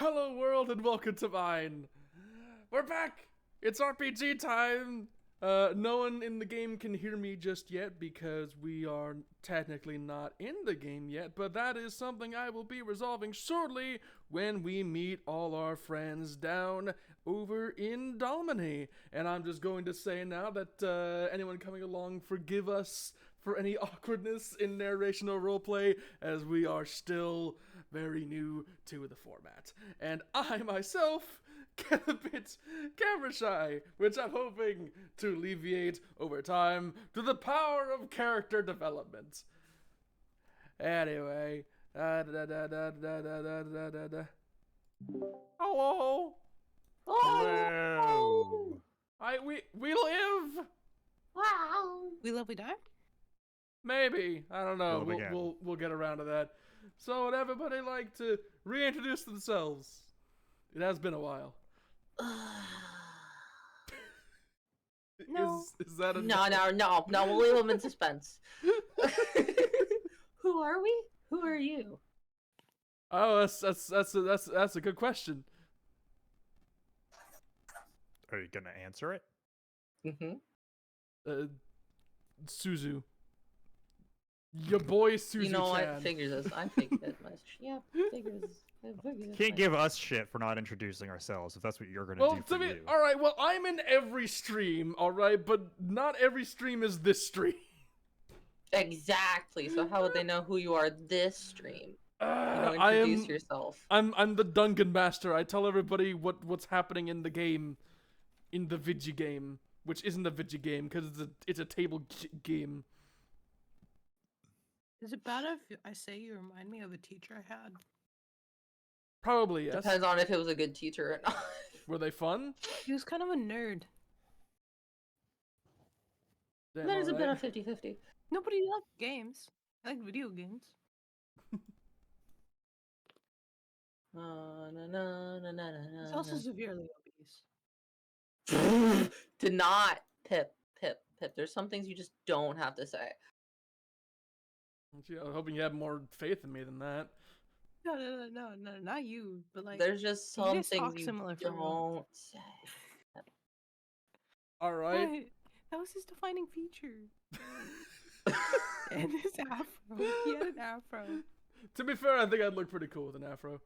Hello world and welcome to mine. We're back. It's RPG time. No one in the game can hear me just yet because we are technically not in the game yet, but that is something I will be resolving shortly when we meet all our friends down over in Domini. And I'm just going to say now that anyone coming along, forgive us for any awkwardness in narration or roleplay, as we are still very new to the format. And I myself get a bit camera shy, which I'm hoping to alleviate over time through the power of character development. Anyway, hello. Hello. We live. Wow. We live, we die? Maybe, I don't know. Well, again. We'll get around to that. So would everybody like to reintroduce themselves? It has been a while. No. Is that a No. We'll leave them in suspense. Who are we? Who are you? Oh, that's a good question. Are you gonna answer it? Mm-hmm. Suzu. Your boy Suzu. You know what? Figures this. I figured it. Yeah, figures. Can't give us shit for not introducing ourselves if that's what you're gonna Well, do for you. all right. Well, I'm in every stream, all right, but not every stream is this stream. Exactly. So how would they know who you are this stream? Introduce yourself. I'm the Dungeon Master. I tell everybody what's happening in the game, in the Vigi game, which isn't a Vigi game because it's a table game. Is it bad if I say you remind me of a teacher I had? Probably, yes. Depends on if it was a good teacher or not. Were they fun? He was kind of a nerd. Damn, That is a bit alright. of 50-50. Nobody liked games. I like video games. He's also severely obese. Did not. Pip. There's some things you just don't have to say. Gee, I was hoping you had more faith in me than that. No, not you. But like, There's just you some guys talk things you similar for a while. don't say. All right. What? That was his defining feature. And his afro. He had an afro. To be fair, I think I'd look pretty cool with an afro.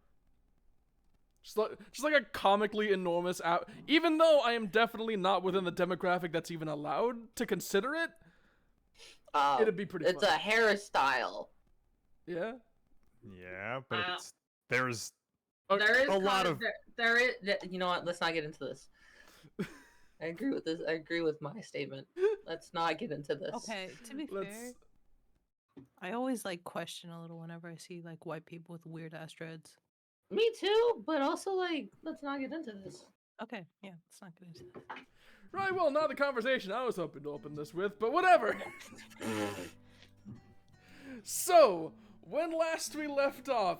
Just like a comically enormous even though I am definitely not within the demographic that's even allowed to consider it, it'd be pretty It's fun. a hairstyle. Yeah? Yeah, but there's There is a lot of there is. You know what? Let's not get into this. I agree with this. I agree with my statement. Let's not get into this. Okay, to be fair, I always like question a little whenever I see like white people with weird ass dreads. Me too, but also like, let's not get into this. Okay, yeah, let's not get into that. Right, well, not the conversation I was hoping to open this with, but whatever. So, when last we left off,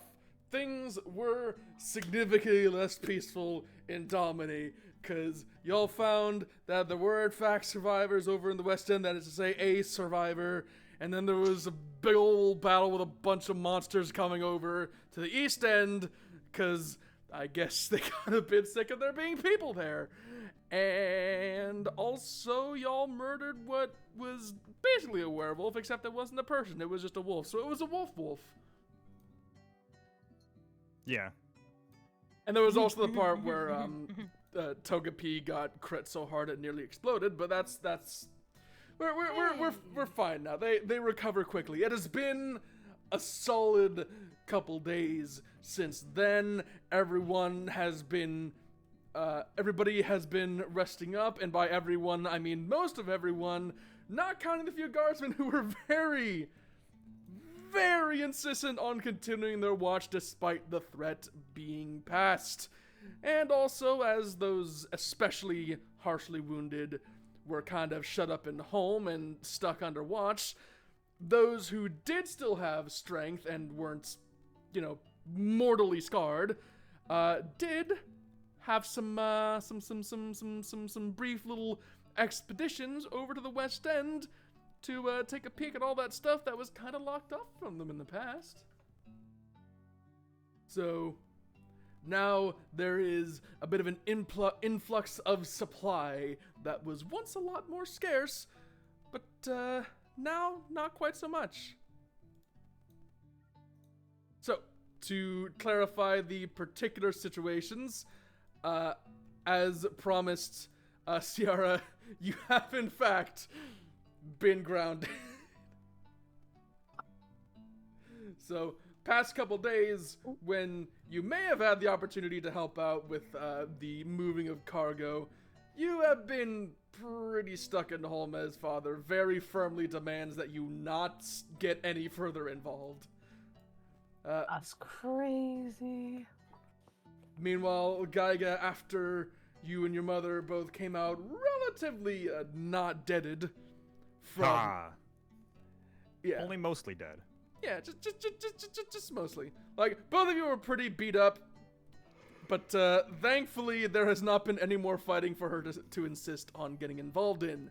things were significantly less peaceful in Domini, because y'all found that there were in fact survivors over in the West End, that is to say, a survivor, and then there was a big old battle with a bunch of monsters coming over to the East End, because I guess they got a bit sick of there being people there. And also, y'all murdered what was basically a werewolf, except it wasn't a person, it was just a wolf. So it was a wolf. yeah. And there was also the part where Togepi got crit so hard it nearly exploded, but that's we're fine now. They recover quickly. It has been a solid couple days since then. Everybody has been resting up, and by everyone I mean most of everyone, not counting the few guardsmen who were very insistent on continuing their watch despite the threat being passed. And also, as those especially harshly wounded were kind of shut up in home and stuck under watch, those who did still have strength and weren't, mortally scarred, did have some brief little expeditions over to the West End to take a peek at all that stuff that was kind of locked up from them in the past. So, Now there is a bit of an influx of supply that was once a lot more scarce, but now not quite so much. So, to clarify the particular situations, as promised, Ciara, you have in fact been grounded. So, past couple days, when you may have had the opportunity to help out with the moving of cargo, you have been pretty stuck in home as father very firmly demands that you not get any further involved. That's crazy. Meanwhile, Gaiga, after you and your mother both came out relatively not deaded from... Yeah. Only mostly dead. Yeah, just mostly. Like, both of you were pretty beat up, but thankfully there has not been any more fighting for her to insist on getting involved in.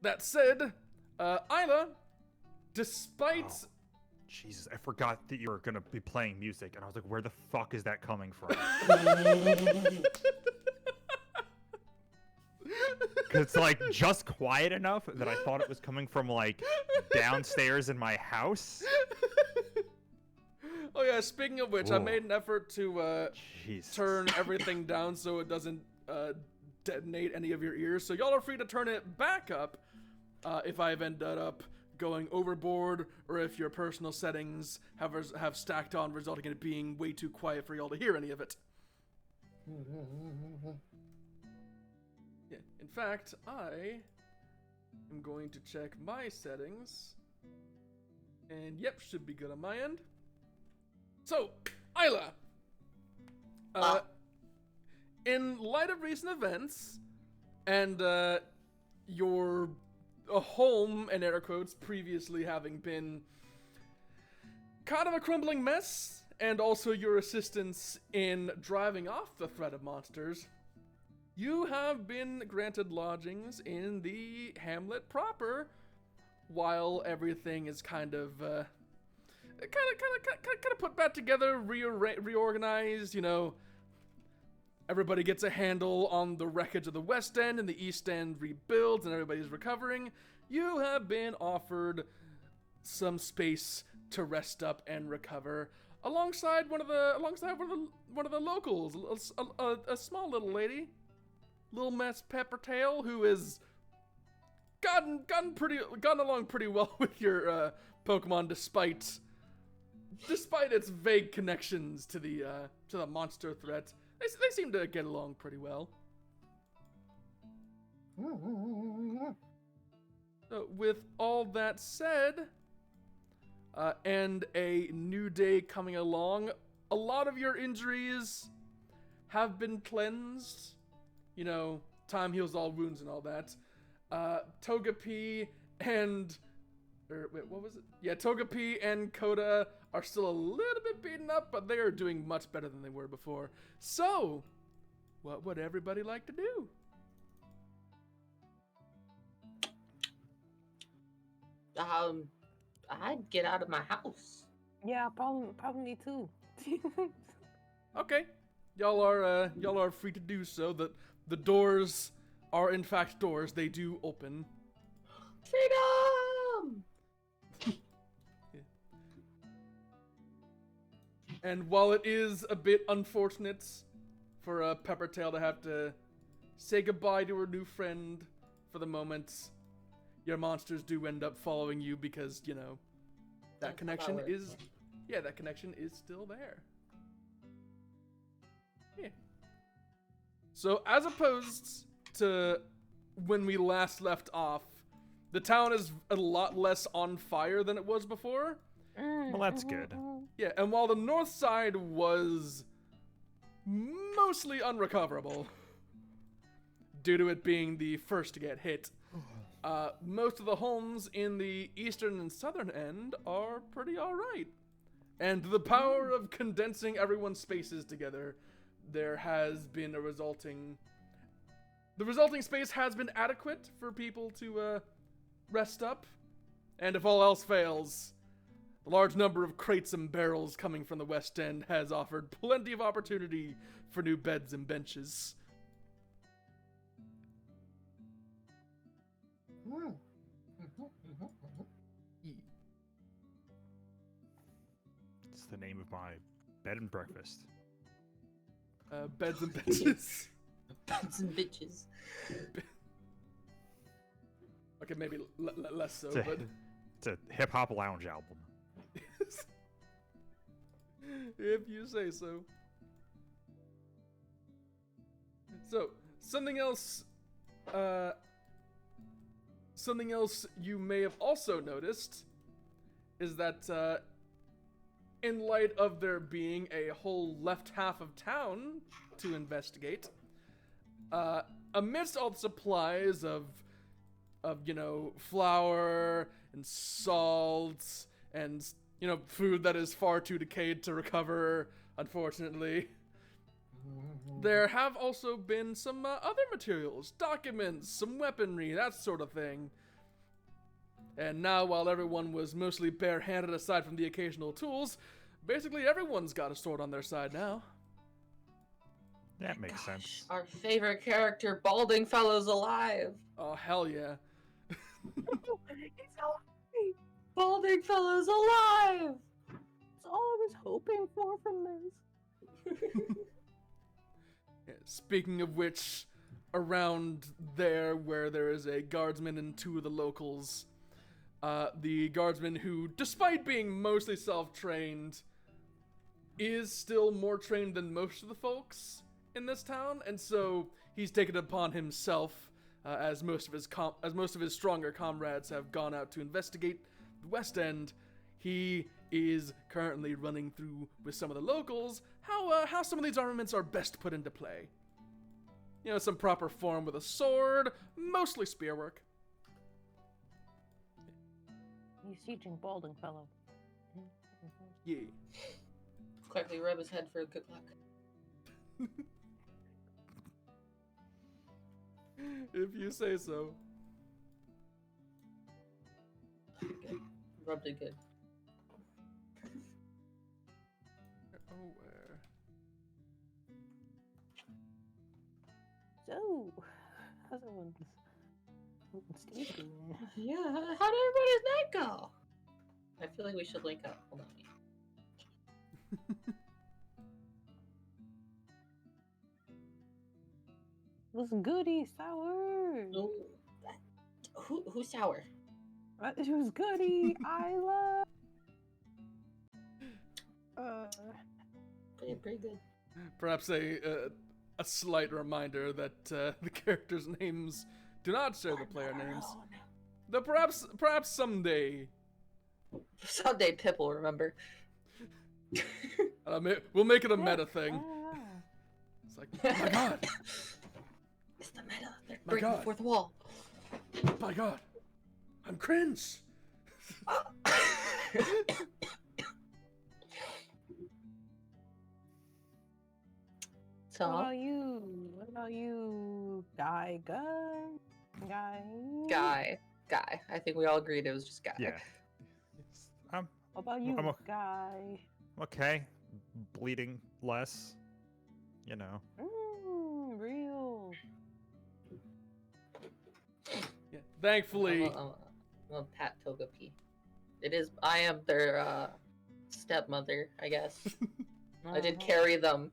That said, Isla, despite... Oh, Jesus, I forgot that you were gonna be playing music, and I was like, where the fuck is that coming from? Because it's like just quiet enough that I thought it was coming from like downstairs in my house. Oh yeah, speaking of which, I made an effort to turn everything down so it doesn't detonate any of your ears. So y'all are free to turn it back up if I've ended up going overboard, or if your personal settings have stacked on, resulting in it being way too quiet for y'all to hear any of it. Yeah, in fact, I am going to check my settings, and yep, should be good on my end. So, Isla, in light of recent events, and your home, and air quotes, previously having been kind of a crumbling mess, and also your assistance in driving off the threat of monsters, you have been granted lodgings in the hamlet proper, while everything is kind of put back together, reorganized, you know. Everybody gets a handle on the wreckage of the West End, and the East End rebuilds, and everybody's recovering. You have been offered some space to rest up and recover, alongside one of the locals, a small little lady, Little Miss Peppertail, who has gotten along pretty well with your Pokemon, despite its vague connections to the monster threat. They seem to get along pretty well. So with all that said, and a new day coming along, a lot of your injuries have been cleansed. You know, time heals all wounds and all that. Togepi and... what was it? Yeah, Togepi and Koda are still a little bit beaten up, but they are doing much better than they were before. So, what would everybody like to do? I'd get out of my house. Yeah, probably me too. Okay, y'all are free to do so. The doors are in fact doors. They do open. Freedom! And while it is a bit unfortunate for Peppertail to have to say goodbye to her new friend for the moment, your monsters do end up following you because, you know, that connection is still there. Yeah. So as opposed to when we last left off, the town is a lot less on fire than it was before. Well, that's good. Yeah, and while the north side was mostly unrecoverable, due to it being the first to get hit, most of the homes in the eastern and southern end are pretty alright. And the power of condensing everyone's spaces together, there has been a resulting... The resulting space has been adequate for people to rest up, and if all else fails, The large number of crates and barrels coming from the West End has offered plenty of opportunity for new beds and benches. It's the name of my bed and breakfast. Beds and benches. Beds and bitches. Okay, maybe less so, It's a, but it's a hip hop lounge album. if you say so. So, something else you may have also noticed is that in light of there being a whole left half of town to investigate, amidst all the supplies of flour and salt and, food that is far too decayed to recover, unfortunately, there have also been some other materials, documents, some weaponry, that sort of thing. And now, while everyone was mostly barehanded aside from the occasional tools, basically everyone's got a sword on their side now. That makes sense. Our favorite character, Balding Fellow's alive. Oh, hell yeah. It's alive! Balding Fellow's alive! That's all I was hoping for from this. Yeah, speaking of which, around there where there is a guardsman and two of the locals, the guardsman who, despite being mostly self-trained, is still more trained than most of the folks in this town, and so he's taken it upon himself, as most of his stronger comrades have gone out to investigate the West End. He is currently running through with some of the locals how some of these armaments are best put into play. Some proper form with a sword, mostly spearwork. He's teaching Balding Fellow. Yeah. Quickly rub his head for good luck. If you say so. Good. Rubbed it good. Oh, where? So, how's everyone's Steve doing? Yeah, how did everybody's night go? I feel like we should link up. Hold on. Was goody sour. No, who's sour? It was goody. I love. Pretty good. Perhaps a slight reminder that the characters' names do not share the player names. Though perhaps someday. Someday Pip will remember. We'll make it a meta thing. It's like, oh my god! It's the meta. They're My breaking God. the fourth wall. My god! I'm cringe! So, What about you, Guy? Guy. I think we all agreed it was just Guy. Yeah. I'm What about you, I'm Guy? okay. Bleeding less. Real. Yeah. Thankfully, I'm Pat Togepi. I am their stepmother, I guess. I did carry them.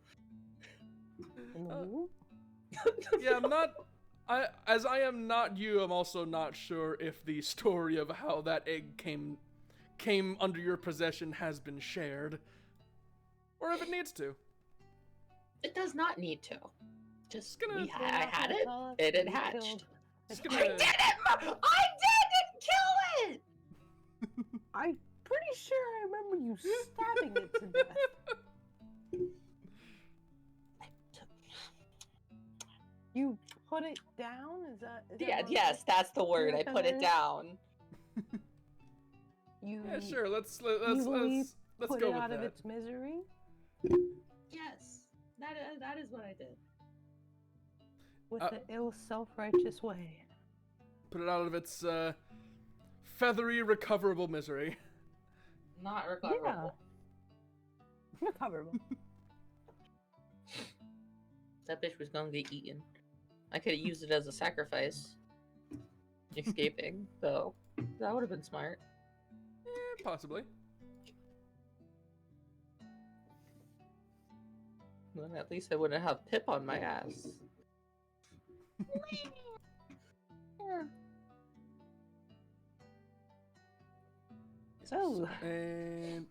yeah, as I am not you, I'm also not sure if the story of how that egg came under your possession has been shared. Or if it needs to. It does not need to. Just gonna- I had it. It had hatched. Just I gonna- did it! I didn't kill it! I'm pretty sure I remember you stabbing it to death. You put it down? Is that Yeah, what yes, that's the word. I what put that it is? down. You Yeah, sure. Let's evilly put go it with out of that. its misery? Yes, that is what I did. With Uh, the ill self-righteous way. Put it out of its feathery, recoverable misery. Not recoverable. Recoverable. That bitch was gonna get eaten. I could have used it as a sacrifice. Escaping, so that would have been smart. Possibly. Then at least I wouldn't have Pip on my ass. So, And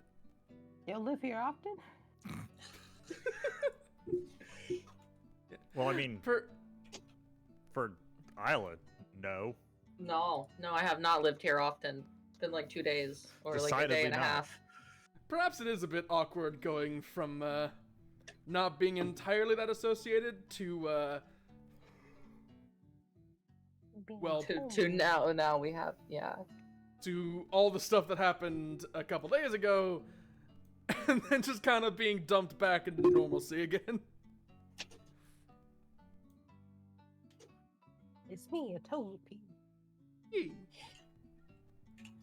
y'all live here often? Well, I mean, for for Isla, no. No, I have not lived here often. It's been like 2 days, or like a Decidedly day and a not. half. perhaps it is a bit awkward going from not being entirely that associated to well, To now we have, yeah. to all the stuff that happened a couple days ago, and then just kind of being dumped back into normalcy again. It's me, a Togepi. Yee.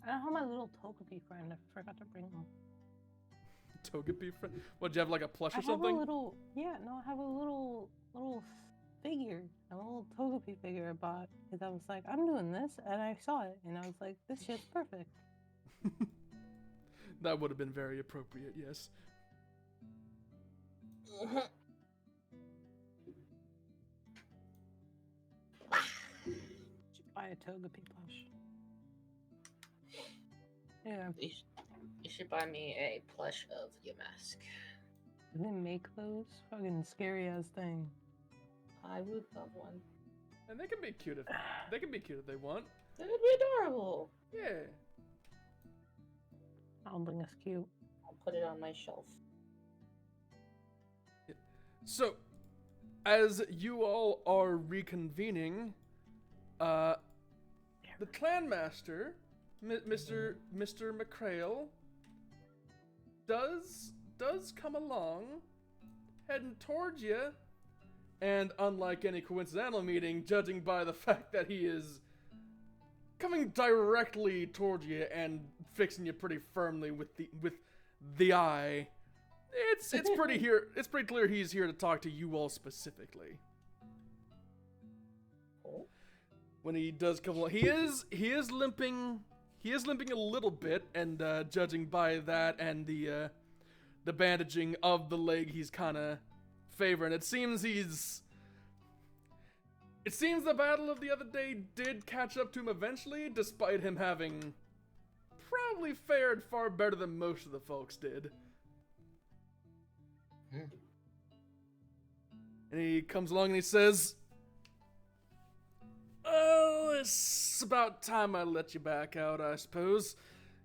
I don't have my little Togepi friend. I forgot to bring him. Togepi friend. What, do you have like a plush I or have a something? little, yeah, no, I have a little figure, a little Togepi figure I bought because I was like, I'm doing this, and I saw it, and I was like, this shit's perfect. That would have been very appropriate, yes. Should buy a Togepi plush. Yeah, You should buy me a plush of your mask. do they make those fucking scary ass thing? I would love one. And they can be cute if they want. It would be adorable. Yeah. I don't think it's cute. I'll put it on my shelf. So, as you all are reconvening, the clan master, Mr. McCrail, does come along, heading towards you, and unlike any coincidental meeting, judging by the fact that he is coming directly towards you and fixing you pretty firmly with the eye. It's pretty clear he's here to talk to you all specifically. Cool. When he does come along, he is limping a little bit, and judging by that and the bandaging of the leg, he's kind of favoring. It seems the battle of the other day did catch up to him eventually, despite him having probably fared far better than most of the folks did. And he comes along and he says, "Oh, it's about time I let you back out, I suppose.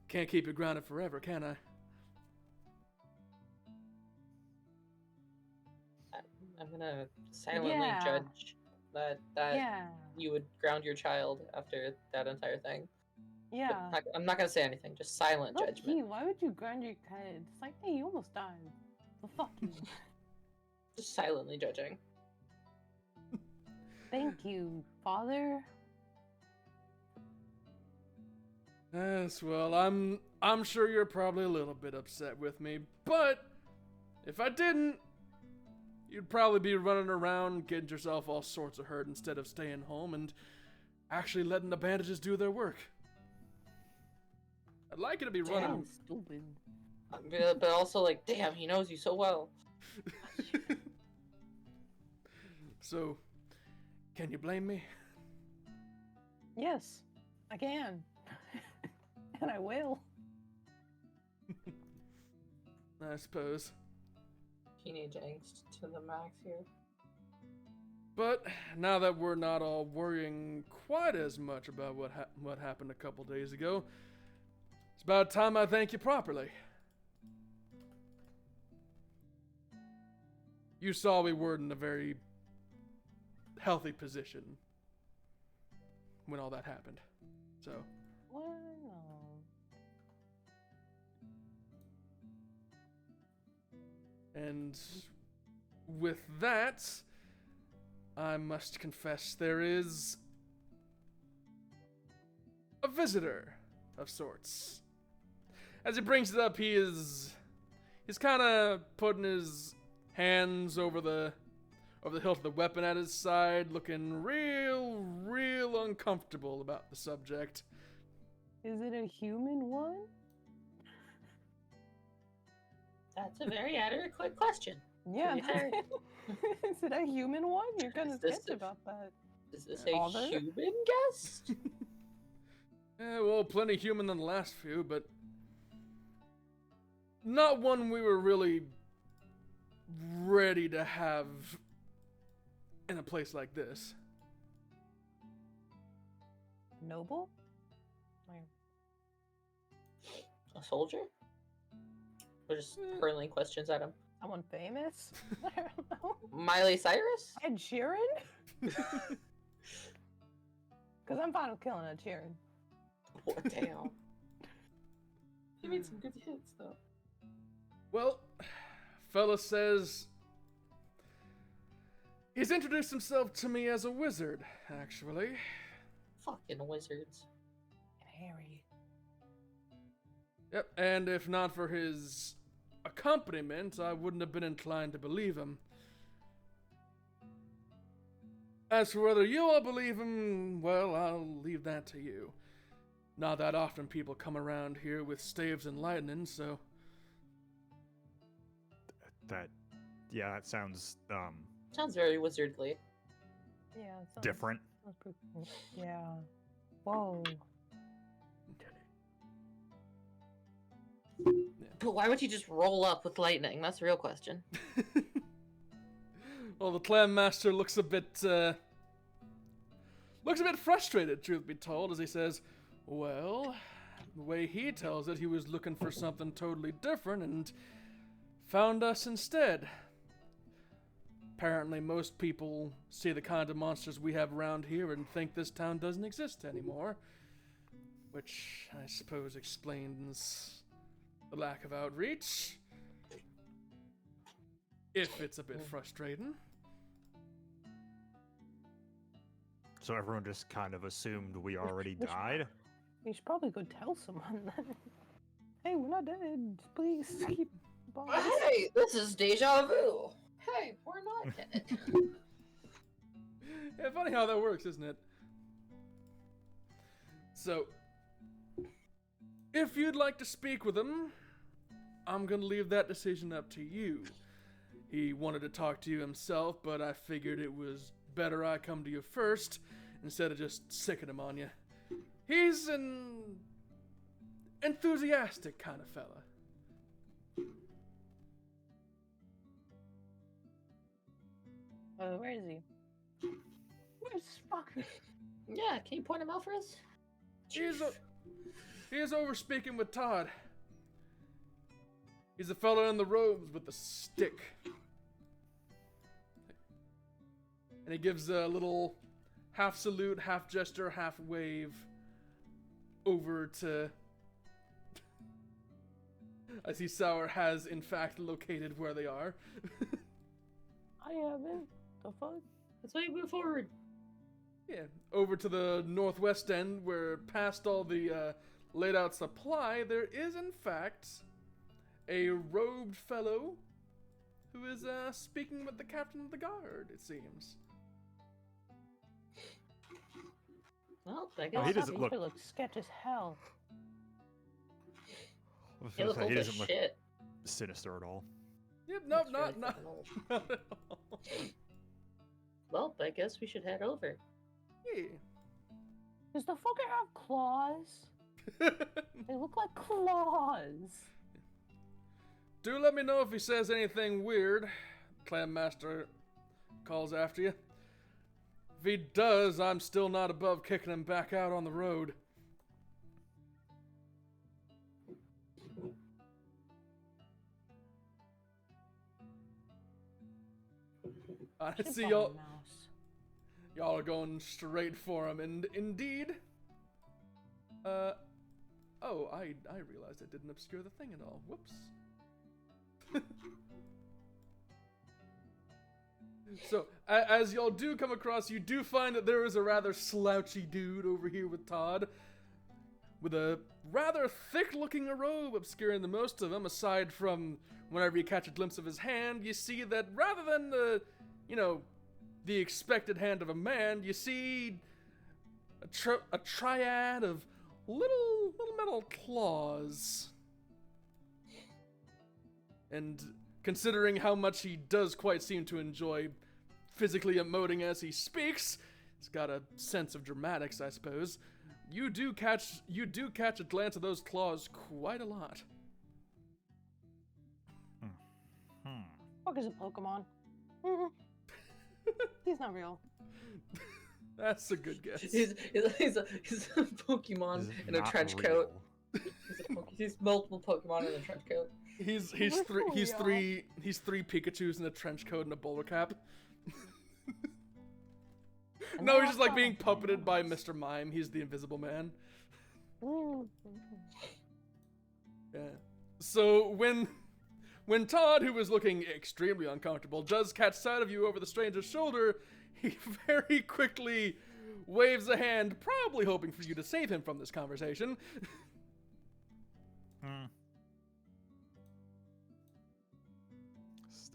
Can't keep you grounded forever, can I?" I'm gonna silently Yeah. judge that Yeah, you would ground your child after that entire thing. yeah. But I'm not gonna say anything, just silent Look, judgment. why would you ground your kid? It's like, hey, you almost died. Well, fuck you. Just silently judging. Thank you, father. Yes, well, I'm sure you're probably a little bit upset with me, but if I didn't, you'd probably be running around getting yourself all sorts of hurt instead of staying home and actually letting the bandages do their work. I'd like you to be running. Stupid. But also, like, damn, he knows you so well. So, can you blame me? Yes, I can. And I will. I suppose. Teenage angst to the max here. But now that we're not all worrying quite as much about what happened a couple days ago, it's about time I thank you properly. You saw we were in a very healthy position when all that happened. So, Well, and with that, I must confess there is a visitor of sorts. As he brings it up, he's kind of putting his hands over the hilt of the weapon at his side, looking real uncomfortable about the subject. Is it a human one? That's a very adequate question. Yeah. be fair. Is it a human one? You're kind of Is this sketchy a- about that. Is this Are a there? human guest? Yeah, well, plenty human than the last few, but not one we were really ready to have in a place like this. Noble? A soldier? We're just hurling questions at him. Someone famous? I don't know. Miley Cyrus? Ed Sheeran? Because I'm fine with killing Ed Sheeran. Oh, damn. He made some good hits, though. Well, fella says he's introduced himself to me as a wizard, actually. Fucking wizards. And Harry. Yep, and if not for his accompaniment, I wouldn't have been inclined to believe him. As for whether you all believe him, well, I'll leave that to you. Not that often people come around here with staves and lightning, so... That sounds Sounds very wizardly. Yeah. Sounds, different. sounds pretty cool. Yeah. Whoa. But why would you just roll up with lightning? That's the real question. Well, the clan master looks a bit frustrated, truth be told, as he says, well, the way he tells it, he was looking for something totally different and found us instead. Apparently, most people see the kind of monsters we have around here and think this town doesn't exist anymore, which I suppose explains the lack of outreach. If it's a bit frustrating. So everyone just kind of assumed we already we should- died. You should probably go tell someone then. Hey, we're not dead. Please keep by. Hey, this is deja vu. Hey, we're not dead. Yeah, funny how that works, isn't it? So, if you'd like to speak with him, I'm gonna leave that decision up to you. He wanted to talk to you himself, but I figured it was better I come to you first, instead of just sicking him on you. He's an enthusiastic kind of fella. Where is he? Where's fuck? Yeah, can you point him out for us? He's over speaking with Todd. He's the fellow in the robes with the stick. And he gives a little half salute, half gesture, half wave over to... I see Sour has, in fact, located where they are. I haven't. The fuck? Let's wait, move forward. Yeah, over to the northwest end, where past all the laid out supply, there is, in fact, a robed fellow who is speaking with the captain of the guard, it seems. Well, I Oh, guess he doesn't He look. looks sketch as hell. I was he gonna looks say, old he as doesn't look shit. sinister at all. Yep, nope, Looks not, really not, fucking old. not at all. Well, I guess we should head over. Yeah. Does the fucker have claws? They look like claws. Do let me know if he says anything weird. Clan Master calls after you. If he does, I'm still not above kicking him back out on the road. I Shit see on y'all. a mouse. Y'all are going straight for him, and indeed. Oh, I realized I didn't obscure the thing at all. Whoops. So, as y'all do come across, you do find that there is a rather slouchy dude over here with Todd. with a rather thick-looking robe obscuring the most of him. Aside from whenever you catch a glimpse of his hand, you see that rather than the expected hand of a man, you see a triad of little metal claws. And considering how much he does quite seem to enjoy physically emoting as he speaks, he's got a sense of dramatics, I suppose. You do catch a glance of those claws quite a lot. Fuck is a Pokemon? He's not real. That's a good guess. He's a Pokemon in a trench coat. He's multiple Pokemon in a trench coat. He's three Pikachus in a trench coat and a bowler cap. No, he's just like being puppeted by Mr. Mime. He's the Invisible Man. Yeah. So when Todd, who was looking extremely uncomfortable, does catch sight of you over the stranger's shoulder, he very quickly waves a hand, probably hoping for you to save him from this conversation.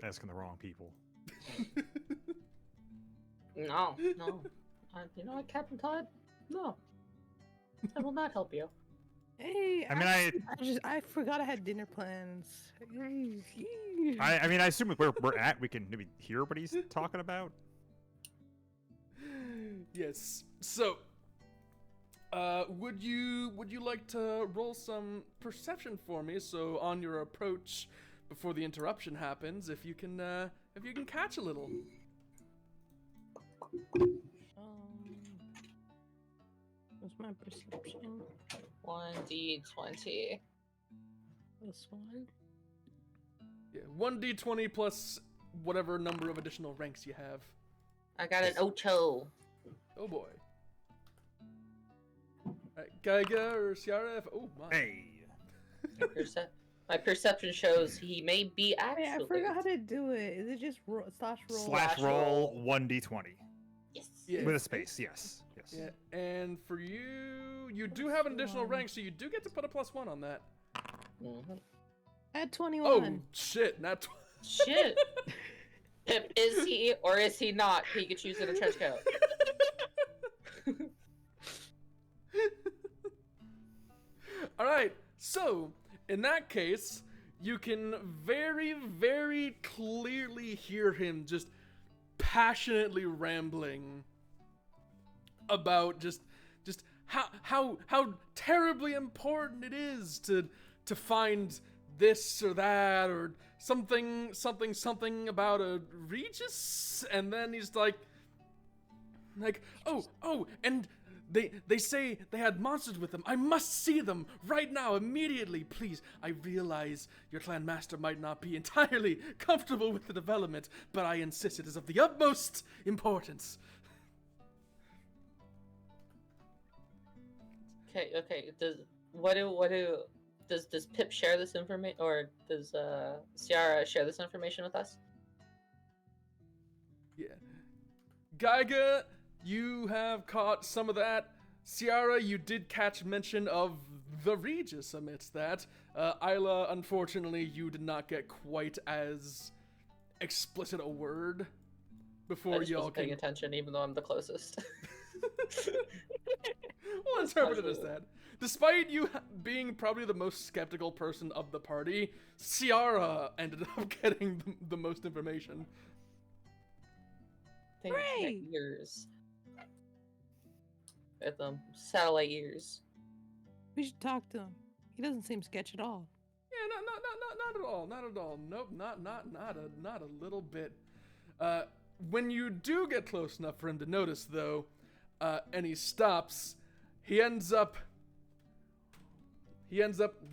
Asking the wrong people. No. You know what, Captain Todd? No. I will not help you. Hey, I forgot I had dinner plans. I mean, I assume where we're at, we can maybe hear what he's talking about. Yes. So, would you like to roll some perception for me? So on your approach, before the interruption happens, if you can catch a little. What's my perception? 1d20. This one. Yeah, 1d20 plus whatever number of additional ranks you have. I got an Ocho. Oh boy. Alright, Gaiga or Ciara? Oh my. Hey. My perception shows he may be actually. Hey, I forgot how to do it. Is it just slash roll? Slash roll 1d20. Yes. Yeah. With a space, yes. Yeah, and for you do have an additional rank, so you do get to put a +1 on that. Mm-hmm. At 21. Oh shit! Not. Shit. Pip, is he or is he not Pikachu's in a trench coat? All right. So in that case, you can very, very clearly hear him just passionately rambling about just how terribly important it is to find this or that or something about a Regis, and then he's like oh and they say they had monsters with them. I must see them right now, immediately, please. I realize your clan master might not be entirely comfortable with the development, but I insist it is of the utmost importance. Okay. Does Pip share this information, or does Ciara share this information with us? Yeah. Gaiga, you have caught some of that. Ciara, you did catch mention of the Regis amidst that. Isla, unfortunately, you did not get quite as explicit a word before I just y'all wasn't paying can. attention, even though I'm the closest. We'll interpret it as that. Despite you being probably the most skeptical person of the party, Ciara ended up getting the most information. Hooray! Ears. With satellite ears. We should talk to him. He doesn't seem sketch at all. Yeah, not at all. Not at all. Nope, not a little bit. When you do get close enough for him to notice, though, and he stops, he ends up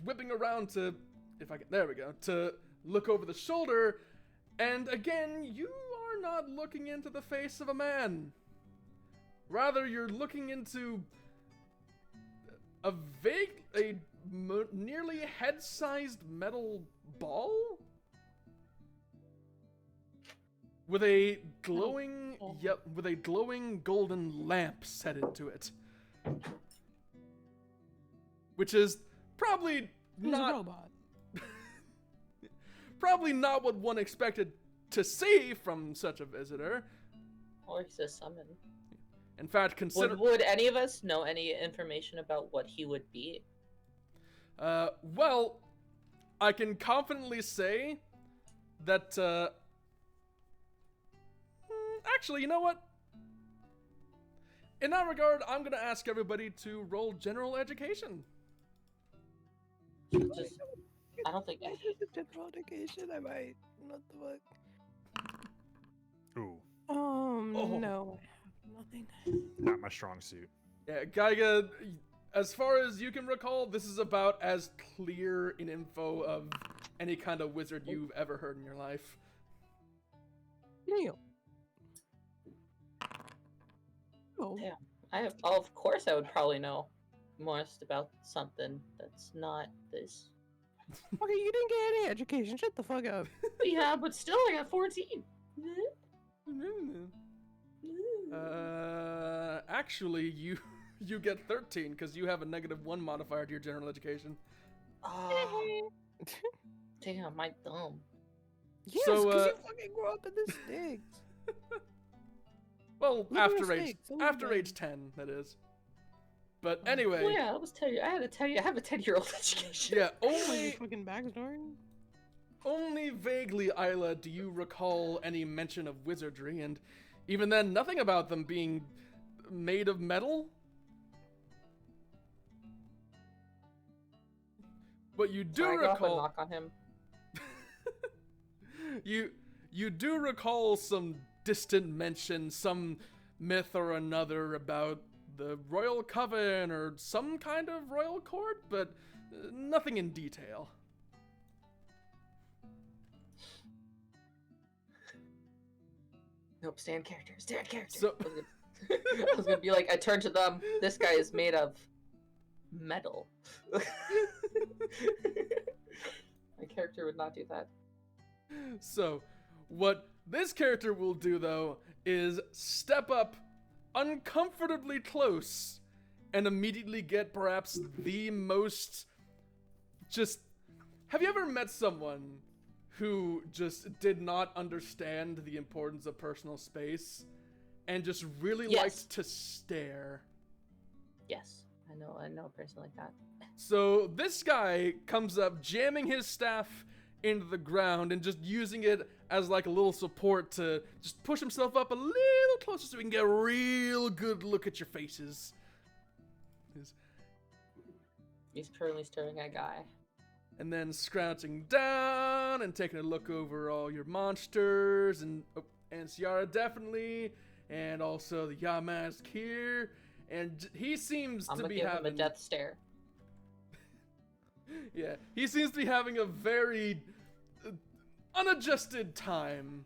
whipping around to, there we go, to look over the shoulder, and again, you are not looking into the face of a man. Rather, you're looking into a nearly head-sized metal ball with a glowing, golden lamp set into it. which is probably He's a not robot. probably not what one expected to see from such a visitor. Or he's a summon. In fact, consider Would any of us know any information about what he would be? well, I can confidently say that actually, you know what? In that regard, I'm gonna ask everybody to roll general education. Just, I don't think. General education, I might. What the fuck? Ooh, Oh. No, I have nothing. not my strong suit. Yeah, Geiga, as far as you can recall, this is about as clear in info of any kind of wizard you've ever heard in your life. Damn. Oh. Damn. Of course, I would probably know most about something that's not this. Okay, you didn't get any education. Shut the fuck up. Yeah, but still, I got 14. Actually, you get 13 because you have a -1 modifier to your general education. Oh, damn, my dumb. Yes, So, because you fucking grew up in the sticks. Well, Look at after your age snakes, oh after my. age 10, that is. But anyway, Well, yeah, I was tell you. I had to tell you. I have a 10-year-old education. yeah, Your only fucking backstory. only vaguely, Isla, do you recall any mention of wizardry, and even then, nothing about them being made of metal. But you do Can I go up and recall knock on him? you do recall some distant mention, some myth or another about the royal coven or some kind of royal court, but nothing in detail. Nope, stand character. Stand character. So- I was gonna be like, I turned to them. This guy is made of metal. My character would not do that. So, what this character will do, though, is step up uncomfortably close and immediately get perhaps the most just... Have you ever met someone who just did not understand the importance of personal space and just really Yes. liked to stare? Yes, I know a person like that. So this guy comes up jamming his staff into the ground and just using it as like a little support to just push himself up a little closer so we can get a real good look at your faces. He's currently staring at Guy. And then scrouching down and taking a look over all your monsters and Ciara definitely, and also the Yamask here, and he seems I'm to gonna be give having him a death stare. Yeah, he seems to be having a very unadjusted time.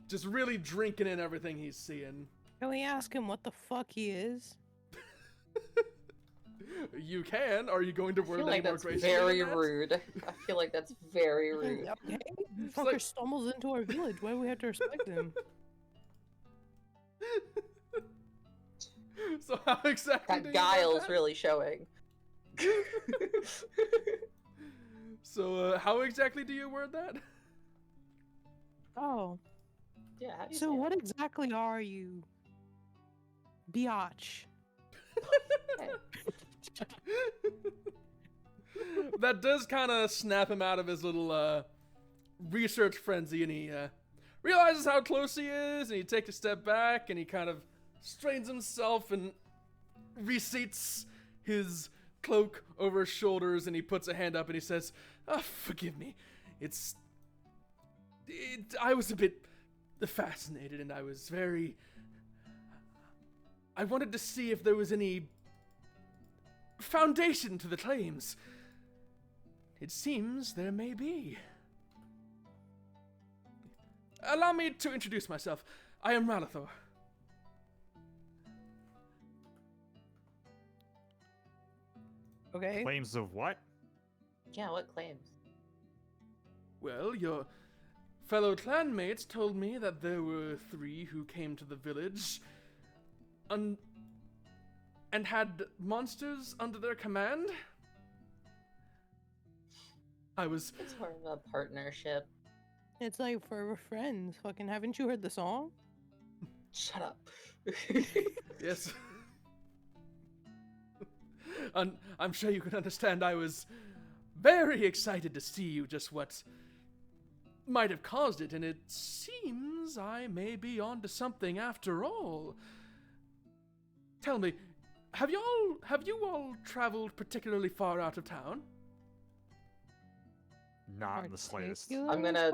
Just really drinking in everything he's seeing. Can we ask him what the fuck he is? You can. Are you going to I word feel any like more that's gracefully very than that? rude. I feel like that's very rude. Okay, fucker like- stumbles into our village. Why do we have to respect him? So how exactly do That you word guile's that? really showing. So how exactly do you word that? Oh, Yeah, how do you so say what that? exactly are you? Biatch. That does kind of snap him out of his little research frenzy, and he realizes how close he is, and he takes a step back, and he kind of strains himself and reseats his cloak over his shoulders, and he puts a hand up and he says, forgive me. I was a bit fascinated, and I was I wanted to see if there was any foundation to the claims. It seems there may be. Allow me to introduce myself. I am Ralathor. Okay. Claims of what? Yeah, what claims? Well, your fellow clanmates told me that there were 3 who came to the village and had monsters under their command, I was. It's more of a partnership. It's like for friends. Fucking, haven't you heard the song? Shut up. Yes. I'm sure you can understand I was very excited to see you, just what might have caused it, and it seems I may be onto something after all. Tell me, have you all traveled particularly far out of town? Not in the slightest. I'm gonna.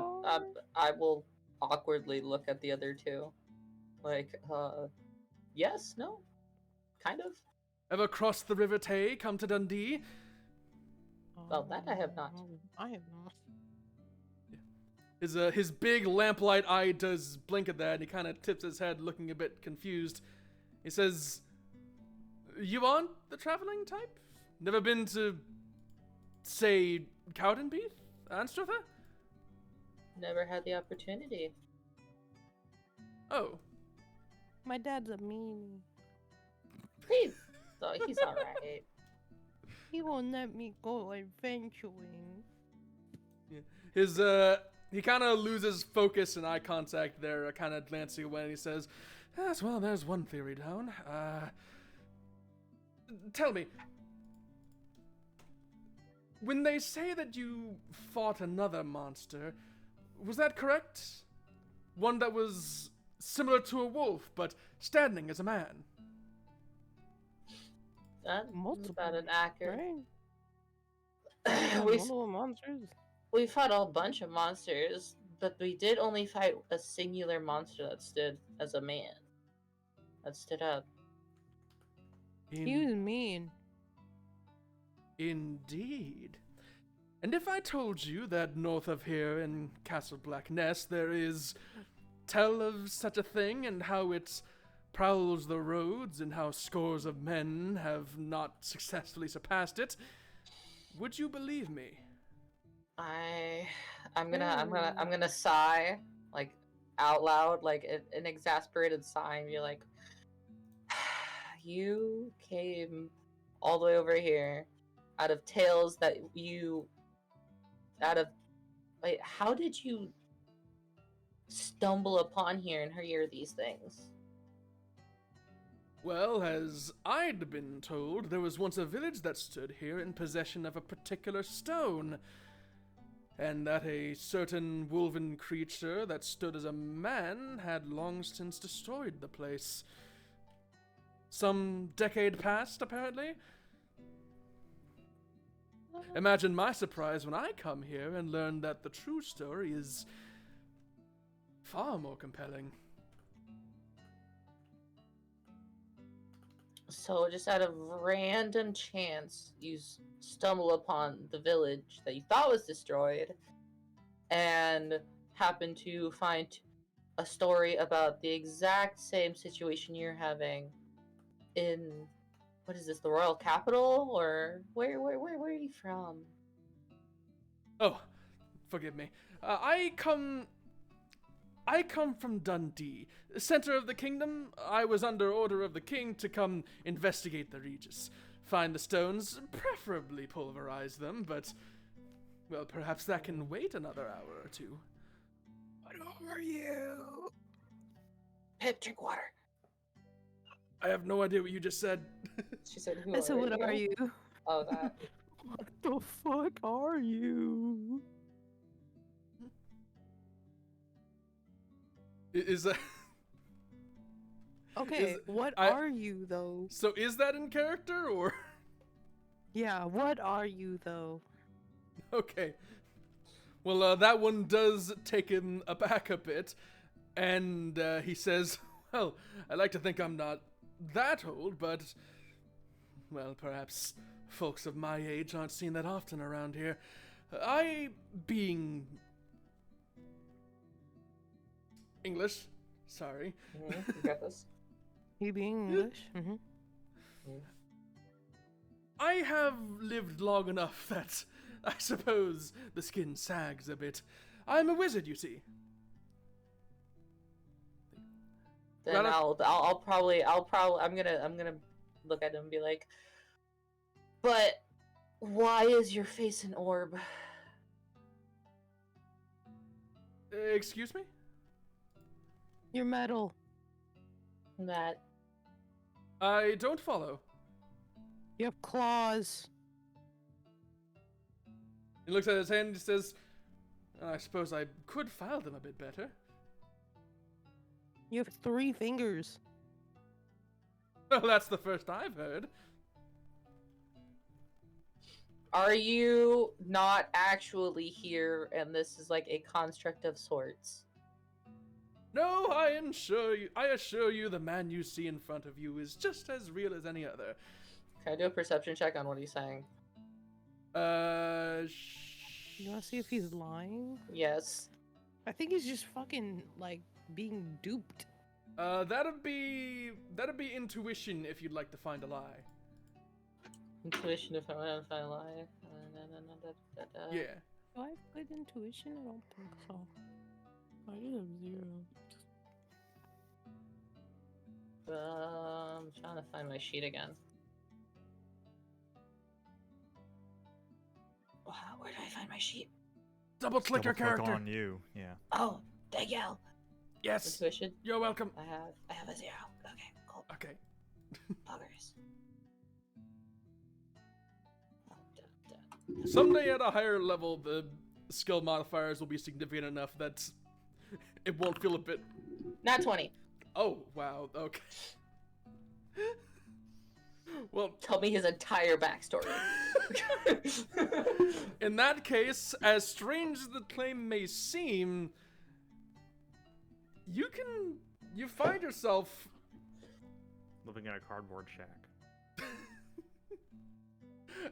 I will awkwardly look at the other two. Like, yes, no, kind of. Ever crossed the River Tay, come to Dundee? Well, that I have not. I have not. His big lamplight eye does blink at that, and he kind of tips his head, looking a bit confused. He says, "You aren't the traveling type? Never been to, say, Cowdenbeath? Anstruther?" Never had the opportunity. Oh. My dad's a meanie. He's alright. He won't let me go adventuring. Yeah. He kind of loses focus and eye contact there, kind of glancing away, and he says, "Yes, well, there's one theory down. Tell me, when they say that you fought another monster, was that correct? One that was similar to a wolf, but standing as a man?" That's Multiple, about an accurate. Right? we Multiple monsters. we fought a bunch of monsters, but we did only fight a singular monster that stood as a man. That stood up. He was mean. Indeed. And if I told you that north of here in Castle Black Ness there is tell of such a thing, and how it prowls the roads, and how scores of men have not successfully surpassed it, would you believe me? I'm gonna sigh, like, out loud, like an exasperated sigh, and be like, you came all the way over here out of tales that like, how did you stumble upon here and hear these things? Well, as I'd been told, there was once a village that stood here in possession of a particular stone, and that a certain wolven creature that stood as a man had long since destroyed the place. Some decade past, apparently. Imagine my surprise when I come here and learn that the true story is far more compelling. So, just out of random chance, you stumble upon the village that you thought was destroyed, and happen to find a story about the exact same situation you're having in, what is this, the royal capital, or where are you from? Oh, forgive me. I come from Dundee, center of the kingdom. I was under order of the king to come investigate the Regis, find the stones, preferably pulverize them, but, well, perhaps that can wait another hour or two. What are you? Pip, drink water. I have no idea what you just said. She said, who I said, what are you? Oh, that. What the fuck are you? Is that... Okay, what I- are you though? So is that in character, or... Yeah, what are you though? Okay. Well, that one does take him aback a bit, and he says, "Well, I like to think I'm not that old, but, well, perhaps folks of my age aren't seen that often around here. I, being English, sorry, You got this. He being English? Mm-hmm. I have lived long enough that I suppose the skin sags a bit. I'm a wizard, you see." Then Rather- I'll probably I'm gonna look at him and be like, but why is your face an orb? Excuse me? You're metal. That I don't follow. You have claws. He looks at his hand and says, I suppose I could file them a bit better. You have 3 fingers. Well, that's the first I've heard. Are you not actually here and this is like a construct of sorts? No, I assure you the man you see in front of you is just as real as any other. Can I do a perception check on what he's saying? You wanna see if he's lying? Yes. I think he's just fucking, like, being duped. That'd be intuition if you'd like to find a lie. Intuition if I want to find a lie. Yeah. Do I have good intuition? I don't think so. I just have 0. I'm trying to find my sheet again. Wow, where do I find my sheet? Double click your Double-click character. on you. Yeah. Oh, thank you. Yes. Intuition. You're welcome. I have a 0. Okay, cool. Okay. Progress. Someday at a higher level, the skill modifiers will be significant enough that it won't feel a bit. Not 20. Oh, wow. Okay. Well, Tell me his entire backstory. in that case, as strange as the claim may seem, you find yourself Living in a cardboard shack.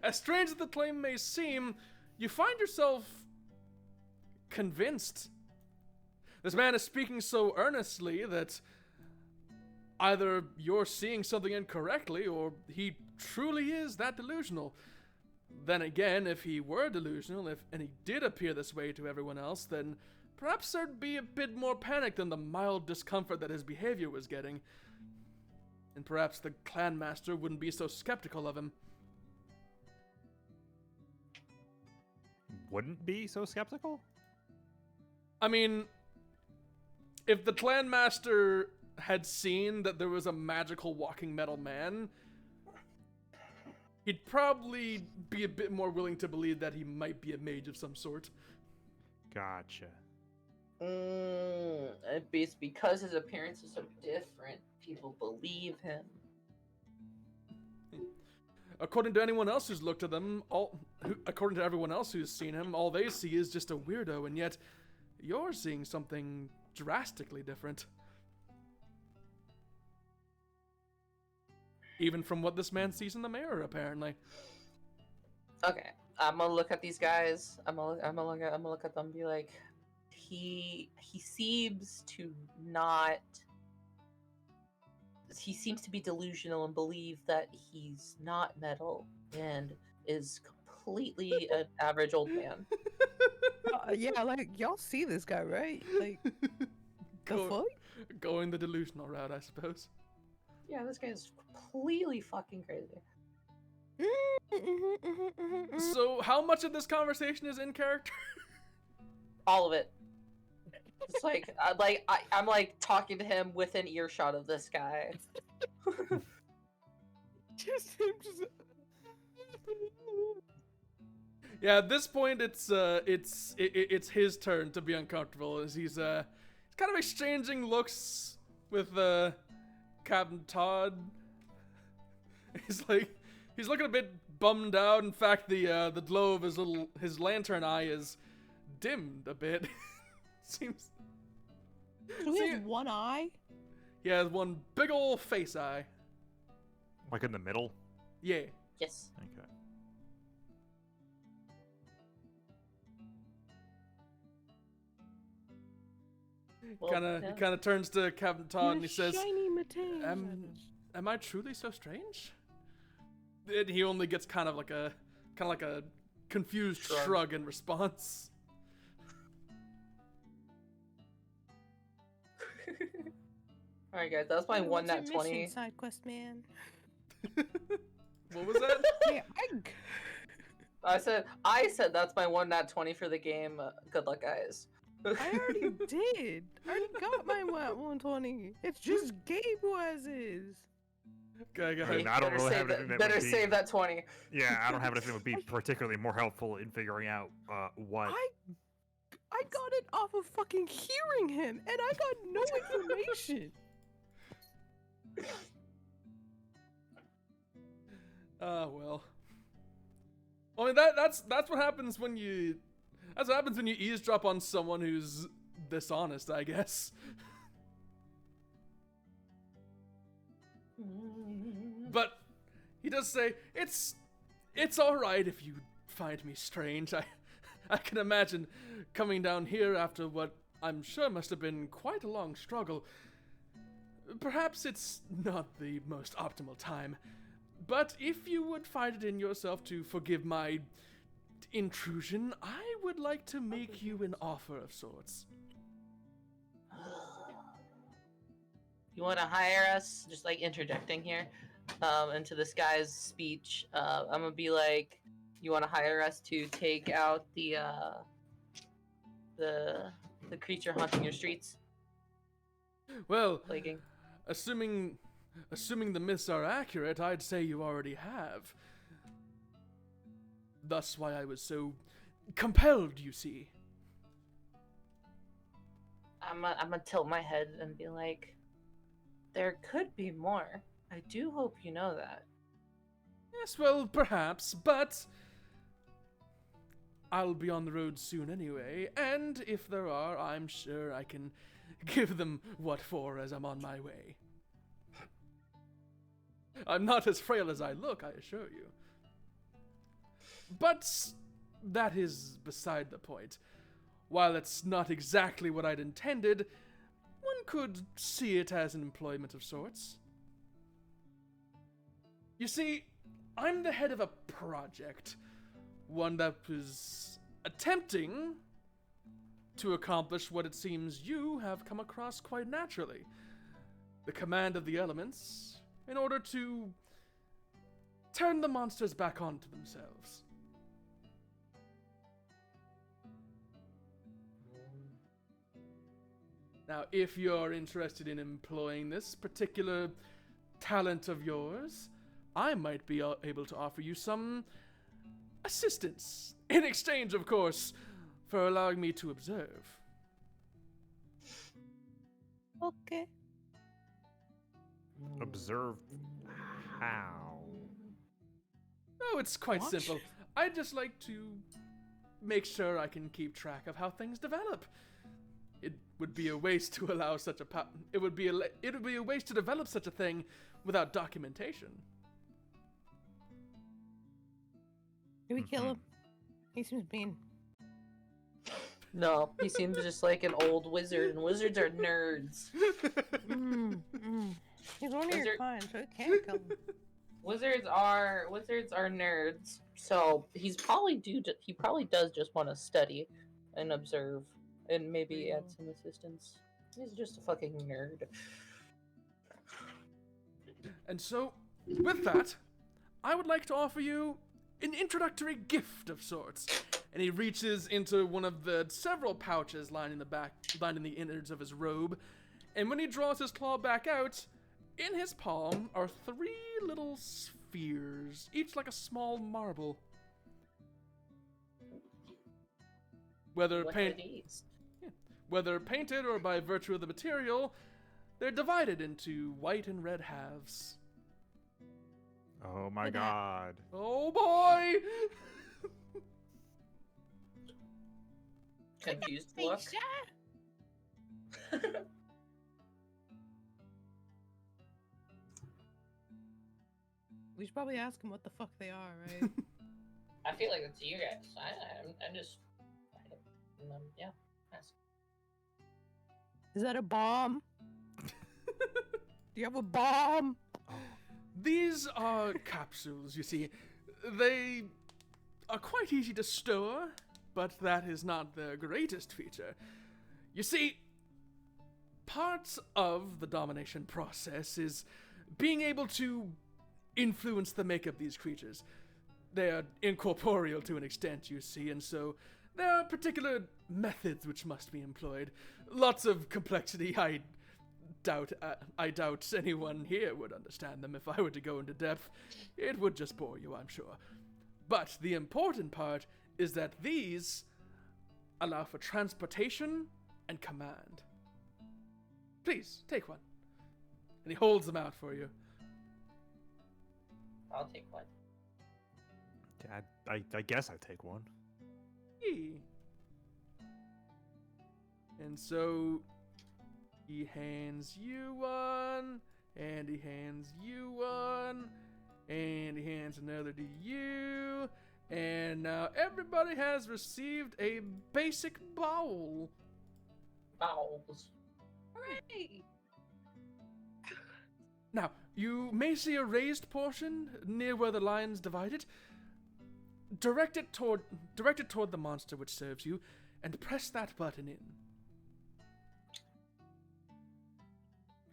as strange as the claim may seem, you find yourself convinced. This man is speaking so earnestly that either you're seeing something incorrectly or he truly is that delusional. Then again, if he were delusional, and he did appear this way to everyone else, then perhaps there'd be a bit more panic than the mild discomfort that his behavior was getting. And perhaps the clan master wouldn't be so skeptical of him. Wouldn't be so skeptical? I mean, if the clan master had seen that there was a magical walking metal man, he'd probably be a bit more willing to believe that he might be a mage of some sort. Gotcha. It's because his appearance is so different. People believe him. According to anyone else who's looked at them, according to everyone else who's seen him, all they see is just a weirdo, and yet you're seeing something drastically different. Even from what this man sees in the mirror, apparently. Okay, I'm gonna look at these guys. I'm gonna look at them and be like, he seems to not. He seems to be delusional and believe that he's not metal and is completely an average old man. Yeah, like, y'all see this guy, right? Like, the fuck? Going the delusional route, I suppose. Yeah, this guy's completely fucking crazy. So, how much of this conversation is in character? All of it. It's like, I'm like talking to him within earshot of this guy. Just him, Yeah, at this point, it's his turn to be uncomfortable as he's kind of exchanging looks with Captain Todd. He's looking a bit bummed out. In fact, the glow of his lantern eye is dimmed a bit. Seems. So he has one eye? He has one big old face eye. Like in the middle? Yeah. Yes. Okay. Well, He kind of turns to Captain Todd and he says, Shiny material. "Am I truly so strange?" And he only gets kind of like a confused shrug in response. Alright guys, that's my one nat 20. Side quest, man. What was that? Yeah, I said that's my one nat 20 for the game. Good luck, guys. I already did. I already got my 120. It's just Gabe who has his. Okay, I mean, guys. I don't Better really save have anything that better would be. save that 20. Yeah, I don't have anything that would be particularly more helpful in figuring out what. I got it off of fucking hearing him, and I got no information. Well. I mean, that's what happens when you. That's what happens when you eavesdrop on someone who's dishonest, I guess. But he does say it's all right if you find me strange. I can imagine coming down here after what I'm sure must have been quite a long struggle. Perhaps it's not the most optimal time, but if you would find it in yourself to forgive my intrusion, I would like to make you an offer of sorts. You want to hire us? Just like interjecting here into this guy's speech. I'm gonna be like, you want to hire us to take out the creature haunting your streets, Well, plaguing. assuming the myths are accurate, I'd say you already have. Thus why I was so compelled, you see. I'm gonna tilt my head and be like, there could be more. I do hope you know that. Yes, well, perhaps, but I'll be on the road soon anyway, and if there are, I'm sure I can give them what for as I'm on my way. I'm not as frail as I look, I assure you. But that is beside the point. While it's not exactly what I'd intended, one could see it as an employment of sorts. You see, I'm the head of a project, one that was attempting to accomplish what it seems you have come across quite naturally. The command of the elements, in order to turn the monsters back onto themselves. Now, if you're interested in employing this particular talent of yours, I might be able to offer you some assistance. In exchange, of course, for allowing me to observe. Okay. Observe how? Oh, it's quite What? simple. I'd just like to make sure I can keep track of how things develop. It would be a waste to allow such a it would be a waste to develop such a thing without documentation. Can we kill him? He seems mean. No, he seems just like an old wizard, and wizards are nerds. He's one of your Wizard- kind, so we can't kill him. Wizards are nerds. So he probably does just want to study and observe and maybe add some assistance. He's just a fucking nerd. And so, with that, I would like to offer you an introductory gift of sorts. And he reaches into one of the several pouches lining the innards of his robe. And when he draws his claw back out, in his palm are 3 little spheres, each like a small marble. Whether What paint are these? Whether painted or by virtue of the material, they're divided into white and red halves. Oh my Look at god. Oh boy! Confused look. We should probably ask him what the fuck they are, right? I feel like it's you guys. I'm just, yeah. Ask. Is that a bomb? Do you have a bomb? These are capsules, you see. They are quite easy to store, but that is not their greatest feature. You see, part of the domination process is being able to influence the makeup of these creatures. They are incorporeal to an extent, you see, and so There are particular methods which must be employed. Lots of complexity. I doubt anyone here would understand them if I were to go into depth. It would just bore you, I'm sure. But the important part is that these allow for transportation and command. Please, take one. And he holds them out for you. I'll take one. Yeah, I guess I take one. Yee. And so he hands you one, and he hands you one, and he hands another to you, and now everybody has received a basic bowl. Bowels. Hooray! Now, you may see a raised portion near where the lines divide it. Direct it toward the monster which serves you, and press that button in.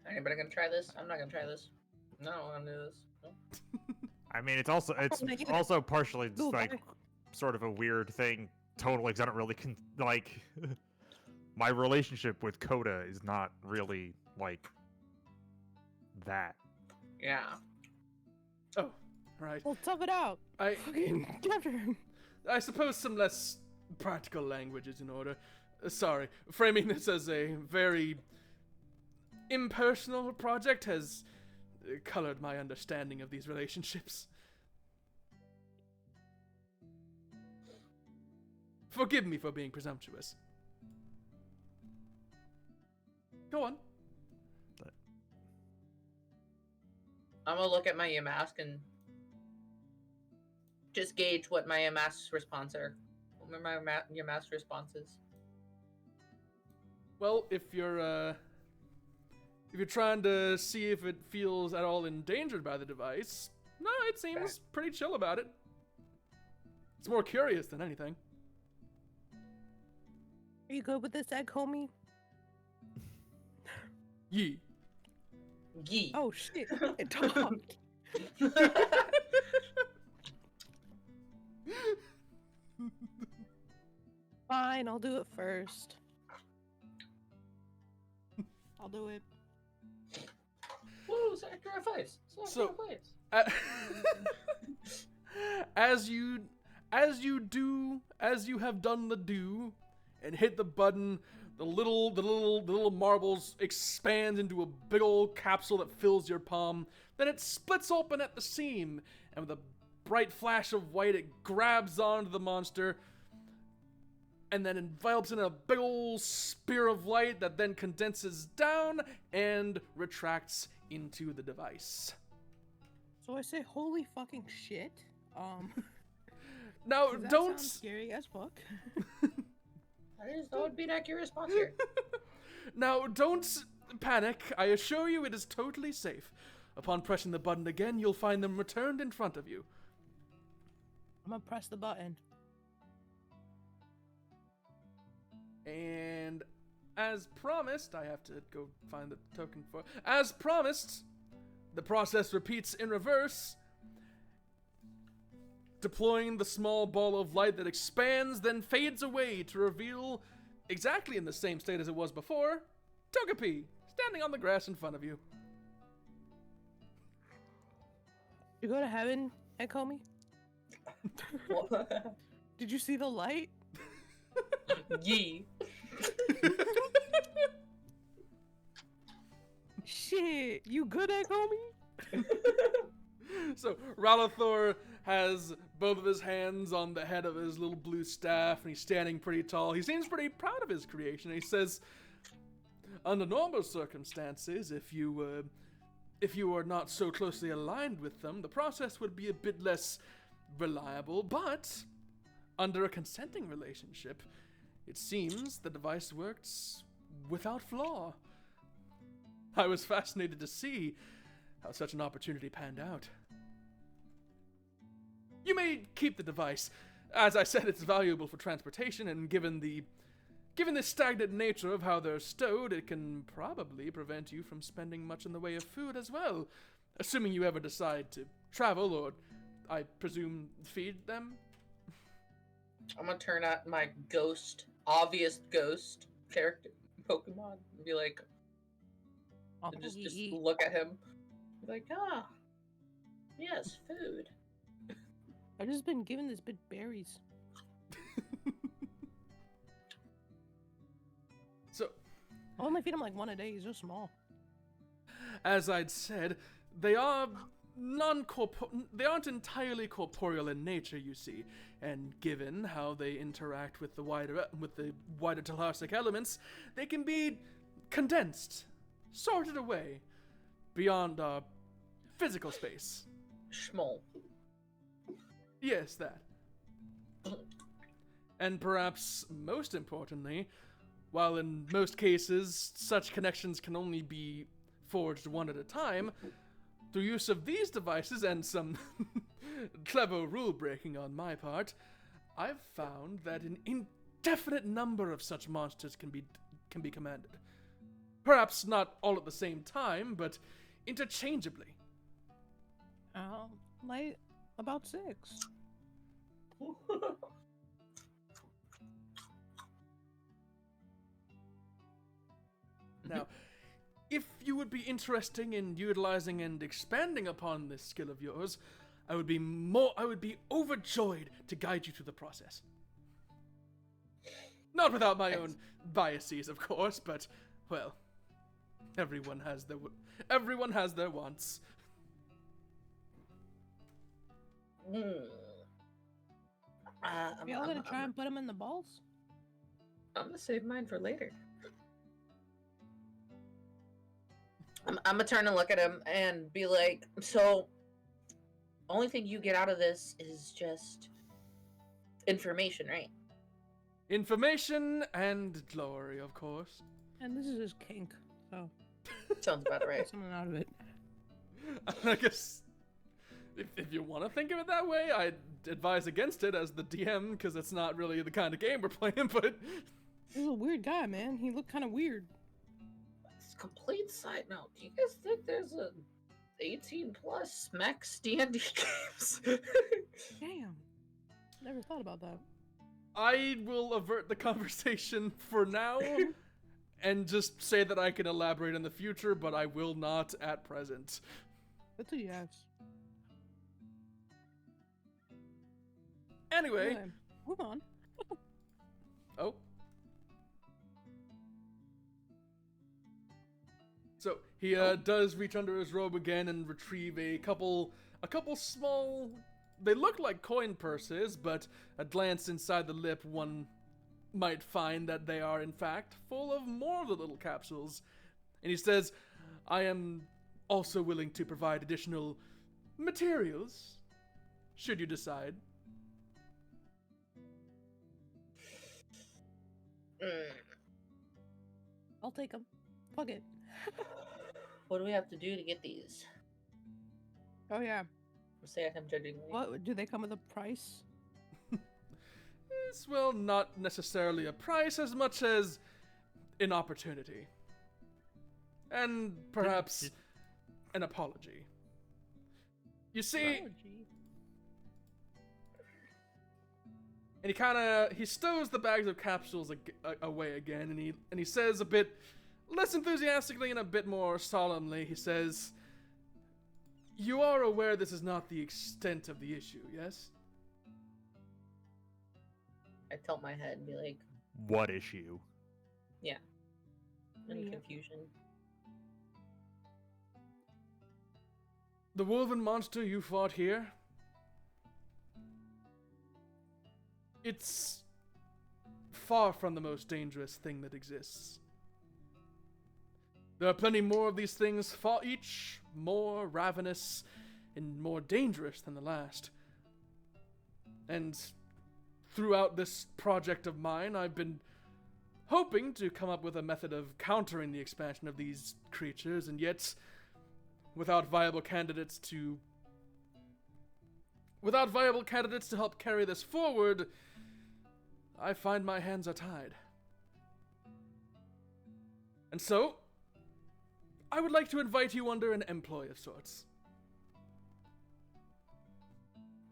Anybody gonna try this? I'm not gonna try this. No, I'm gonna do this. No. I mean, it's also partially just, like sort of a weird thing. Totally, because I don't really like my relationship with Coda is not really like that. Yeah. Oh, right. Well, tough it out. I Fucking get after him. I suppose some less practical language is in order. Sorry, framing this as a very impersonal project has colored my understanding of these relationships. Forgive me for being presumptuous. Go on. I'm gonna look at my mask and just gauge what my mask's response are. What your mask responses. Well, if you're trying to see if it feels at all endangered by the device, no, it seems pretty chill about it. It's more curious than anything. Are you good with this egg, homie? Yee. Gee. Oh shit! It talked. Fine, I'll do it first. I'll do it. Woo, Sector Fives. So- Fives. As you have done the do, and hit the button, the little marbles expand into a big old capsule that fills your palm. Then it splits open at the seam, and with a bright flash of white, it grabs onto the monster, and then envelops in a big old spear of light that then condenses down and retracts into the device. So I say, holy fucking shit. Now, 'Cause that don't. sounds scary as fuck. That would be an accurate response here. Now, don't panic. I assure you it is totally safe. Upon pressing the button again, you'll find them returned in front of you. I'm gonna press the button. And as promised, I have to go find the token for. As promised, the process repeats in reverse, deploying the small ball of light that expands, then fades away to reveal, exactly in the same state as it was before, Togepi, standing on the grass in front of you. You go to heaven, egg homie? Did you see the light? Gee. Shit, you good, egg homie? So Ralathor has both of his hands on the head of his little blue staff, and he's standing pretty tall. He seems pretty proud of his creation. He says, under normal circumstances, if you are not so closely aligned with them, the process would be a bit less reliable, but under a consenting relationship, it seems the device works without flaw. I was fascinated to see how such an opportunity panned out. You may keep the device. As I said, it's valuable for transportation, and given the stagnant nature of how they're stowed, it can probably prevent you from spending much in the way of food as well, assuming you ever decide to travel or, I presume, feed them. I'm gonna turn out my obvious ghost character Pokemon and be like, and just look at him, be like, yes, food. I've just been giving this bit berries. So, I only feed him like one a day. He's so small. as I'd said, they are they aren't entirely corporeal in nature, you see, and given how they interact with the wider Telharsic elements, they can be condensed, sorted away, beyond our physical space. Schmoll. Yes, that. And perhaps most importantly, while in most cases such connections can only be forged one at a time, through use of these devices and some clever rule breaking on my part, I've found that an indefinite number of such monsters can be commanded. Perhaps not all at the same time, but interchangeably. Like about 6. Now, if you would be interested in utilizing and expanding upon this skill of yours, I would be overjoyed to guide you through the process. Not without my own biases, of course, but, well, everyone has their wants. Y'all gonna try and put him in the balls? I'm gonna save mine for later. I'm gonna turn and look at him and be like, so, only thing you get out of this is just information, right? Information and glory, of course. And this is his kink, so. Sounds about right. Get something out of it. I guess, if you want to think of it that way, I'd advise against it as the DM, because it's not really the kind of game we're playing, but... He's a weird guy, man. He looked kind of weird. Complete side note, do you guys think there's a 18 plus max D&D games? Damn. Never thought about that. I will avert the conversation for now and just say that I can elaborate in the future, but I will not at present. That's a yes. Anyway. Move on. Oh. So he does reach under his robe again and retrieve a couple small. They look like coin purses, but a glance inside the lip, one might find that they are in fact full of more of the little capsules. And he says, "I am also willing to provide additional materials, should you decide." I'll take them. Fuck it. What do we have to do to get these? Oh yeah. Say him judgingly. What do they come with a price? It's, well, not necessarily a price as much as an opportunity. And perhaps an apology. You see, and he stows the bags of capsules away again, and he says a bit less enthusiastically and a bit more solemnly, he says, "You are aware this is not the extent of the issue, yes?" I tilt my head and be like, What issue? yeah. Any Yeah. confusion? The woven monster you fought here, it's far from the most dangerous thing that exists. There are plenty more of these things, each more ravenous and more dangerous than the last. And throughout this project of mine, I've been hoping to come up with a method of countering the expansion of these creatures, and yet, without viable candidates to help carry this forward, I find my hands are tied. And so, I would like to invite you under an employ of sorts.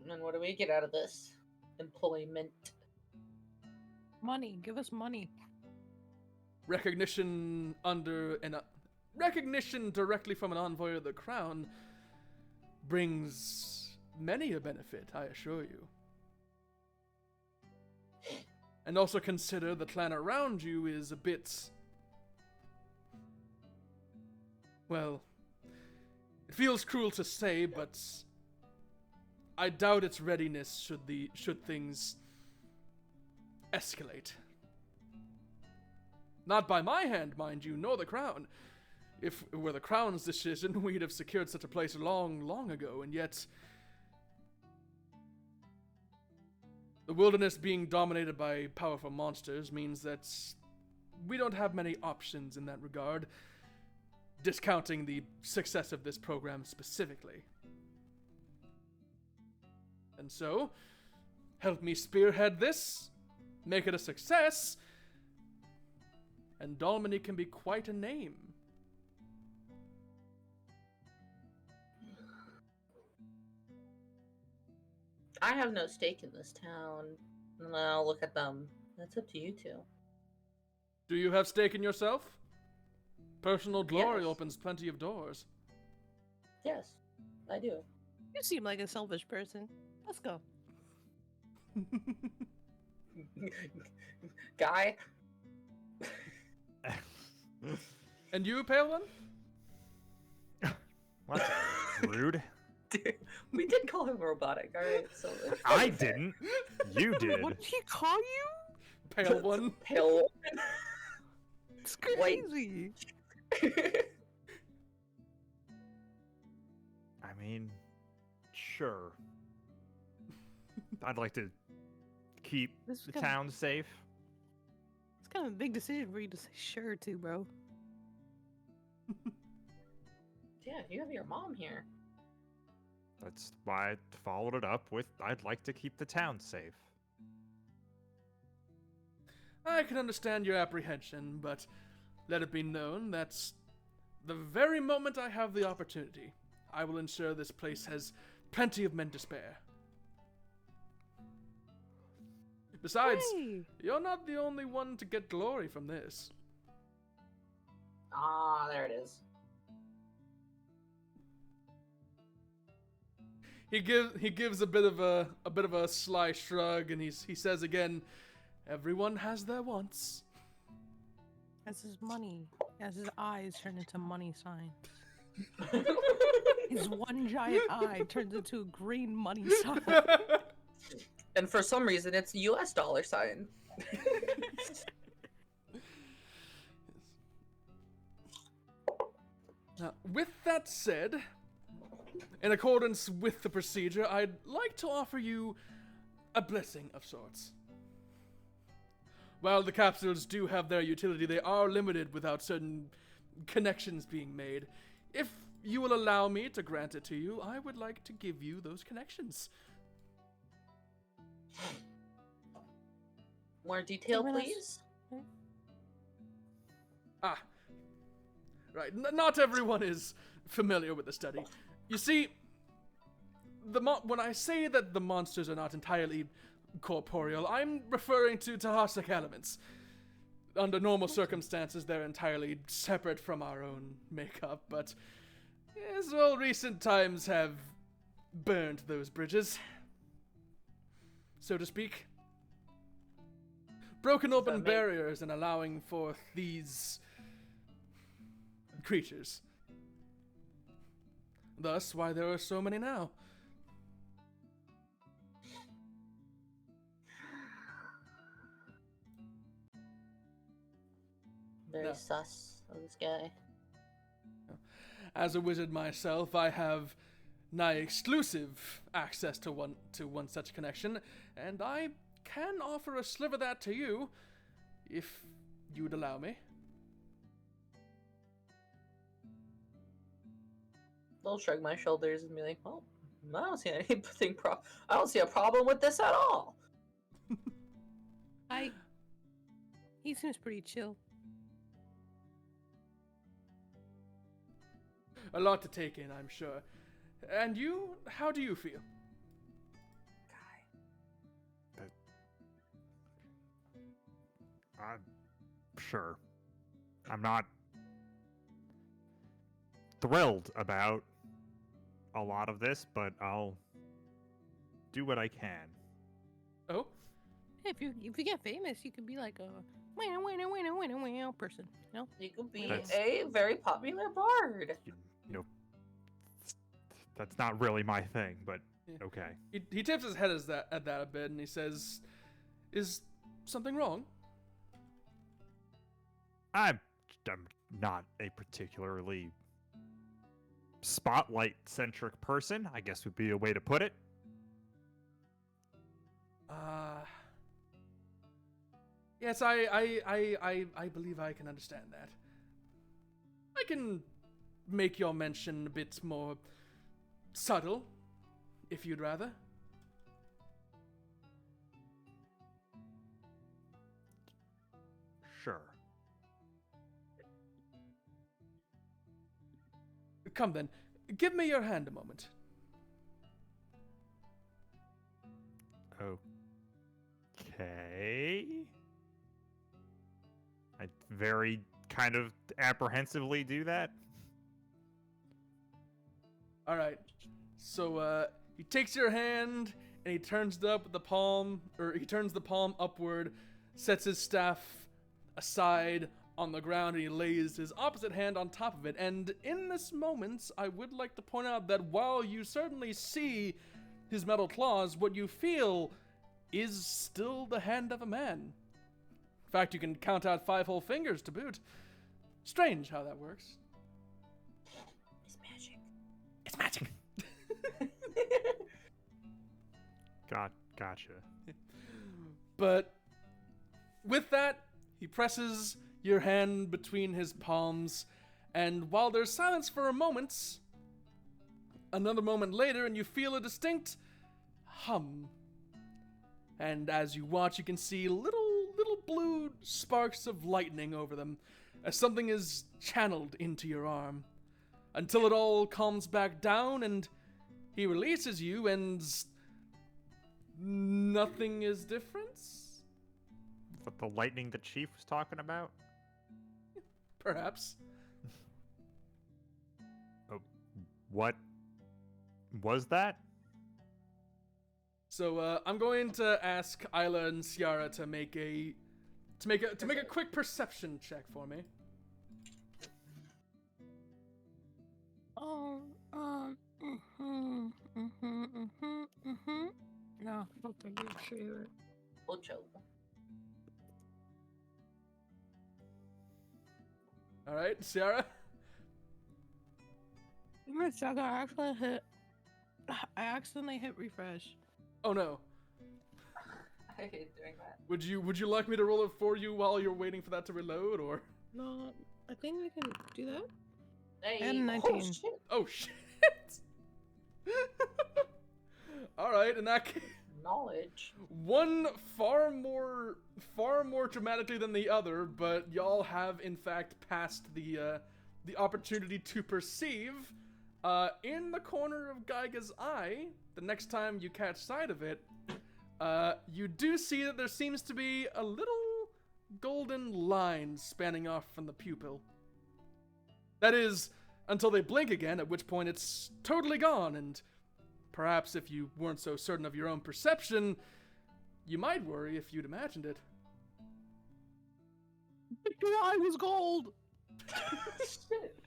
And what do we get out of this? Employment. Money. Give us money. Recognition recognition directly from an envoy of the crown brings many a benefit, I assure you. And also consider the clan around you is a bit... Well, it feels cruel to say, but I doubt its readiness should things escalate. Not by my hand, mind you, nor the crown. If it were the crown's decision, we'd have secured such a place long, long ago, and yet... The wilderness being dominated by powerful monsters means that we don't have many options in that regard, discounting the success of this program specifically. And so, help me spearhead this, make it a success, and Dalmany can be quite a name. I have no stake in this town. And then I'll look at them. That's up to you two. Do you have stake in yourself? Personal glory Yes. opens plenty of doors. Yes, I do. You seem like a selfish person. Let's go. Guy? And you, Pale One? Well, that's rude. Dude, we did call him robotic, alright? So I didn't. You did. What did he call you? Pale One? Pale. It's White. crazy. I mean, sure. I'd like to keep This is the kinda- town safe. It's kind of a big decision for you to say sure to, bro. Yeah, you have your mom here. That's why I followed it up with I'd like to keep the town safe. I can understand your apprehension, but let it be known that the very moment I have the opportunity, I will ensure this place has plenty of men to spare. Besides, Hey! you're not the only one to get glory from this. Ah, there it is. He gives a bit of a sly shrug, and he says again, "Everyone has their wants." As his money, as his eyes turn into money signs. His one giant eye turns into a green money sign. And for some reason, it's a US dollar sign. Now, with that said, in accordance with the procedure, I'd like to offer you a blessing of sorts. While the capsules do have their utility, they are limited without certain connections being made. If you will allow me to grant it to you, I would like to give you those connections. More detail, Give us- please. Ah, right. Not everyone is familiar with the study. You see, when I say that the monsters are not entirely corporeal, I'm referring to Tahasic elements. Under normal circumstances, they're entirely separate from our own makeup, but as well, recent times have burned those bridges, so to speak. Broken open make- barriers and allowing forth these creatures. Thus, why there are so many now. Very No. sus of this guy. As a wizard myself, I have nigh exclusive access to one such connection, and I can offer a sliver of that to you, if you'd allow me. I'll shrug my shoulders and be like, "Well, I don't see anything. I don't see a problem with this at all." He seems pretty chill. A lot to take in, I'm sure. And you, how do you feel? Sure. I'm not thrilled about a lot of this, but I'll do what I can. Oh, If you get famous, you could be like a person. No, You could be That's- a very popular bard. You know, that's not really my thing, but Yeah. okay. he tips his head at that a bit, and he says, "Is something wrong?" I'm not a particularly spotlight-centric person, I guess would be a way to put it. Yes, I believe I can understand that. I can make your mention a bit more subtle, if you'd rather. Sure. Come then, give me your hand a moment. Okay. I very kind of apprehensively do that. All right. So he takes your hand and he turns the palm upward, sets his staff aside on the ground, and he lays his opposite hand on top of it. And in this moment, I would like to point out that while you certainly see his metal claws, what you feel is still the hand of a man. In fact, you can count out 5 whole fingers to boot. Strange how that works. It's magic. It's magic. Gotcha. But with that, he presses your hand between his palms, and while there's silence for a moment, another moment later, and you feel a distinct hum. And as you watch, you can see little blue sparks of lightning over them, as something is channeled into your arm, until it all calms back down, and he releases you, and nothing is different? But the lightning the chief was talking about? Perhaps. What was that? So I'm going to ask Isla and Ciara to make a quick perception check for me. No, don't think you should. Ocho. All right, Ciara. Give me a second. I accidentally hit refresh. Oh no. I hate doing that. Would you like me to roll it for you while you're waiting for that to reload, or? No, I think we can do that. Hey, And oh 19. shit. Oh shit. All right, in that case, Knowledge. one far more dramatically than the other, but y'all have in fact passed the opportunity to perceive in the corner of Geiga's eye. The next time you catch sight of it, you do see that there seems to be a little golden line spanning off from the pupil. That is, until they blink again, at which point it's totally gone, and perhaps if you weren't so certain of your own perception, you might worry if you'd imagined it. The eye was gold! Shit.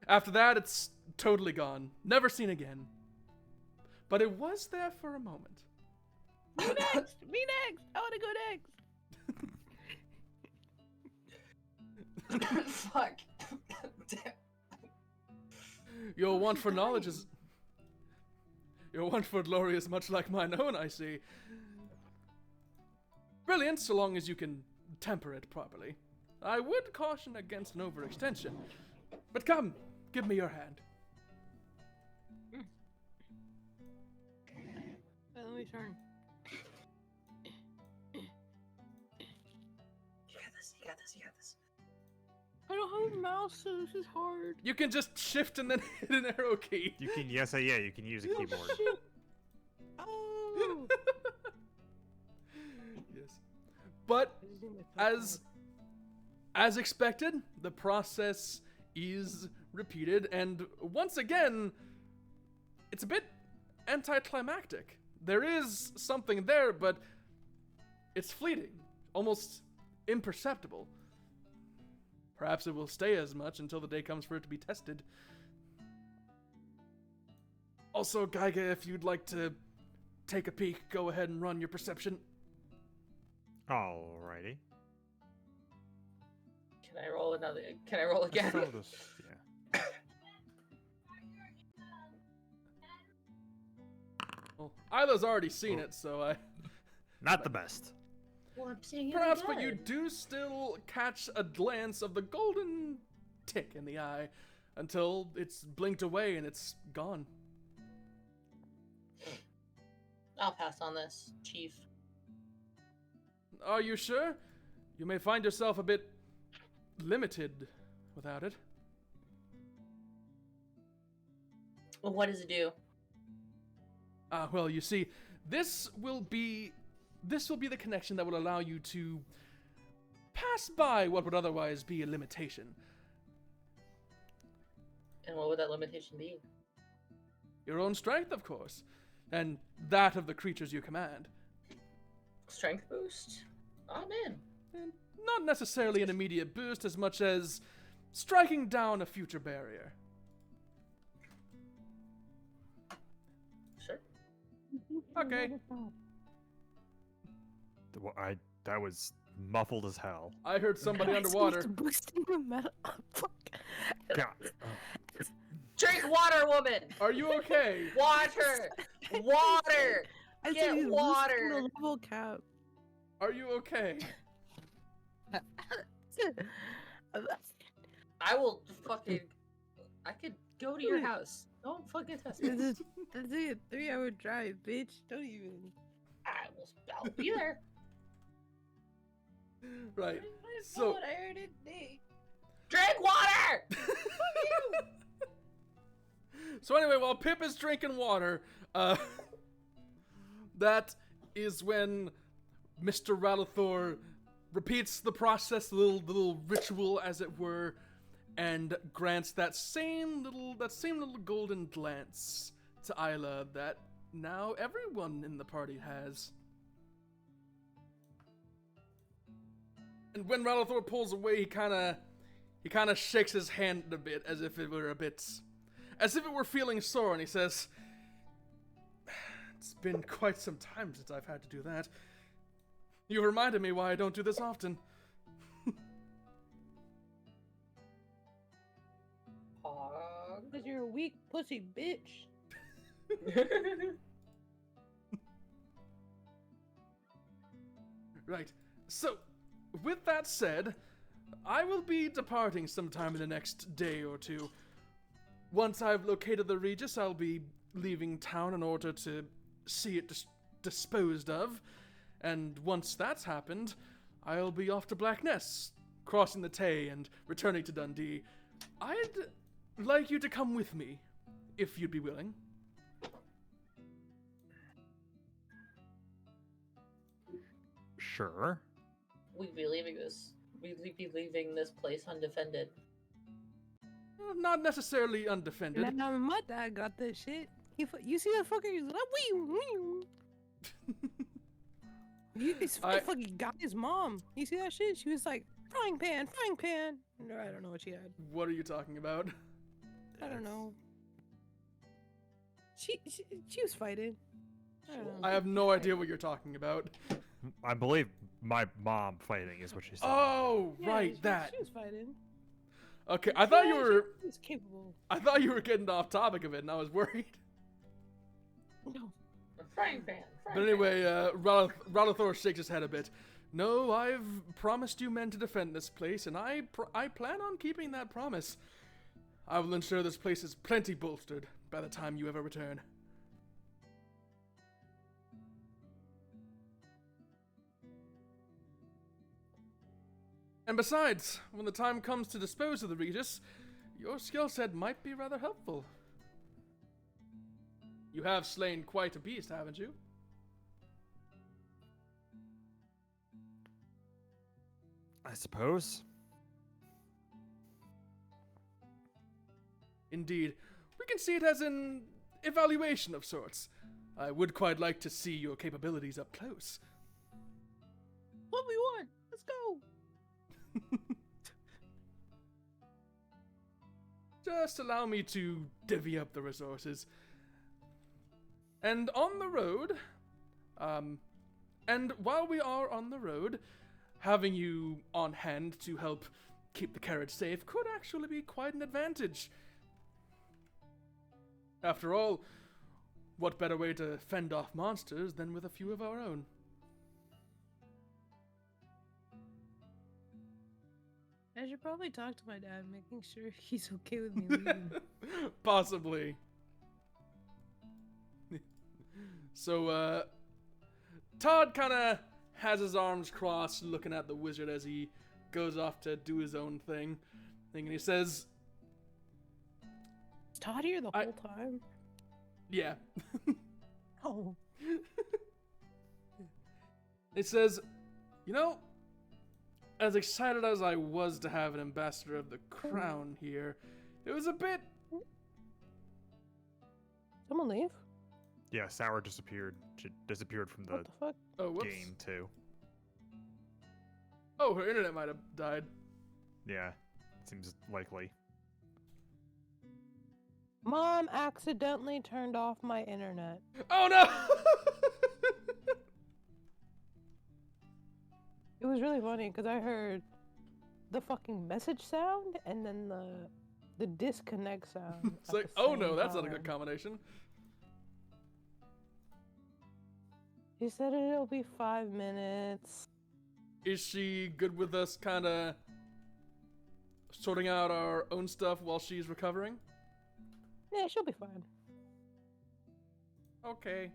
After that, it's totally gone. Never seen again. But it was there for a moment. Me next! Me next! I want to go next! Fuck. Damn. Your want for knowledge is... Your want for glory is much like mine own, I see. Brilliant, so long as you can temper it properly. I would caution against an overextension. But come, give me your hand. Let me turn. You got this, you got this, you got this. I don't have a mouse, so this is hard. You can just shift and then hit an arrow key. You can, yes, you can use a keyboard. Oh! But as expected, the process is repeated, and once again, it's a bit anticlimactic. There is something there, but it's fleeting, almost imperceptible. Perhaps it will stay as much until the day comes for it to be tested. Also, Geiga, if you'd like to take a peek, go ahead and run your perception. Alrighty. Can I roll another? Can I roll again? Throw this- yeah. Well, Isla's already seen it, so Not the best. Well, I'm seeing it perhaps, but again. you do still catch a glance of the golden tick in the eye until it's blinked away and it's gone. I'll pass on this, Chief. Are you sure? You may find yourself a bit limited without it. Well, what does it do? Well, you see, this will be the connection that will allow you to pass by what would otherwise be a limitation. And what would that limitation be? Your own strength, of course, and that of the creatures you command. Strength boost? I'm in. And not necessarily an immediate boost as much as striking down a future barrier. Sure. Okay. That was muffled as hell. I heard somebody underwater. Boosting the metal. Fuck. God. Drink water, woman! Are you okay? Water! Water! I Get said he's water. boosting the level cap. Are you okay? I will fucking... I could go to your house. Don't fucking test me. This is a 3-hour drive, bitch. Don't even. I'll be there. Right. So, I heard it. Day. Drink water! so anyway, while Pip is drinking water, that is when Mr. Ralithor repeats the process, the little ritual, as it were, and grants that same little golden glance to Isla that now everyone in the party has. And when Ralithor pulls away, he kind of shakes his hand a bit, as if it were feeling sore, and he says, "It's been quite some time since I've had to do that. You reminded me why I don't do this often." Because you're a weak pussy bitch. Right. So, with that said, I will be departing sometime in the next day or two. Once I've located the Regis, I'll be leaving town in order to see it disposed of. And once that's happened, I'll be off to Black Ness, crossing the Tay and returning to Dundee. I'd like you to come with me, if you'd be willing. Sure. We'd be leaving this. We'd be leaving this place undefended. Not necessarily undefended. Now my dad got that shit. You see that fucker? He's like, He's fucking got his mom. You see that shit? She was like, frying pan. No, I don't know what she had. What are you talking about? I don't know. She was fighting. I don't know. I have no idea what you're talking about. I believe my mom fighting is what she said. Oh, Yeah, right, that. She was fighting. Okay, I thought you were. She was capable. I thought you were getting off topic of it, and I was worried. No. Frying pan. But anyway, Ralithor shakes his head a bit. No, I've promised you men to defend this place, and I plan on keeping that promise. I will ensure this place is plenty bolstered by the time you ever return. And besides, when the time comes to dispose of the Regis, your skill set might be rather helpful. You have slain quite a beast, haven't you? I suppose. Indeed. We can see it as an evaluation of sorts. I would quite like to see your capabilities up close. What we want? Let's go. Just allow me to divvy up the resources. And on the road, and while we are on the road, having you on hand to help keep the carriage safe could actually be quite an advantage. After all, what better way to fend off monsters than with a few of our own? I should probably talk to my dad, making sure he's okay with me leaving. Possibly. So, Todd kind of has his arms crossed, looking at the wizard as he goes off to do his own thing. And he says, Is Todd here the whole time? yeah. Oh. It says, you know, as excited as I was to have an ambassador of the crown here, it was a bit... Someone leave? Yeah, Sour disappeared. She disappeared from the What the fuck? Oh, whoops. game, too. Oh, her internet might have died. Yeah, seems likely. Mom accidentally turned off my internet. Oh, no! It was really funny because I heard the fucking message sound and then the disconnect sound. It's at like, the oh no, same that's not a good time. combination. She said it'll be 5 minutes. Is she good with us kind of sorting out our own stuff while she's recovering? Yeah, she'll be fine. Okay.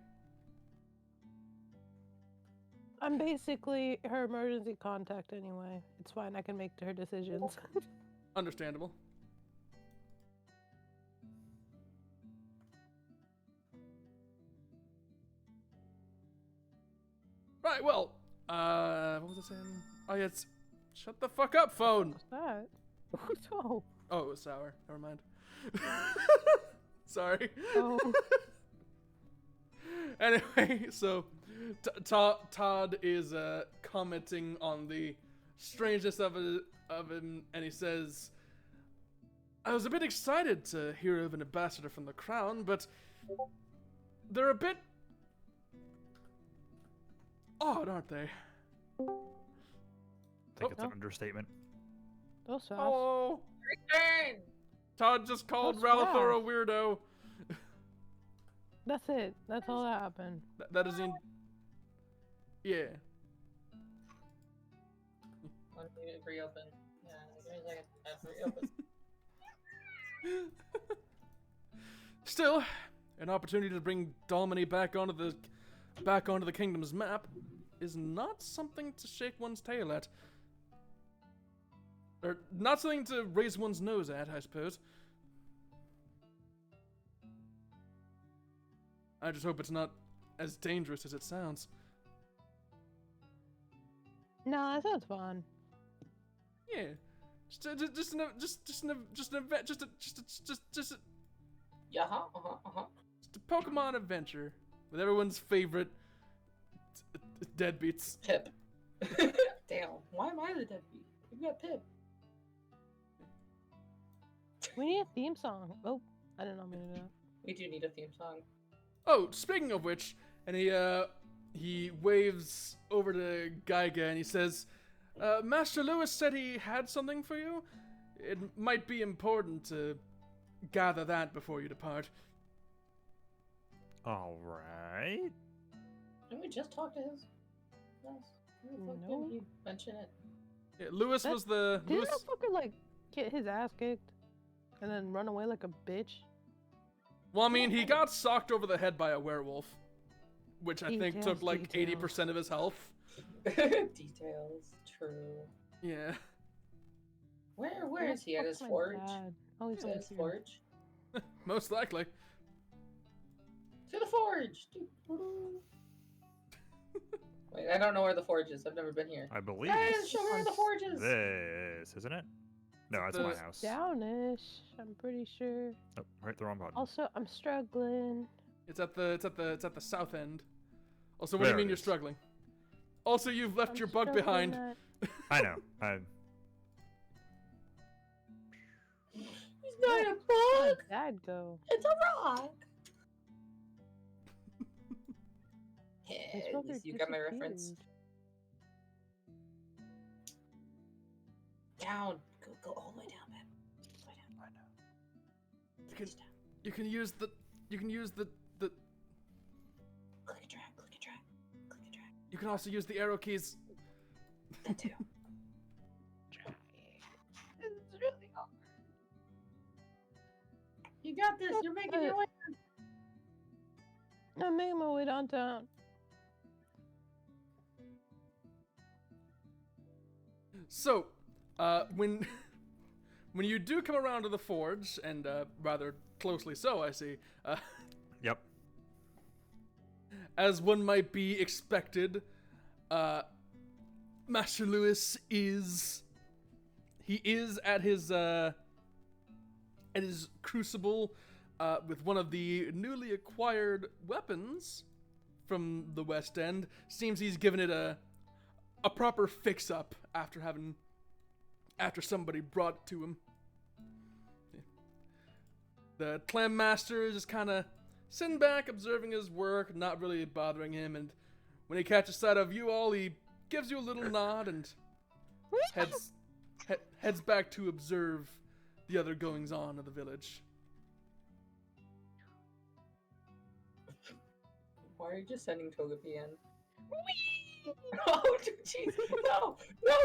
I'm basically her emergency contact anyway. It's fine, I can make her decisions. Understandable. Right, well, what was I saying? Oh, yeah, it's... Shut the fuck up, phone! What's that? Oh. Oh, it was Sour. Never mind. Sorry. Oh. Anyway, so Todd is commenting on the strangeness of him, and he says, I was a bit excited to hear of an ambassador from the crown, but they're a bit odd, aren't they? I think it's no. an understatement. Those fast. Oh, Return! Todd just called That's Ralathor a fast. weirdo. That's it. That's all that happened. That is in... Yeah. Let me reopen. Yeah, give me a second. I have to reopen. Still, an opportunity to bring Dalmany back onto the kingdom's map is not something to shake one's tail at. Or not something to raise one's nose at, I suppose. I just hope it's not as dangerous as it sounds. No, that sounds fun. Yeah, just an event, just Yeah, just a Pokemon adventure with everyone's favorite deadbeats. Pip. Damn, why am I the deadbeat? You got Pip. We need a theme song. Oh, I didn't know me to do that. We do need a theme song. Oh, speaking of which, and he waves over to Geiga and he says, Master Lewis said he had something for you. It might be important to gather that before you depart. All right. Didn't we just talk to his? Yes. Who the fuck No. did he mention it? Yeah, Lewis That- was the... Didn't Lewis, that fucker like get his ass kicked and then run away like a bitch? well, I mean, he got socked over the head by a werewolf, which I think took Details, like details. 80% of his health. Details. True. Yeah. Where is he at his Fuck my forge? dad. Oh, he's He's at his over here. forge. Most likely. To the forge! Wait, I don't know where the forge is. I've never been here. I believe Guys, it's show me where the forge is. this, isn't it? No, that's my house. Downish, I'm pretty sure. Oh, right, the wrong button. Also, I'm struggling. It's at the south end. Also, what do you There mean it you're is. struggling? Also, you've left I'm your bug struggling behind. I know. He's not a Where'd bug. Dad go? It's a rock. His Yeah, brother you got my reference. disappeared. Down. Go all the way down, man. All the way down. I know. Just down. You can use the Click and drag. Click and drag. Click and drag. you can also use the arrow keys. That too. Try. This is really hard. You got this. You're making your way. I'm making my way downtown. So, when when you do come around to the forge, and rather closely so, I see, Yep. as one might be expected, Master Lewis is at his crucible with one of the newly acquired weapons from the West End. Seems he's given it a proper fix up after somebody brought it to him. The Clam Master is just kind of sitting back, observing his work, not really bothering him, and when he catches sight of you all, he gives you a little nod and heads back to observe the other goings-on of the village. Why are you just sending Togepi in? Oh, jeez. No,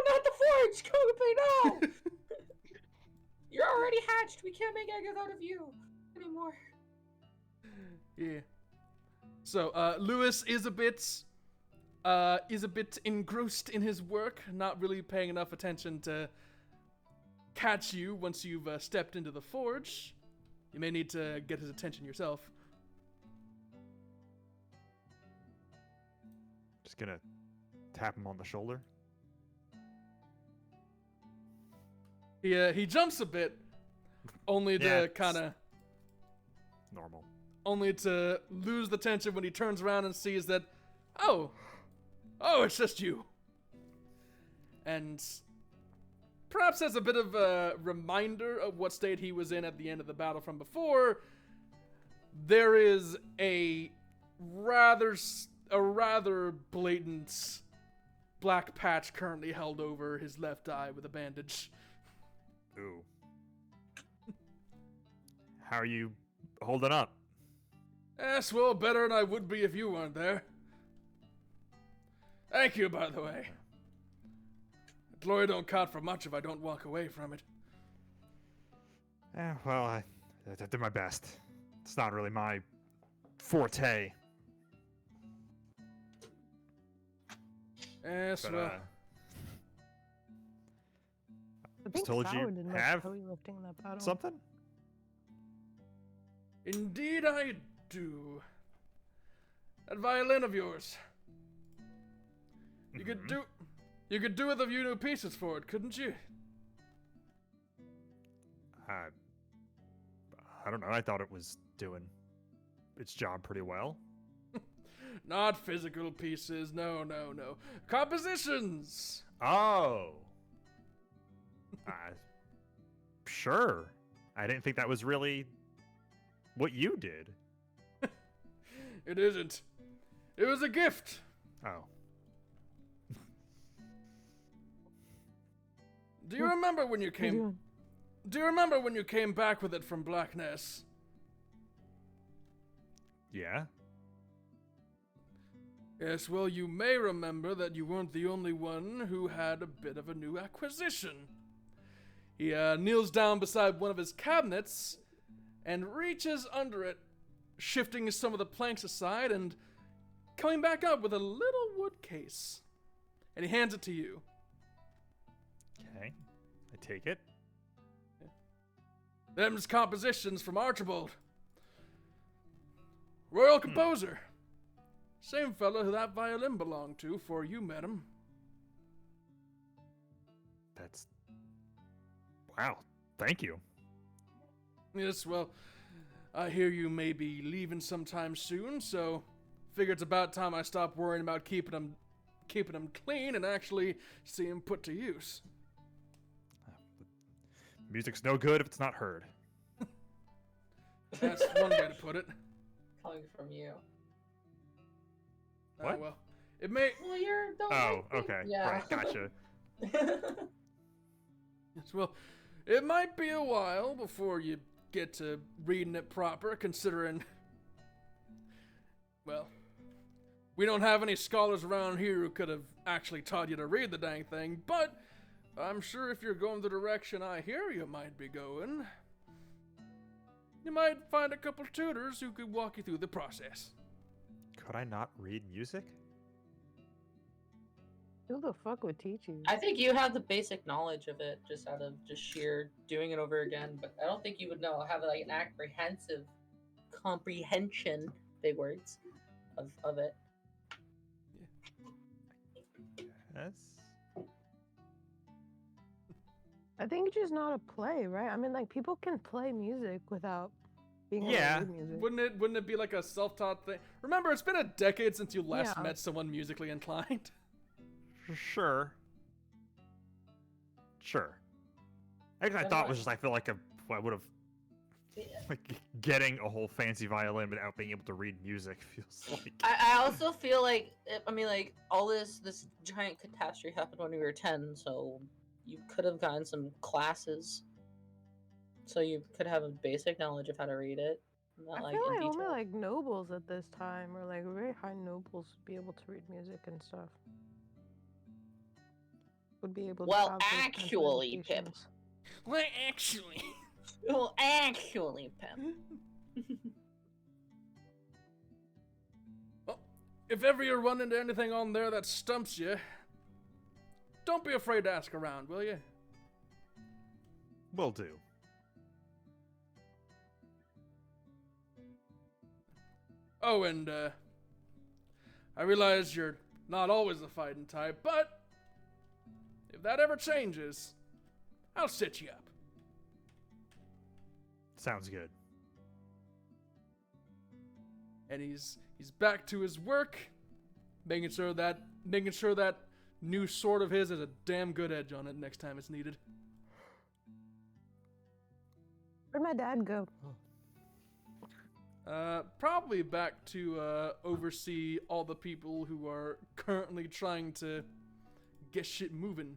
not the forge! Togepi, no! You're already hatched. We can't make eggs out of you anymore. Yeah. So, Lewis is a bit engrossed in his work, not really paying enough attention to catch you once you've stepped into the forge. You may need to get his attention yourself. Just gonna tap him on the shoulder. He jumps a bit, only Yeah, to it's- kind of Normal. only to lose the tension when he turns around and sees that, oh, it's just you. And perhaps as a bit of a reminder of what state he was in at the end of the battle from before, there is a rather blatant black patch currently held over his left eye with a bandage. Ooh. How are you holding up? Yes, well, better than I would be if you weren't there. Thank you, by the way. Glory don't count for much if I don't walk away from it. Well, I did my best. It's not really my forte. Yes, But, well, I think told you Sour did most have heavy lifting in that battle. something? indeed I do. That violin of yours. You could do with a few new pieces for it, couldn't you? I don't know. I thought it was doing its job pretty well. Not physical pieces, no. Compositions! Oh. Sure. I didn't think that was really what you did. It isn't. It was a gift. Oh. Do you remember when you came? Do you remember when you came back with it from Blackness? Yeah. Yes, well, you may remember that you weren't the only one who had a bit of a new acquisition. He kneels down beside one of his cabinets and reaches under it, shifting some of the planks aside and coming back up with a little wood case. And he hands it to you. Okay. I take it. Them's compositions from Archibald. Royal composer. Same fellow who that violin belonged to before you met him. That's... Wow, thank you. Yes, well, I hear you may be leaving sometime soon, so figure it's about time I stop worrying about keeping them clean and actually see them put to use. Music's no good if it's not heard. That's one way to put it. Coming from you. What? Well, it may... Well, you're... Oh, okay. Yeah. Right, gotcha. Yes, well, it might be a while before you get to reading it proper, considering... Well, we don't have any scholars around here who could have actually taught you to read the dang thing, but I'm sure if you're going the direction I hear you might be going, you might find a couple tutors who could walk you through the process. Could I not read music? Who the fuck would teach you? I think you have the basic knowledge of it, just out of just sheer doing it over again. But I don't think you would have like an apprehensive comprehension, big words, of it. Yes. I think it's just not a play, right? I mean, like, people can play music without being Yeah. able to read music. Wouldn't it be like a self-taught thing? Remember, it's been a decade since you last Yeah. met someone musically inclined. Sure. I thought it was just, I feel like I would have, like, getting a whole fancy violin without being able to read music feels like... I also feel like, I mean, like, all this giant catastrophe happened when we were 10, so you could have gotten some classes. So you could have a basic knowledge of how to read it. Not I like feel in like detail. only like nobles at this time, or like very high nobles, would be able to read music and stuff. Would be able to. Well, have those kinds of actually, Pip. educations. Well, actually... Well, actually, Pip. Well, if ever you run into anything on there that stumps you, don't be afraid to ask around, will you? Will do. Oh, and, I realize you're not always the fighting type, but if that ever changes, I'll set you up. Sounds good. And he's back to his work, making sure that new sword of his has a damn good edge on it next time it's needed. Where'd my dad go? Probably back to oversee all the people who are currently trying to get shit moving.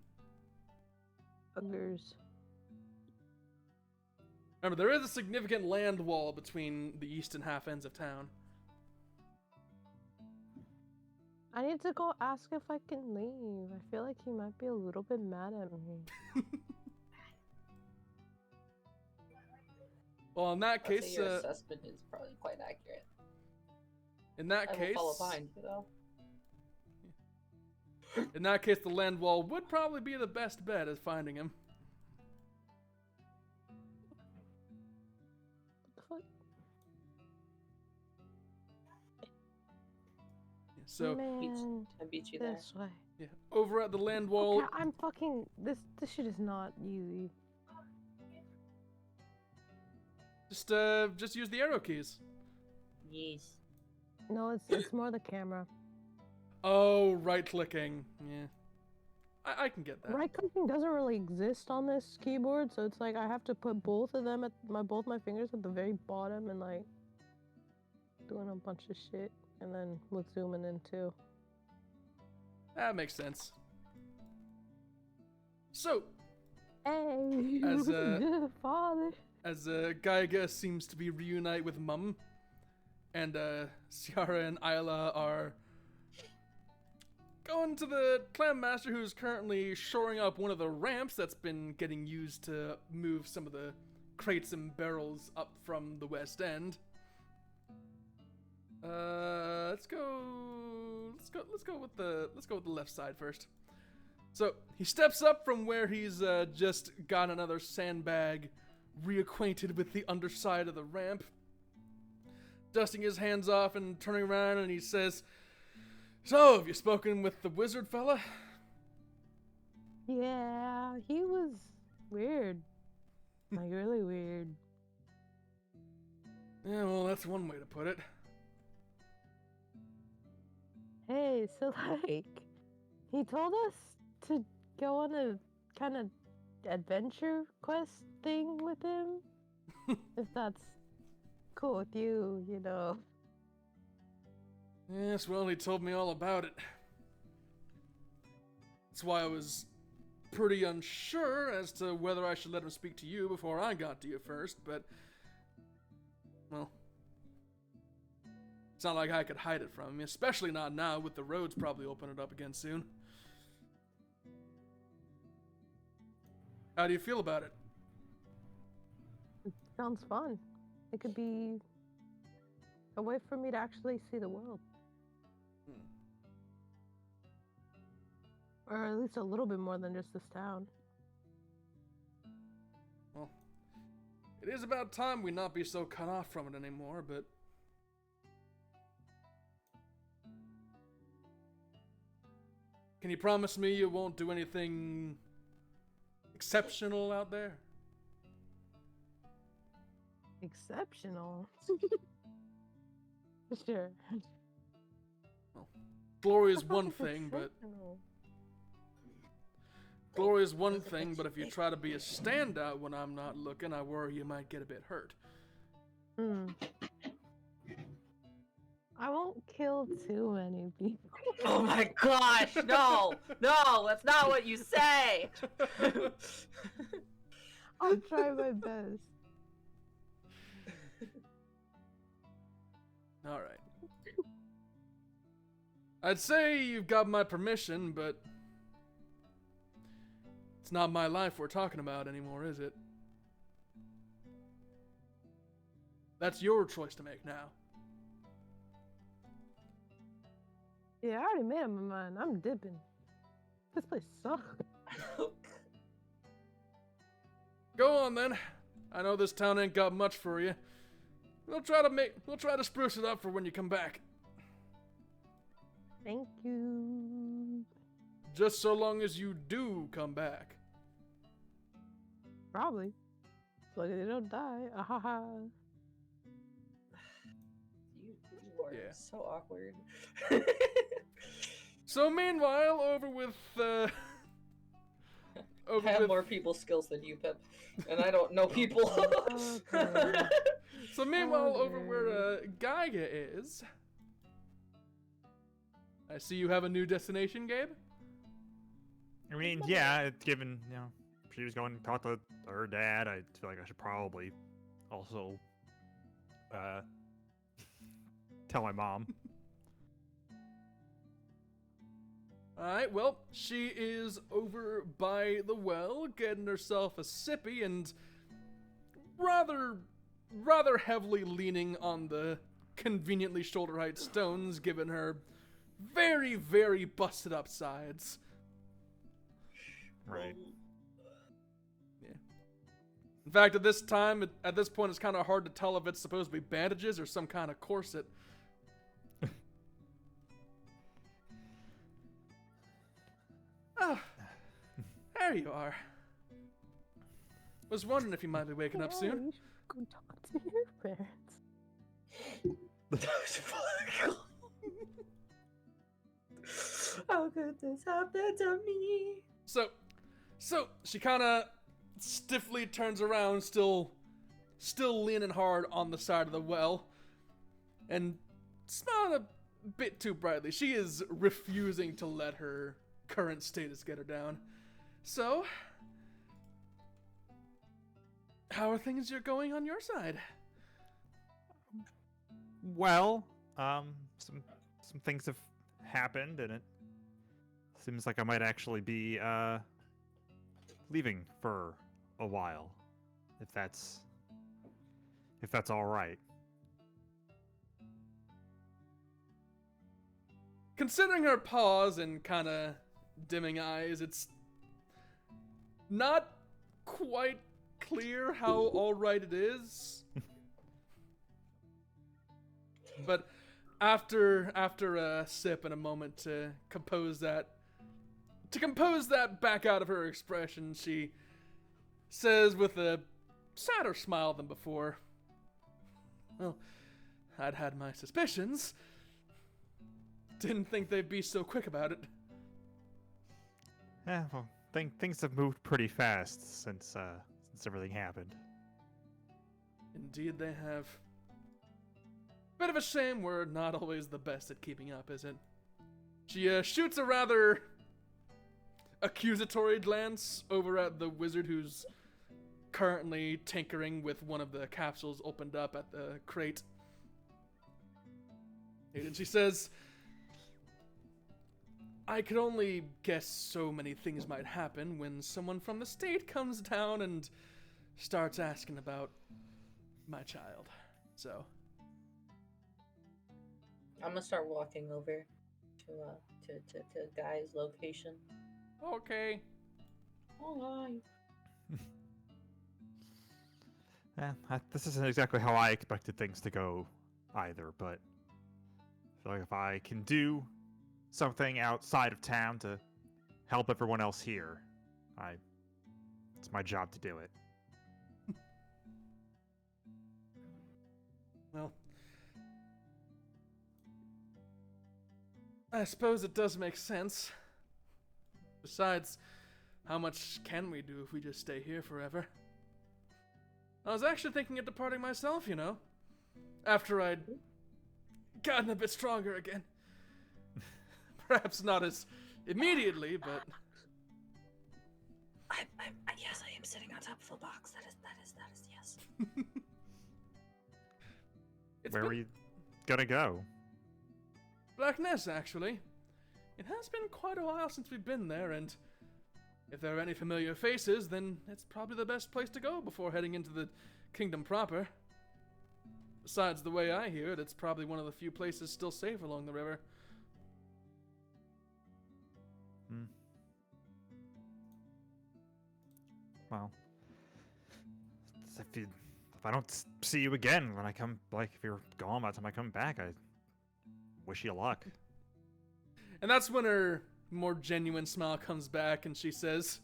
Buggers. Remember, there is a significant land wall between the east and half ends of town. I need to go ask if I can leave. I feel like he might be a little bit mad at me. Well, in that I'd say case, your assessment is probably quite accurate. in that I will case, follow behind you, though. in that case, the land wall would probably be the best bet at finding him. What So, Man, I beat you there. this way. yeah, over at the land wall, Okay, I'm fucking. This shit is not easy. just use the arrow keys. Yes. No, it's more the camera. Oh, right-clicking. Yeah, I can get that. Right clicking doesn't really exist on this keyboard, so it's like I have to put both of them at both my fingers at the very bottom and like doing a bunch of shit, and then with zooming in too. That makes sense. So, Hey, As, father. as Gaiga seems to be reunite with Mum, and Ciara and Isla are going to the clam master, who's currently shoring up one of the ramps that's been getting used to move some of the crates and barrels up from the west end. Let's go with the left side first. So he steps up from where he's just got another sandbag, reacquainted with the underside of the ramp, dusting his hands off and turning around, and he says, So, have you spoken with the wizard fella? Yeah, he was weird. Like, really weird. Yeah, well, that's one way to put it. Hey, so like, he told us to go on a kind of adventure quest thing with him. If that's cool with you, you know. Yes, well, he told me all about it. That's why I was pretty unsure as to whether I should let him speak to you before I got to you first, but... well... it's not like I could hide it from him, especially not now with the roads probably opening up again soon. How do you feel about it? Sounds fun. It could be a way for me to actually see the world. Or at least a little bit more than just this town. Well, it is about time we not be so cut off from it anymore, but... can you promise me you won't do anything exceptional out there? Exceptional? Sure. Well, glory is one thing, but... glory is one thing, but if you try to be a standout when I'm not looking, I worry you might get a bit hurt. I won't kill too many people. Oh my gosh, no! No, that's not what you say! I'll try my best. Alright. I'd say you've got my permission, but... it's not my life we're talking about anymore, is it? That's your choice to make now. Yeah, I already made up my mind. I'm dipping. This place sucks. Go on then. I know this town ain't got much for you. We'll try to spruce it up for when you come back. Thank you. Just so long as you do come back. Probably. As long as they don't die. Ahaha. You are Yeah. so awkward. So meanwhile, over with I have more people skills than you, Pip. And I don't know people. Okay. So meanwhile, over where Gaiga is, I see you have a new destination, Gabe. I mean, yeah, it's given, you know, she was going to talk to her dad. I feel like I should probably also tell my mom. Alright, well, she is over by the well, getting herself a sippy and rather heavily leaning on the conveniently shoulder-height stones, given her very, very busted up sides. Right. Yeah. In fact, at this point, it's kind of hard to tell if it's supposed to be bandages or some kind of corset. Oh, there you are. Was wondering if you might be waking up Yeah, soon. you should go talk to your parents. How could this happen to me? So she kind of stiffly turns around, still leaning hard on the side of the well, and smiling a bit too brightly. She is refusing to let her current status get her down. So, how are things going on your side? Well, some things have happened, and it seems like I might actually be leaving for a while, if that's all right. Considering her pause and kind of dimming eyes, it's not quite clear how all right it is. But after a sip and a moment to compose that back out of her expression, she says with a sadder smile than before, "Well, I'd had my suspicions. Didn't think they'd be so quick about it." Yeah, well, things have moved pretty fast since everything happened. Indeed they have. Bit of a shame we're not always the best at keeping up, is it? She shoots a rather accusatory glance over at the wizard who's currently tinkering with one of the capsules opened up at the crate. And she says, "I could only guess so many things might happen when someone from the state comes down and starts asking about my child. So I'm gonna start walking over to Guy's location. okay." Oh, Yeah, this isn't exactly how I expected things to go either, but I feel like if I can do something outside of town to help everyone else here, it's my job to do it. Well, I suppose it does make sense. Besides, how much can we do if we just stay here forever? I was actually thinking of departing myself, after I'd gotten a bit stronger again. Perhaps not as immediately, but... Yes, I am sitting on top of a box. That is yes. Where were you gonna go? Black Ness, actually. It has been quite a while since we've been there, and if there are any familiar faces, then it's probably the best place to go before heading into the kingdom proper. Besides, the way I hear it, it's probably one of the few places still safe along the river. Well, if I don't see you again when I come, if you're gone by the time I come back, I wish you luck. And that's when her more genuine smile comes back and she says,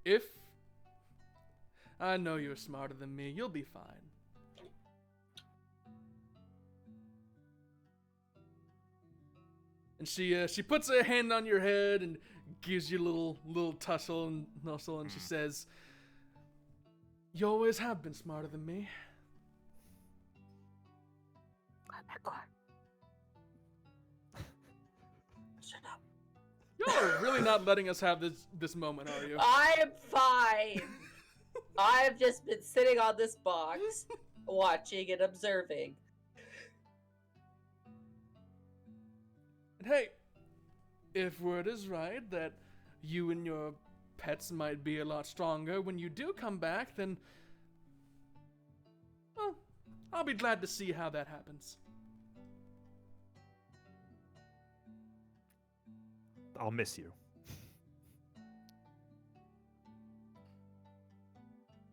"If I know you're smarter than me, you'll be fine." And she puts a hand on your head and gives you a little tussle and nuzzle, and she says, "You always have been smarter than me." Shut up. You're really not letting us have this moment, are you? I am fine. I've just been sitting on this box, watching and observing. And hey, if word is right that you and your pets might be a lot stronger when you do come back, then, well, I'll be glad to see how that happens. I'll miss you.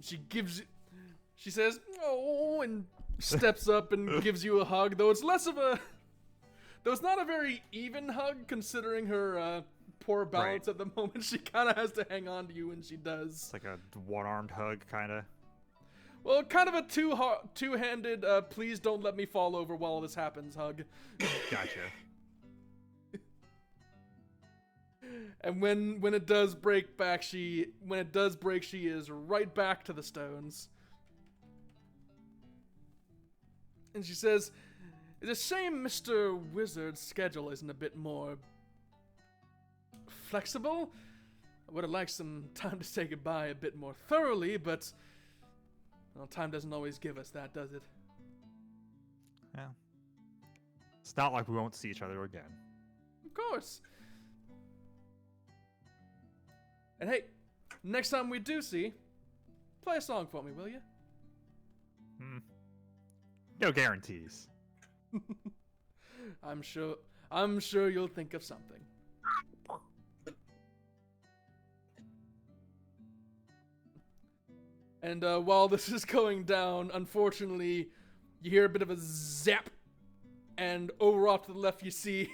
She says, "Oh," and steps up and gives you a hug, though it's not a very even hug considering her poor balance at the moment. She kind of has to hang on to you, and she does. It's like a one-armed hug, kind of. Well, kind of a two-handed, please don't let me fall over while this happens hug. Gotcha. And when it does break, she is right back to the stones. And she says, "It's a shame Mr. Wizard's schedule isn't a bit more flexible. I would have liked some time to say goodbye a bit more thoroughly, but well, time doesn't always give us that, does it?" Yeah. It's not like we won't see each other again. Of course. And hey, next time we do see, play a song for me, will you? No guarantees. I'm sure you'll think of something. And while this is going down, unfortunately, You hear a bit of a zap, and over off to the left you see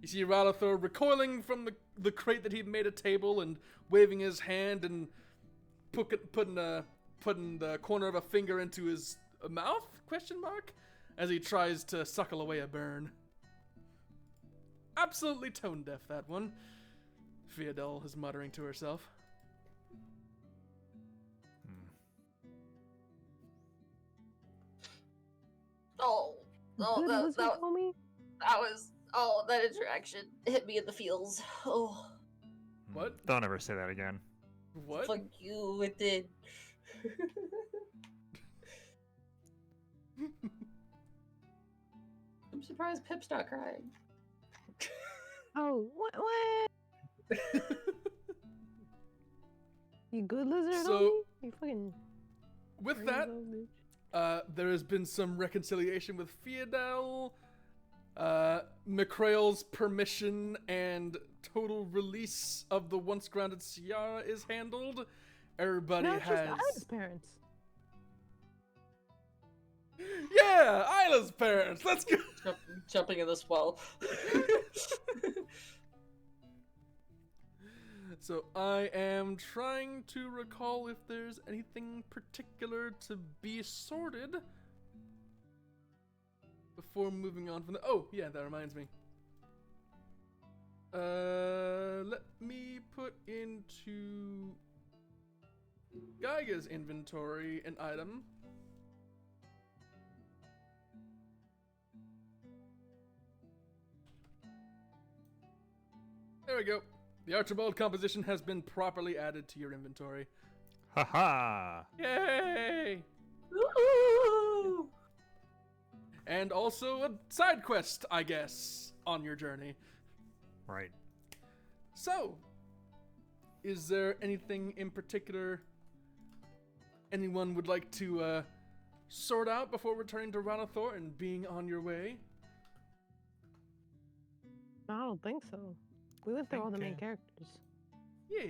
Ralathor recoiling from the crate that he'd made a table and waving his hand and putting the corner of a finger into his mouth, as he tries to suckle away a burn. Absolutely tone deaf, that one. Fiodel is muttering to herself. Good lizard, homie? That interaction hit me in the feels. Oh. What? Don't ever say that again. What? Fuck you, it did. I'm surprised Pip's not crying. Oh, what? You good lizard, So, homie? You fucking... with that, there has been some reconciliation with Fiodel. McCrail's permission and total release of the once grounded Ciara is handled. Everybody no, it's has... just Isla's parents. Yeah, Isla's parents. Let's go. Jumping in this well. So I am trying to recall if there's anything particular to be sorted before moving on from the... Oh, yeah, that reminds me. Let me put into Geiga's inventory an item. There we go. The Archibald composition has been properly added to your inventory. Haha! Yay! Woohoo! And also a side quest, I guess, on your journey. Right. So, is there anything in particular anyone would like to sort out before returning to Ralathor and being on your way? I don't think so. We went through all the main Okay. characters. Yeah.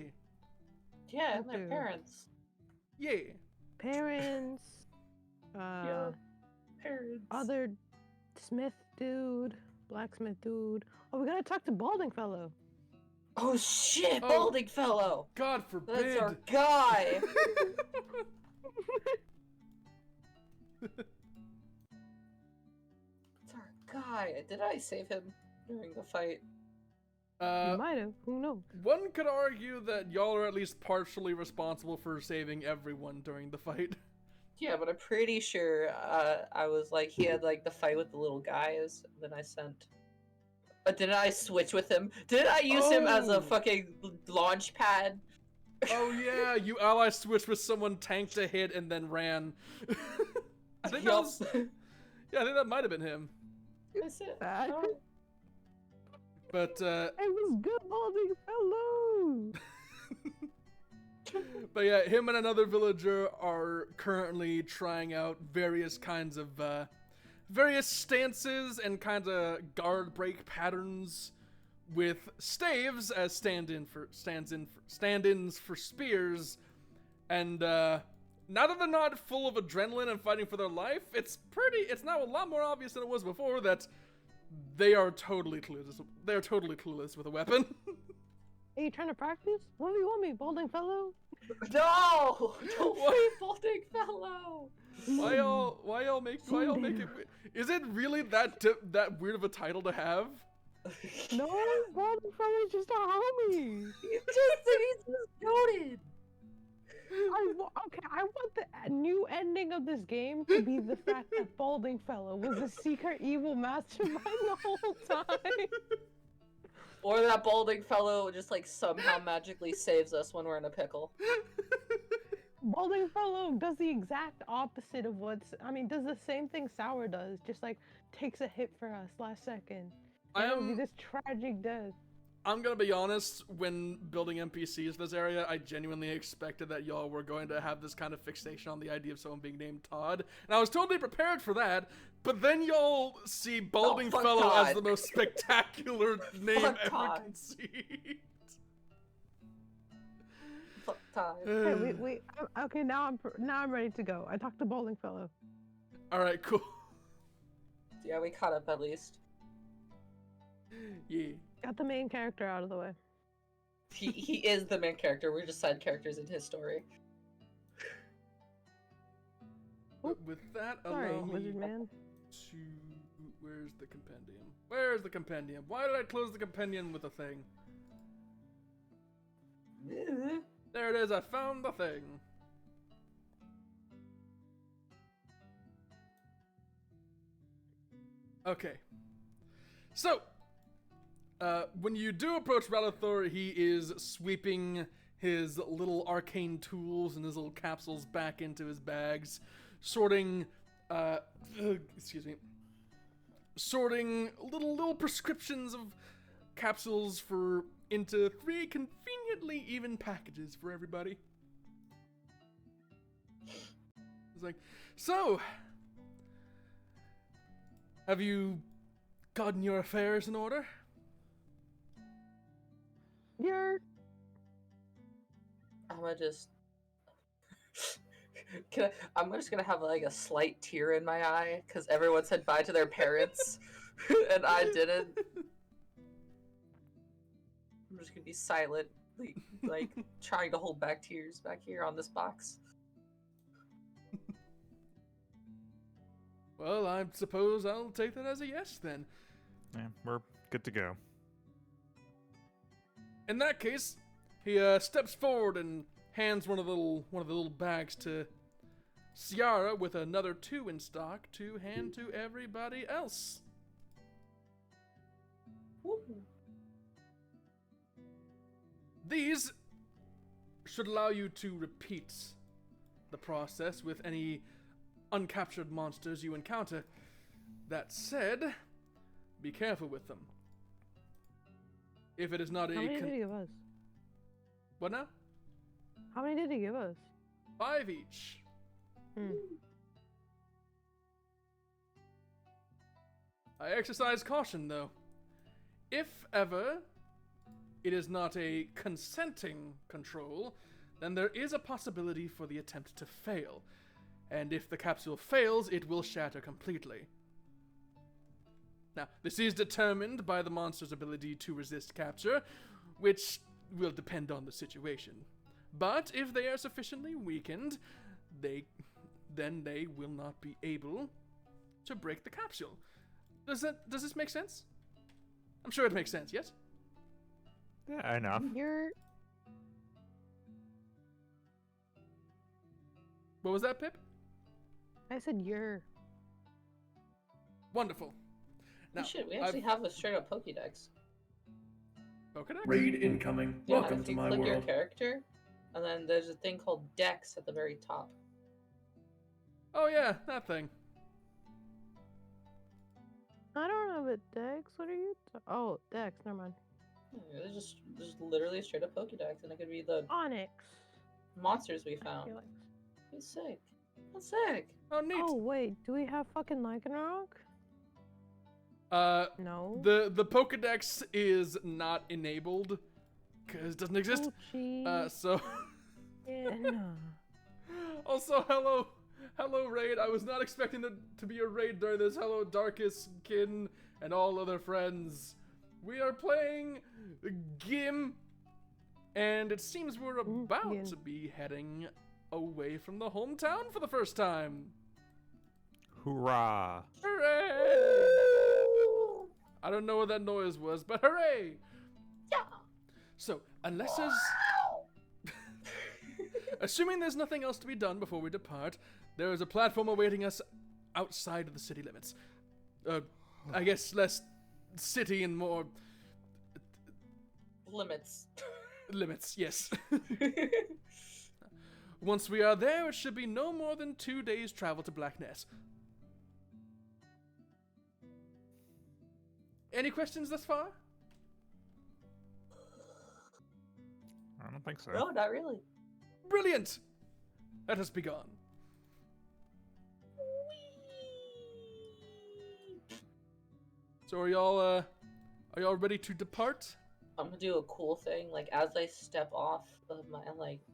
Yeah, and their Okay. parents. Yeah. Parents. Yeah. Parents. Other Smith dude. Blacksmith dude. Oh, we gotta talk to Balding Fellow. Oh shit, Oh. Balding Fellow! God forbid. That's our guy! That's our guy. Did I save him during the fight? You might have. Who knows? One could argue that y'all are at least partially responsible for saving everyone during the fight. Yeah, but I'm pretty sure I was like, he had like the fight with the little guys, and then I sent. But didn't I switch with him? Did I use him as Oh. a fucking launch pad? Oh yeah, you ally switched with someone, tanked a hit, and then ran. I think that Yup. was... Yeah, I think that might have been him. That's it. That- Oh. But, It was good, Balding Fellow! but yeah, him and another villager are currently trying out various kinds of, various stances and kinds of guard break patterns with staves as stand-ins for spears. And, now that they're not full of adrenaline and fighting for their life, it's now a lot more obvious than it was before that they are totally clueless. They're totally clueless with a weapon. Hey, you trying to practice? What do you want me, Balding Fellow? No! Don't What? free Balding Fellow! Why y'all make it? Is it really that weird of a title to have? No, Balding Fellow's just a homie. He's just goated! I want the new ending of this game to be the fact that Balding Fellow was a secret evil mastermind the whole time. Or that Balding Fellow just like somehow magically saves us when we're in a pickle. Balding Fellow does the exact opposite of does the same thing Sour does, just like takes a hit for us last second. And it would be this tragic death. I'm gonna be honest, when building NPCs for this area, I genuinely expected that y'all were going to have this kind of fixation on the idea of someone being named Todd. And I was totally prepared for that, but then y'all see Balding fuck Fellow as Todd. the most spectacular name Fuck ever Todd. conceived. Fuck time. Okay, okay, now I'm ready to go. I talked to Balding Fellow. All right, cool. Yeah, we caught up at least. Yeah. Got the main character out of the way. He is the main character. We're just side characters in his story. But with that, Sorry, allow me wizard man. to... Where's the compendium? Where's the compendium? Why did I close the compendium with a thing? There it is, I found the thing. Okay. So, when you do approach Ralathor, he is sweeping his little arcane tools and his little capsules back into his bags, sorting, excuse me, sorting little prescriptions of capsules into 3 conveniently even packages for everybody. It's like, so, have you gotten your affairs in order? You're... I'm gonna just... I'm just gonna have like a slight tear in my eye because everyone said bye to their parents and I didn't. I'm just gonna be silent, like trying to hold back tears back here on this box. Well, I suppose I'll take that as a yes then. Yeah, we're good to go. In that case, he steps forward and hands one of the little bags to Ciara with another 2 in stock to hand to everybody else. Woo. These should allow you to repeat the process with any uncaptured monsters you encounter. That said, be careful with them. If it is not How many did he give us? What now? How many did he give us? 5 each. I exercise caution, though. If ever it is not a consenting control, then there is a possibility for the attempt to fail. And if the capsule fails, it will shatter completely. Now, this is determined by the monster's ability to resist capture, which will depend on the situation. But if they are sufficiently weakened, then they will not be able to break the capsule. Does this make sense? I'm sure it makes sense, yes? Yeah, enough. You're... What was that, Pip? I said you're... Wonderful. Now, We actually have a straight up Pokédex. Pokédex? Raid incoming. Yeah, Welcome if to you my click your world. character, and then there's a thing called Dex at the very top. Oh yeah, that thing. I don't have a Dex. What are you... Oh, Dex. Never mind. Yeah, there's just literally a straight up Pokédex, and it could be the Onyx. monsters we I found. feel like... It's sick. That's sick. Oh, neat. Oh, wait. Do we have fucking Lycanroc? No. The Pokédex is not enabled because it doesn't exist. Oh, jeez. So. Yeah, no. Also, hello, Raid. I was not expecting there to be a raid during this. Hello, Darkest, Kin, and all other friends. We are playing Gim, and it seems we're about Gim. to be heading away from the hometown for the first time. Hoorah! Hooray! I don't know what that noise was, but hooray! Yeah. So, unless there's... Assuming there's nothing else to be done before we depart, there is a platform awaiting us outside of the city limits. I guess less city and more... Limits. limits, yes. Once we are there, it should be no more than 2 days' travel to Black Ness. Any questions thus far? I don't think so. No, not really. Brilliant! Let us be gone. So are y'all ready to depart? I'm gonna do a cool thing. Like as I step off of my,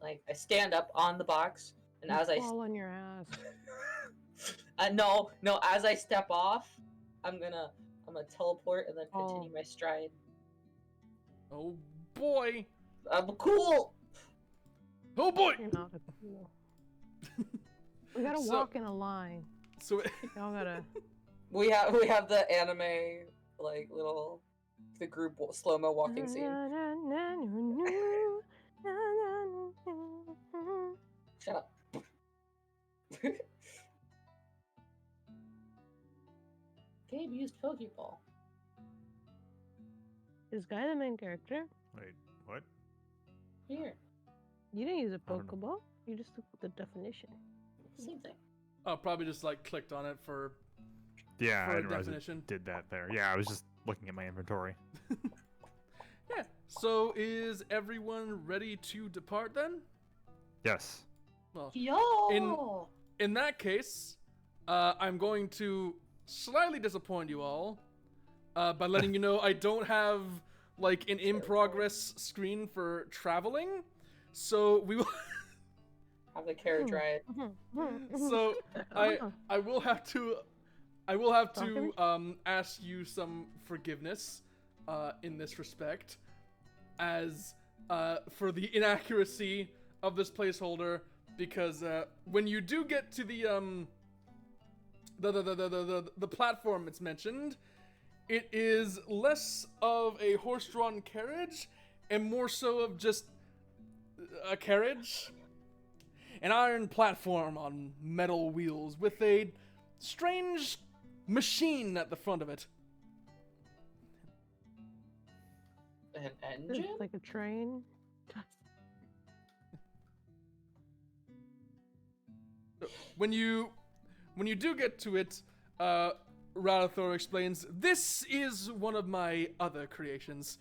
like I stand up on the box, and as I fall on your ass. No. As I step off, I'm gonna teleport and then continue my stride. Oh boy! I'm cool. Oh boy! You're not a cool. We gotta walk in a line. So Y'all gotta. We have the anime like little the group slow-mo walking scene. Shut up. Gabe used Pokeball. Is Guy the main character? Wait, what? Here. You didn't use a I don't know. Pokeball. You just looked at the definition. Same thing. oh, probably just like clicked on it for Yeah, For I a didn't realize definition. it did that there. Yeah, I was just looking at my inventory. yeah. So is everyone ready to depart then? Yes. Well, Yo. in that case, I'm going to slightly disappoint you all by letting you know I don't have like an in progress screen for traveling, so we will. Have the carriage ride. So I will have to ask you some forgiveness in this respect, as for the inaccuracy of this placeholder, because when you do get to the platform it's mentioned, it is less of a horse-drawn carriage and more so of just a carriage. An iron platform on metal wheels with a strange machine at the front of it. An It's engine? like a train. When you do get to it, Radathor explains, "This is one of my other creations.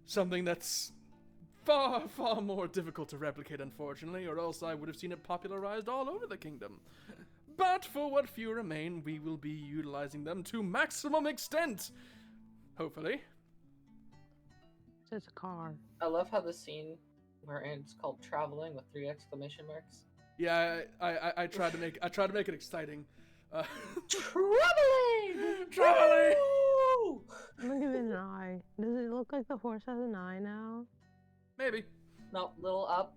Something that's far, far more difficult to replicate, unfortunately, or else I would have seen it popularized all over the kingdom. But for what few remain, we will be utilizing them to maximum extent. Hopefully." It's a car. I love how the scene where it's called traveling with 3 exclamation marks. Yeah, I tried to make it exciting. Traveling! Traveling! Woo! I'm gonna give it an eye. Does it look like the horse has an eye now? Maybe. No, little up.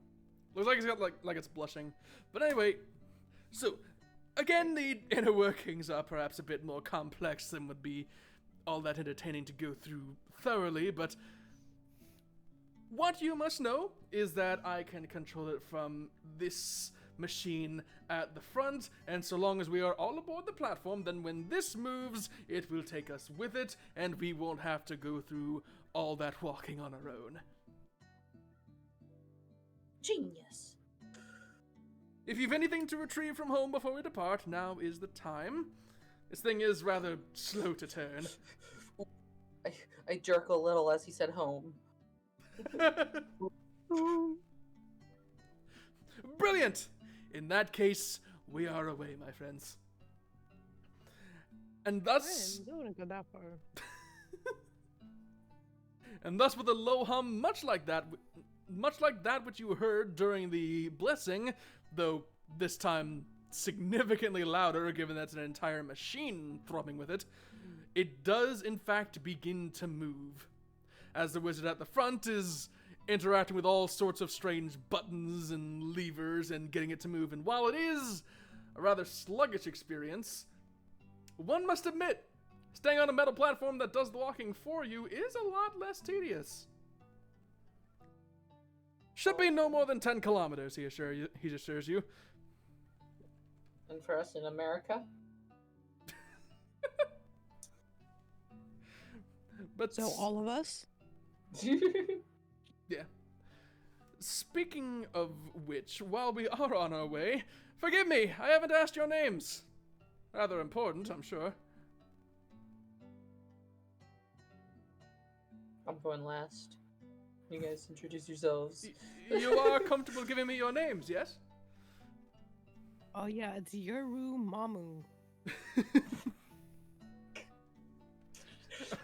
Looks like it's got like it's blushing. But anyway, so again, the inner workings are perhaps a bit more complex than would be all that entertaining to go through thoroughly, but what you must know is that I can control it from this machine at the front, and so long as we are all aboard the platform, then when this moves, it will take us with it, and we won't have to go through all that walking on our own. Genius. If you've anything to retrieve from home before we depart, now is the time. This thing is rather slow to turn. I jerk a little as he said home. Brilliant! In that case, we are away, my friends. And thus, I didn't go that far. and thus with a low hum, much like that which you heard during the blessing, though this time significantly louder, given that's an entire machine throbbing with it, it does in fact begin to move, as the wizard at the front is interacting with all sorts of strange buttons and levers and getting it to move. And while it is a rather sluggish experience, one must admit, staying on a metal platform that does the walking for you is a lot less tedious. Should be no more than 10 kilometers, he assures you. And for us in America? But So all of us? yeah. Speaking of which, while we are on our way, forgive me, I haven't asked your names. Rather important, I'm sure. I'm going last. You guys introduce yourselves. You are comfortable giving me your names, yes? Oh yeah, it's Yoru Mamu.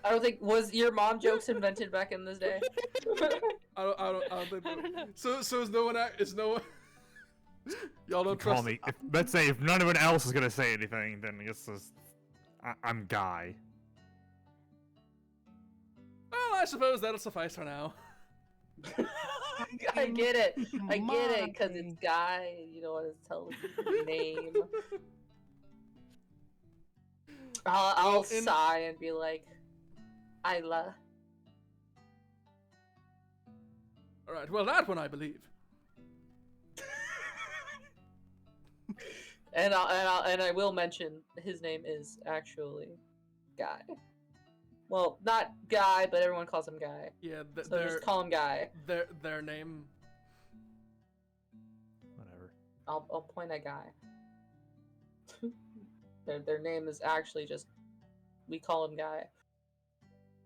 I don't think was your mom jokes invented back in this day. I don't think. I don't know. So is no one? Y'all don't Call trust me. Let's say if none of else is gonna say anything, then I guess I'm Guy. Well, I suppose that'll suffice for now. I get it. I get it, because it's Guy. You don't want to tell his name. I'll sigh and be like, Isla. Alright, well, that one I believe. And I will mention his name is actually Guy. Well, not Guy, but everyone calls him Guy. Yeah, So just call him Guy. Their name. Whatever. I'll point at Guy. Their name is actually just, we call him Guy.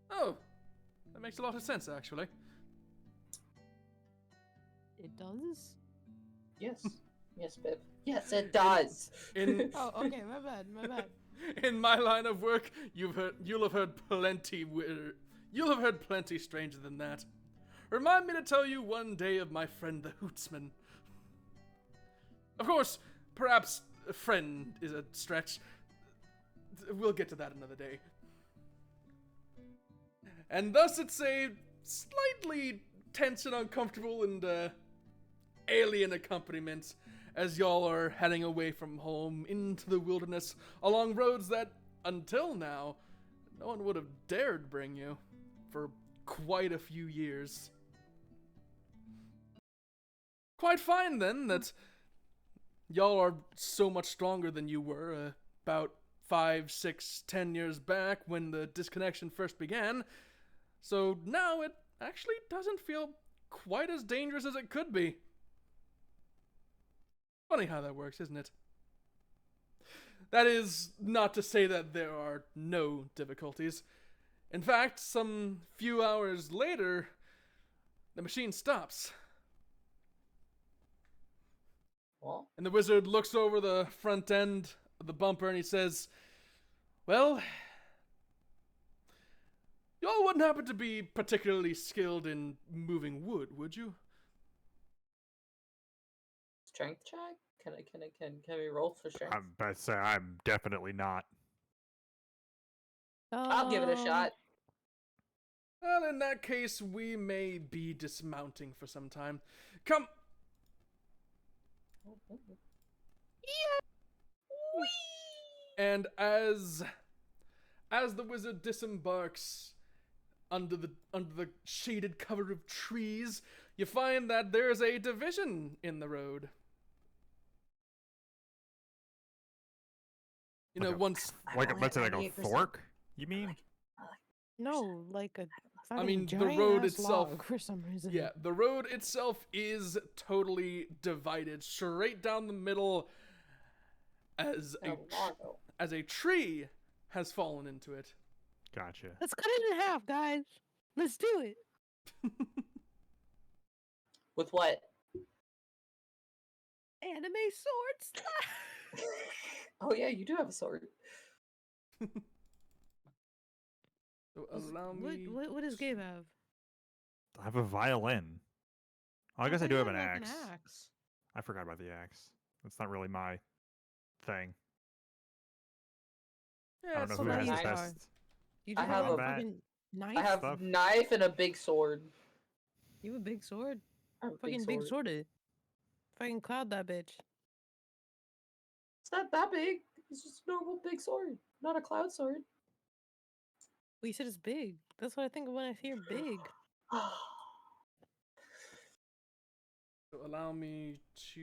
Oh, that makes a lot of sense, actually. It does? Yes. Yes, babe. Yes, it does. Oh, okay, my bad. In my line of work, you'll have heard plenty stranger than that. Remind me to tell you one day of my friend the Hootsman. Of course, perhaps a friend is a stretch. We'll get to that another day. And thus it's a slightly tense and uncomfortable and alien accompaniment as y'all are heading away from home into the wilderness along roads that, until now, no one would have dared bring you for quite a few years. Quite fine, then, that y'all are so much stronger than you were about 5, 6, 10 years back when the disconnection first began. So now it actually doesn't feel quite as dangerous as it could be. Funny how that works, isn't it? That is not to say that there are no difficulties. In fact, some few hours later, the machine stops. What? And the wizard looks over the front end of the bumper and he says, well, y'all wouldn't happen to be particularly skilled in moving wood, would you? Strength check? Can we roll for strength? I'm about to say I'm definitely not. I'll give it a shot. Well, in that case, we may be dismounting for some time. Come. And as the wizard disembarks under the shaded cover of trees, you find that there's a division in the road. You know, let's say like a fork? You mean? No, like a I fucking mean, the giant road ass itself, log for some reason. yeah, the road itself is totally divided straight down the middle as a tree has fallen into it. Gotcha. Let's cut it in half, guys. Let's do it. With what? Anime swords. Oh yeah, you do have a sword. So allow me. What does Gabe have? I have a violin. Oh, I guess I do have an axe. Axe. I forgot about the axe. That's not really my thing. Yeah, I don't know so who has the nice. best. You I just have have a a- fucking knife. I have Stuff. knife and a big sword. You have a big sword. I have a Fucking big sword. It. Fucking cloud that bitch. It's not that big. It's just a normal big sword, not a cloud sword. Well, you said it's big. That's what I think of when I hear big. So allow me to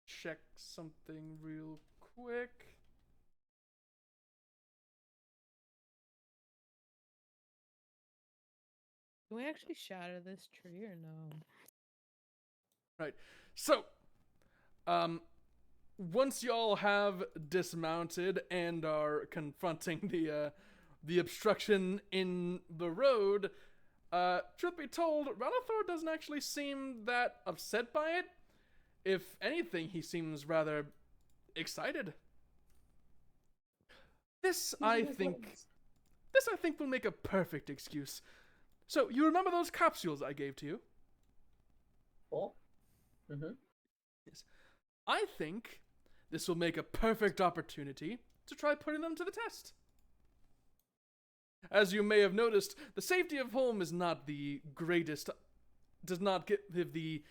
check something real quick. Can we actually shatter this tree or no? Right. So, once y'all have dismounted and are confronting the obstruction in the road, truth be told, Ralathor doesn't actually seem that upset by it. If anything, he seems rather excited. This I think will make a perfect excuse. So, you remember those capsules I gave to you? Oh. Mm-hmm. Yes. I think this will make a perfect opportunity to try putting them to the test. As you may have noticed, the safety of home is not the greatest, does not give the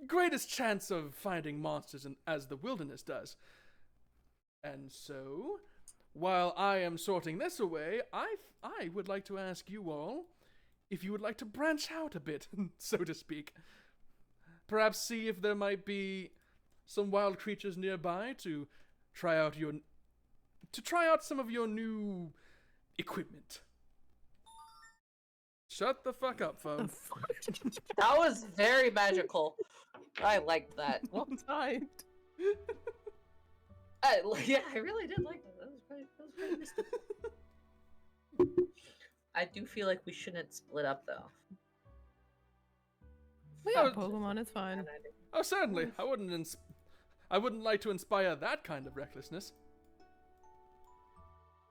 greatest chance of finding monsters as the wilderness does. And so, while I am sorting this away, I would like to ask you all if you would like to branch out a bit, so to speak. Perhaps see if there might be some wild creatures nearby to try out some of your new equipment. Shut the fuck up, phone. That was very magical. I liked that. Well timed. Yeah, I really did like that. That was pretty mystic. I do feel like we shouldn't split up though. We got Pokemon, it's fine. Oh, certainly. I wouldn't like to inspire that kind of recklessness.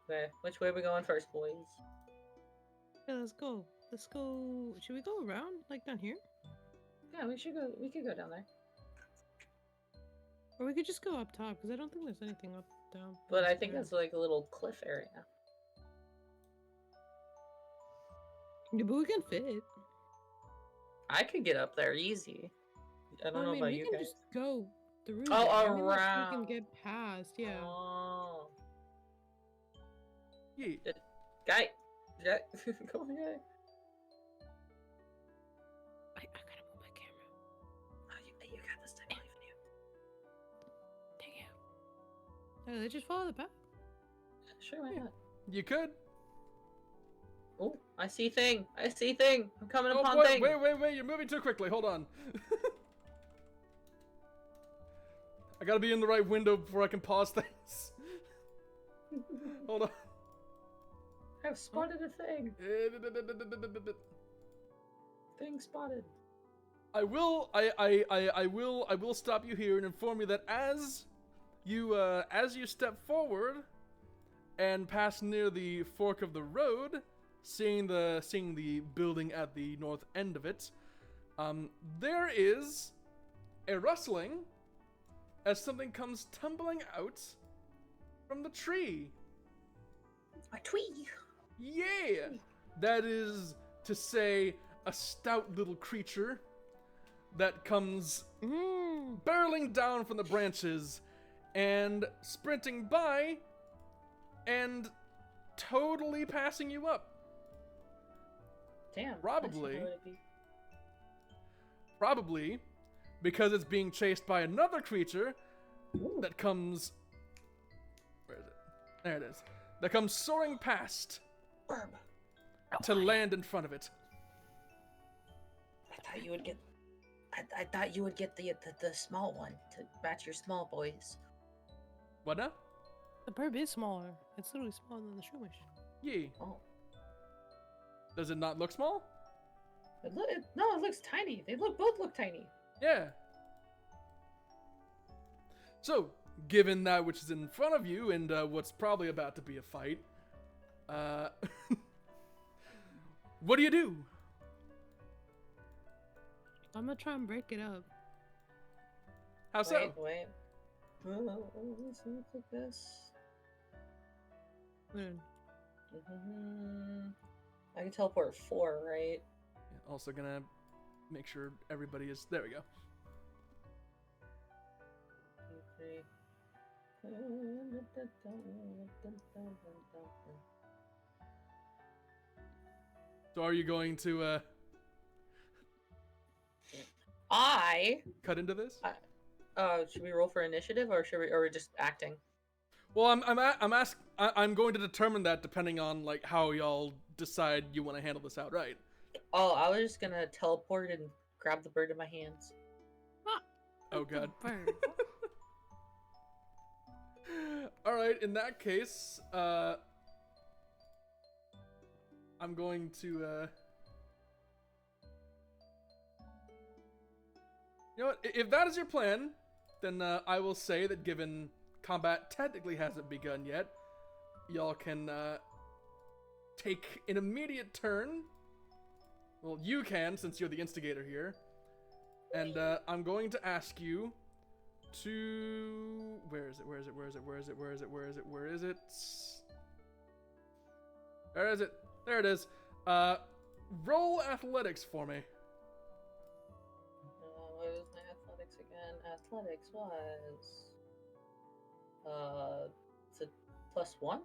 Okay, which way are we going first, boys? Yeah, let's go. Let's go. Should we go around, like down here? Yeah, we should go. We could go down there. Or we could just go up top, because I don't think there's anything up down. But I think that's like a little cliff area. Yeah, but we can fit. I could get up there easy. I don't know about we you can guys. just go through. Oh, there. I mean, like, around. we can get past, yeah. Oh. Yeah. Guy. Go on, guy. I gotta move my camera. Oh, you got this time. I believe in you. Dang it. Let's just follow the path. Sure, why not? You could. Oh, I see thing. I see thing. I'm coming Oh, upon boy, thing. wait, you're moving too quickly. Hold on. I gotta be in the right window before I can pause things. Hold on. I've spotted a thing. Thing spotted. I will stop you here and inform you that as you step forward and pass near the fork of the road, seeing the building at the north end of it, there is a rustling as something comes tumbling out from the tree. A tree. Yeah! That is to say, a stout little creature that comes barreling down from the branches and sprinting by and totally passing you up. Damn. Probably because it's being chased by another creature that comes... Where is it? There it is. That comes soaring past to land in front of it. I thought you would get. I thought you would get the small one to match your small boys. What now? The burb is smaller. It's literally smaller than the Shroomish. Yeah. Oh. Does it not look small? No, it looks tiny. They both look tiny. Yeah. So, given that which is in front of you and what's probably about to be a fight, what do? I'm gonna try and break it up. How so? Wait. Let's look like this. I can teleport 4, right? Also gonna make sure everybody is... There we go. Okay. So are you going to cut into this? Should we roll for initiative or are we just acting? Well, I'm going to determine that depending on like how y'all decide you want to handle this out, right? Oh, I was just gonna teleport and grab the bird in my hands. Oh god. Bird. All right, in that case, I'm going to you know what? If that is your plan, then I will say that given combat technically hasn't begun yet, y'all can take an immediate turn. Well, you can, since you're the instigator here. And I'm going to ask you to... Where is it? There it is. Roll athletics for me. What was my athletics again? Athletics was... It's a +1?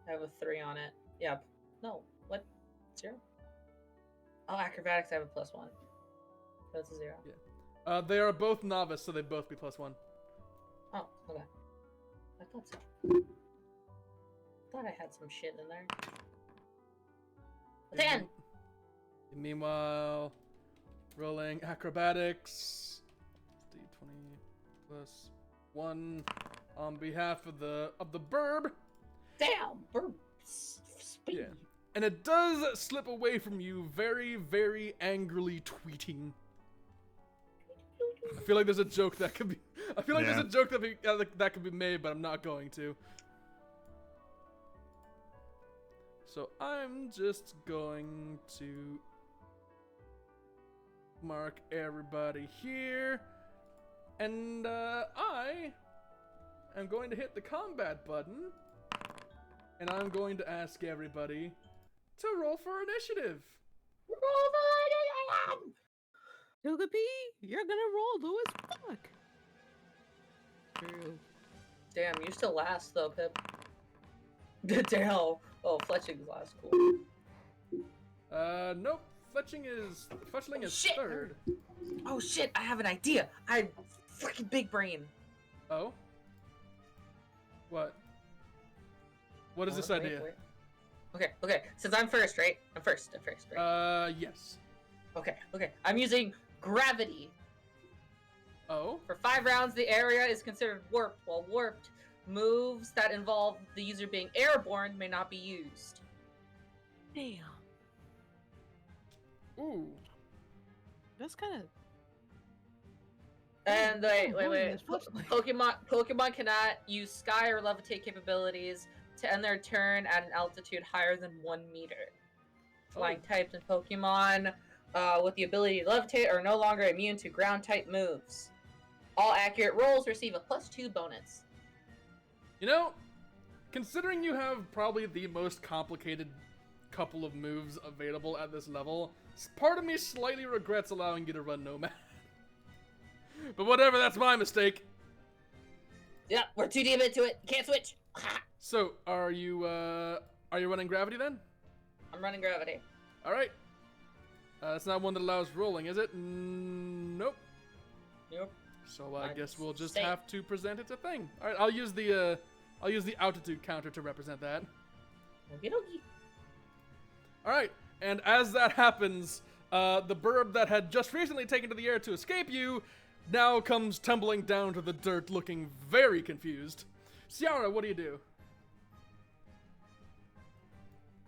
I have a 3 on it. Yeah. No. What? 0? Oh, acrobatics, I have a +1. That's a 0. Yeah. They are both novice, so they'd both be +1. Oh, okay. I thought so. Thought I had some shit in there. 10! Meanwhile, rolling acrobatics. D20 +1 on behalf of the burb. Damn! Burp speed! Yeah. And it does slip away from you, very, very angrily tweeting. I feel like there's a joke that could be. I feel like there's a joke that could be made, but I'm not going to. So I'm just going to mark everybody here, and I am going to hit the combat button, and I'm going to ask everybody to roll for initiative. Roll for initiative! Togepi, you're gonna roll Lewis Buck. True. Damn, you still last though, Pip. Damn. Oh, Fletching's last. Cool. Nope. Fletchling is shit. third. Oh shit! I have an idea. I freaking big brain. Oh. What? What is this Wait, idea? wait. Okay. Since I'm first, right? I'm first, right? Yes. Okay. I'm using gravity. Oh. For 5 rounds, the area is considered warped. While warped, moves that involve the user being airborne may not be used. Damn. Ooh. That's kind of. And wait. Fletchling. Pokemon cannot use sky or levitate capabilities to end their turn at an altitude higher than 1 meter. Flying types and Pokemon with the ability to levitate are no longer immune to ground type moves. All accurate rolls receive a +2 bonus. You know, considering you have probably the most complicated couple of moves available at this level, part of me slightly regrets allowing you to run Nomad. But whatever, that's my mistake. Yeah, we're too deep into it. Can't switch. So, are you running Gravity then? I'm running gravity. Alright. It's not one that allows rolling, is it? Nope. Nope. So I guess we'll just Stay. have to present it a thing. All right, I'll use the altitude counter to represent that. Okie dokie. All right, and as that happens, the burb that had just recently taken to the air to escape you now comes tumbling down to the dirt, looking very confused. Ciara, what do you do?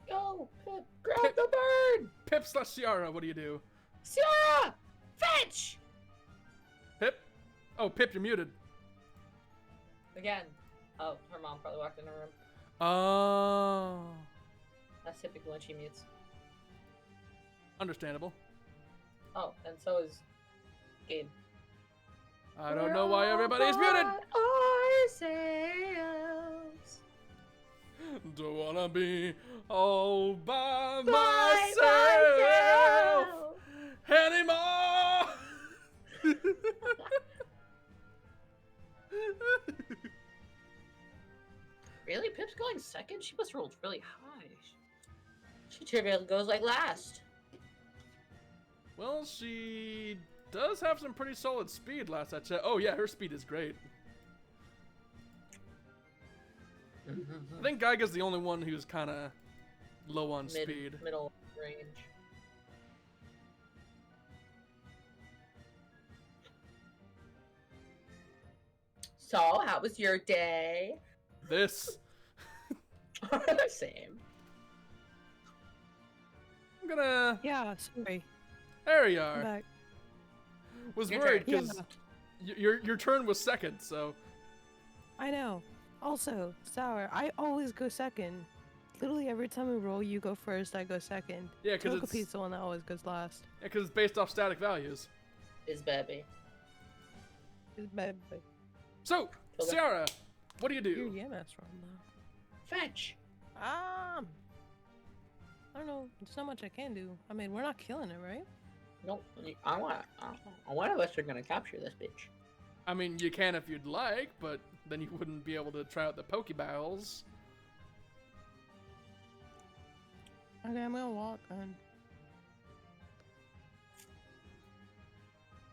Go, Pip, grab the bird. Pip/Ciara, what do you do? Ciara, fetch. Pip? Oh, Pip, you're muted. Again. Oh, her mom probably walked in her room. Oh. That's typical when she mutes. Understandable. Oh, and so is Gabe. I don't know why everybody's muted. Ourselves. Don't wanna be all by By myself myself. anymore. Really? Pip's going second? She must rolled really high. She typically goes like last. Well, she does have some pretty solid speed last I checked. Oh yeah, her speed is great. I think Geiga's the only one who's kind of low on speed. Middle range. So, how was your day? This. Same. I'm gonna. Yeah, sorry. There you I'm are. back. Was Your worried turn. because your turn was second, so. I know. Also, Sour, I always go second. Literally every time we roll, you go first, I go second. Yeah, because Togepi's the one that always goes last. it's based off static values. Is baby. It's bad, but So, Ciara, what do you Your do? EMS run though. Fetch. I don't know. There's not much I can do. I mean, we're not killing it, right? Nope. One of us are gonna capture this bitch. I mean, you can if you'd like, but then you wouldn't be able to try out the Pokeballs. Okay, I'm gonna walk on.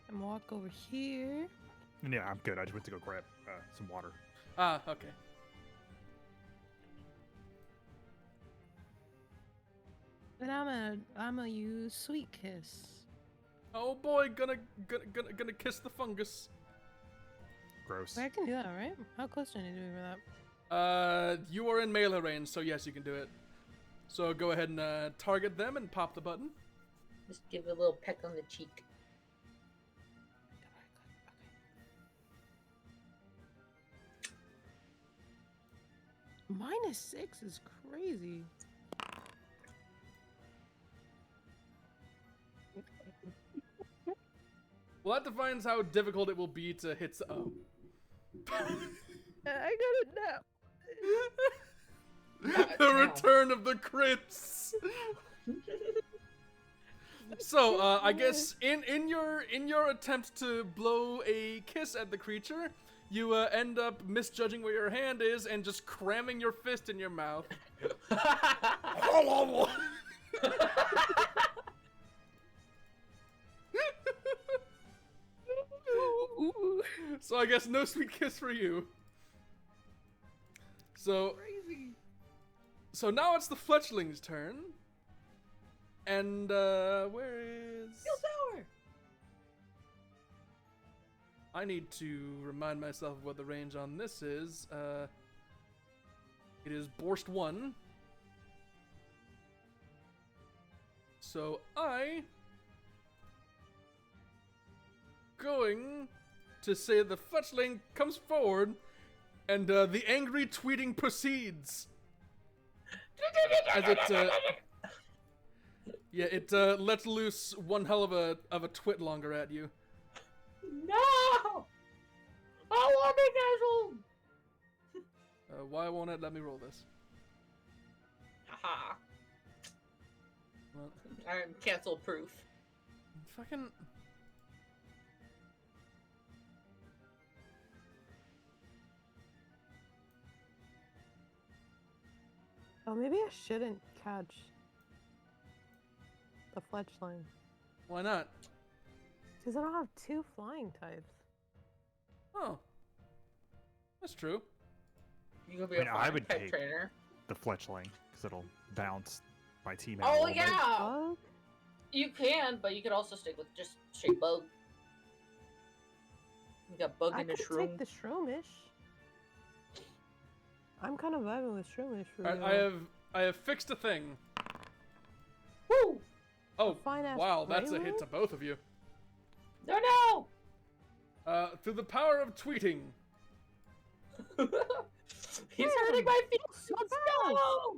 And walk over here. Yeah, I'm good. I just went to go grab some water. Ah, okay. And I'm gonna use Sweet Kiss. Oh boy, gonna kiss the fungus. Gross. Wait, I can do that, right? How close do I need to be for that? You are in melee range, so yes, you can do it. So go ahead and target them and pop the button. Just give it a little peck on the cheek. -6 is crazy. Well, that defines how difficult it will be to hit. Oh. I got it now. The return of the crits. So, I guess in your attempt to blow a kiss at the creature, you end up misjudging where your hand is and just cramming your fist in your mouth. So I guess no sweet kiss for you. So Crazy. So now it's the fletchling's turn. And where is Sour. I need to remind myself of what the range on this is. It is Borst 1. So I going to say the fletchling comes forward and the angry tweeting proceeds. As it lets loose one hell of a twit longer at you. No! I want to dazzle! Why won't it let me roll this? Haha. Well, I'm cancel proof. fucking. Oh, maybe I shouldn't catch the fletchling. Why not? Because I don't have 2 flying types. Oh, that's true. You gonna be I mean, a I fine would pet take- trainer. The fletchling, because it'll bounce my team out. a Oh little bit. yeah! Bug? You can, but you could also stick with just straight bug. You got bug I in the could shroom. take the Shroomish. I'm kind of vibing with Shroomish for Alright, real. I have fixed a thing. Woo! Oh, fine-ass wow, that's a hit Prelude? to both of you. No! Through the power of tweeting. He's hurting my feelings! No!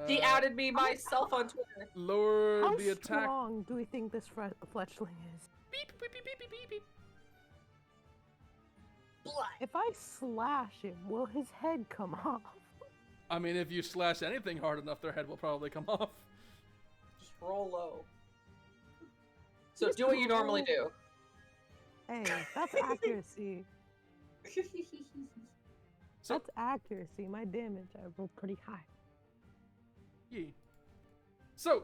He uh, outed me myself on Twitter. Lower How the attack. strong do we think this fletchling is? Beep, beep, beep, beep, beep, beep, beep. If I slash him, will his head come off? I mean, if you slash anything hard enough, their head will probably come off. Just roll low. So Just do what you roll. normally do. Hey, that's accuracy. So, That's accuracy. My damage, I rolled pretty high. yee. So,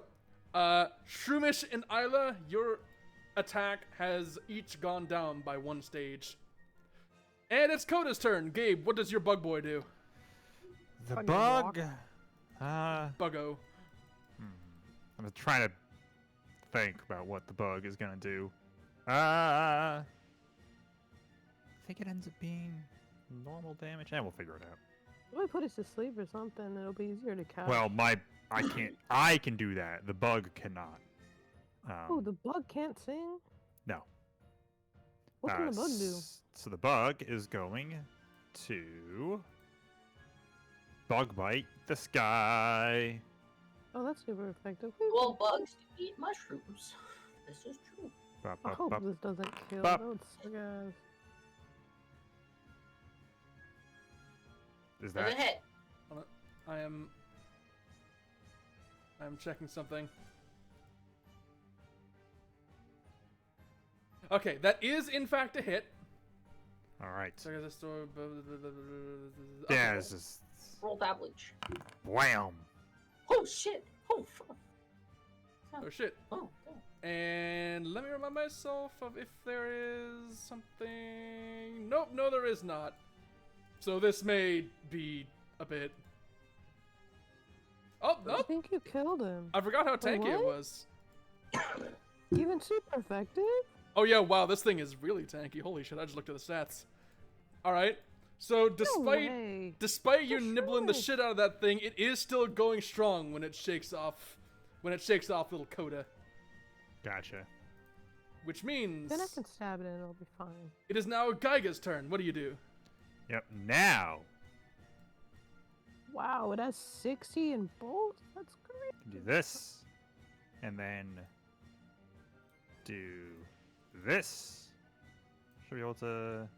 Shroomish and Isla, your attack has each gone down by 1 stage. And it's Coda's turn. Gabe, what does your bug boy do? The Fucking bug. walk. Buggo. I'm trying to think about what the bug is gonna do. I think it ends up being normal damage, and we'll figure it out. If I put it to sleep or something, it'll be easier to catch. Well, I can't. I can do that. The bug cannot. Oh, the bug can't sing? No. What can the bug do? So the bug is going to bug bite the sky. Oh, that's super effective. Well, bugs eat mushrooms. This is true. Bop, I bop, hope bop. this doesn't kill. Bop. That would suck ass. Is Does that? it hit? Hold on. I'm checking something. Okay, that is in fact a hit. All right. So I guess it's Yeah, it's just Roll avalanche. wham. Oh shit! Oh fuck! Oh shit. Oh. God. And let me remind myself of if there is something. Nope, no, there is not. So this may be a bit. Oh, I nope. think you killed him. I forgot how tanky it what? was. Even super effective? Oh yeah, wow, this thing is really tanky. Holy shit, I just looked at the stats. Alright. So way. despite you For nibbling the sure. shit out of that thing, it is still going strong when it shakes off little Coda. Gotcha. Which means Then I can stab it and it'll be fine. it is now Geiga's turn. What do you do? Yep. Now Wow, it has 60 in both? That's great. do this, and then do this. Should be able to.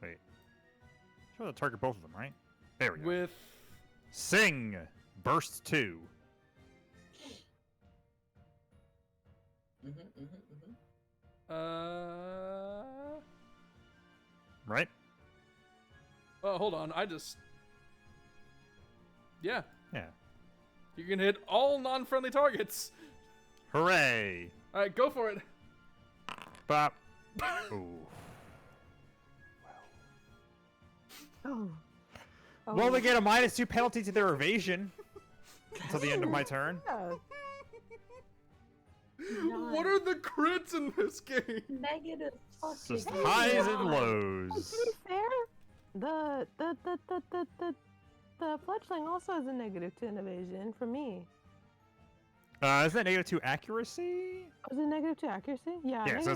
Wait. Should be able to target both of them, right? There we go. With Sing burst 2. Right? Oh, hold on. Yeah. Yeah. You can hit all non-friendly targets. Hooray! All right, go for it. Bop. Ooh. Oh. Well, they get a -2 penalty to their evasion until the end of my turn. Yeah. What are the crits in this game? Negative It's fucking. just highs and Well, lows. to be fair, the fledgling also has a -2 in evasion for me. Is that -2 accuracy? Was it -2 accuracy? Yeah. Yeah, so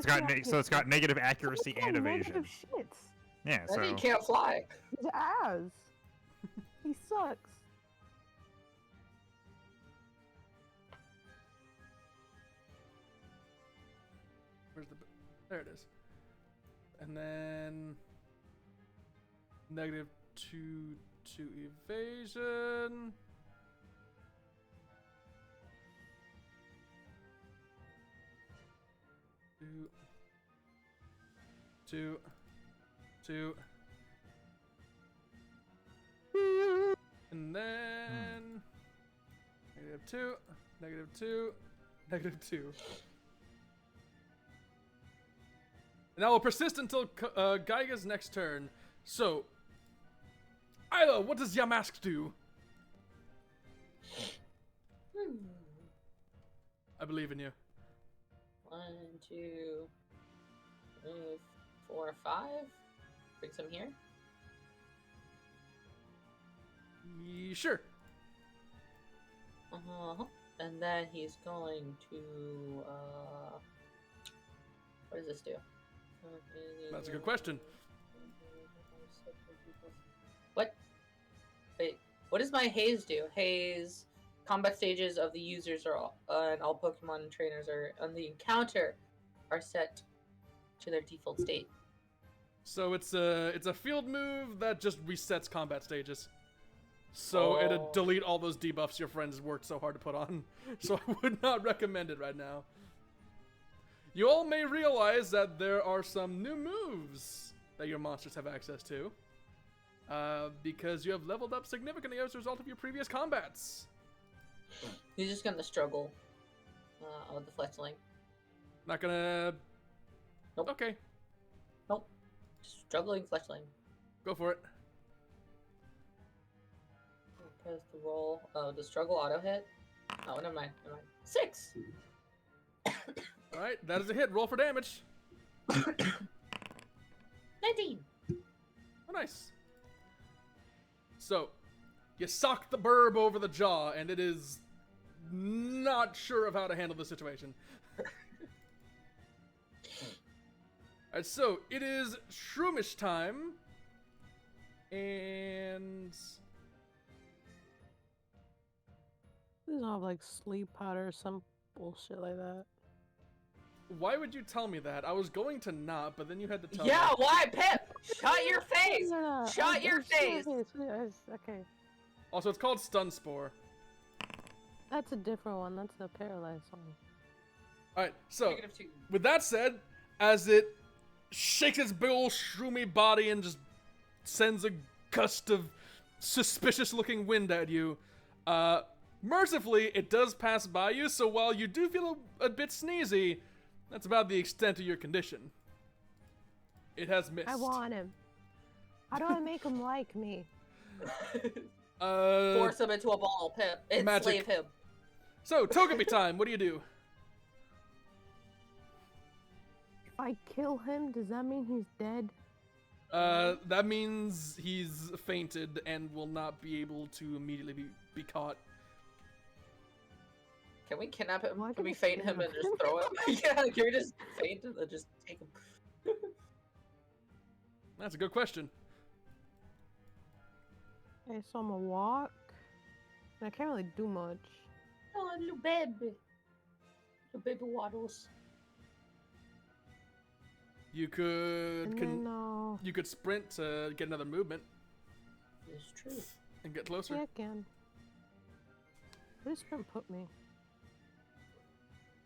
it's got negative accuracy and evasion. Negative shits. Yeah, That he so can't fly. His ass. He sucks. Where's the? There it is. And then -2 to evasion. Two. And then -2, -2, -2. And that will persist until Geiga's next turn. So, Isla, what does Yamask do? I believe in you. 1, 2, 3, 4, 5. Bring some here. Sure. And then he's going to. What does this do? That's a good question. What? Wait. What does my haze do? Haze. Combat stages of the users are all, and all Pokemon trainers are on the encounter are set to their default state. So it's a field move that just resets combat stages. So it'll delete all those debuffs your friends worked so hard to put on. So I would not recommend it right now. You all may realize that there are some new moves that your monsters have access to. Because you have leveled up significantly as a result of your previous combats. He's just gonna struggle with the fletchling. Not gonna... Nope. Okay, Nope. Struggling fletchling. go for it. Press the roll. Oh, the struggle auto hit? Oh, never mind. 6! Alright, that is a hit. Roll for damage. 19! Oh, nice. So, you sock the burb over the jaw, and it is not sure of how to handle the situation. Alright, so it is Shroomish time. And Doesn't have like sleep powder or some bullshit like that. why would you tell me that? I was going to not, but then you had to tell me. Yeah, why, Pip? Shut your face! face! Shot your face! Okay. Also, it's called Stun Spore. That's a different one. That's the paralyzed one. Alright, so, -2. with that said, as it shakes its big ol' shroomy body and just sends a gust of suspicious-looking wind at you, mercifully, it does pass by you, so while you do feel a bit sneezy, that's about the extent of your condition. It has missed. I want him. How do I make him like me? Force him into a ball, Pip. Enslave him. So, Togepi time, what do you do? If I kill him, does that mean he's dead? That means he's fainted and will not be able to immediately be caught. Can we kidnap him? Why Can we can't feint I him and kidnap just throw him? Yeah, can we just feint him and just take him? That's a good question. Okay, so I'm gonna walk. And I can't really do much. Oh, little baby. Little baby waddles. You could And then, you could sprint to get another movement It's true. and get closer. yeah, I can. Where does sprint put me?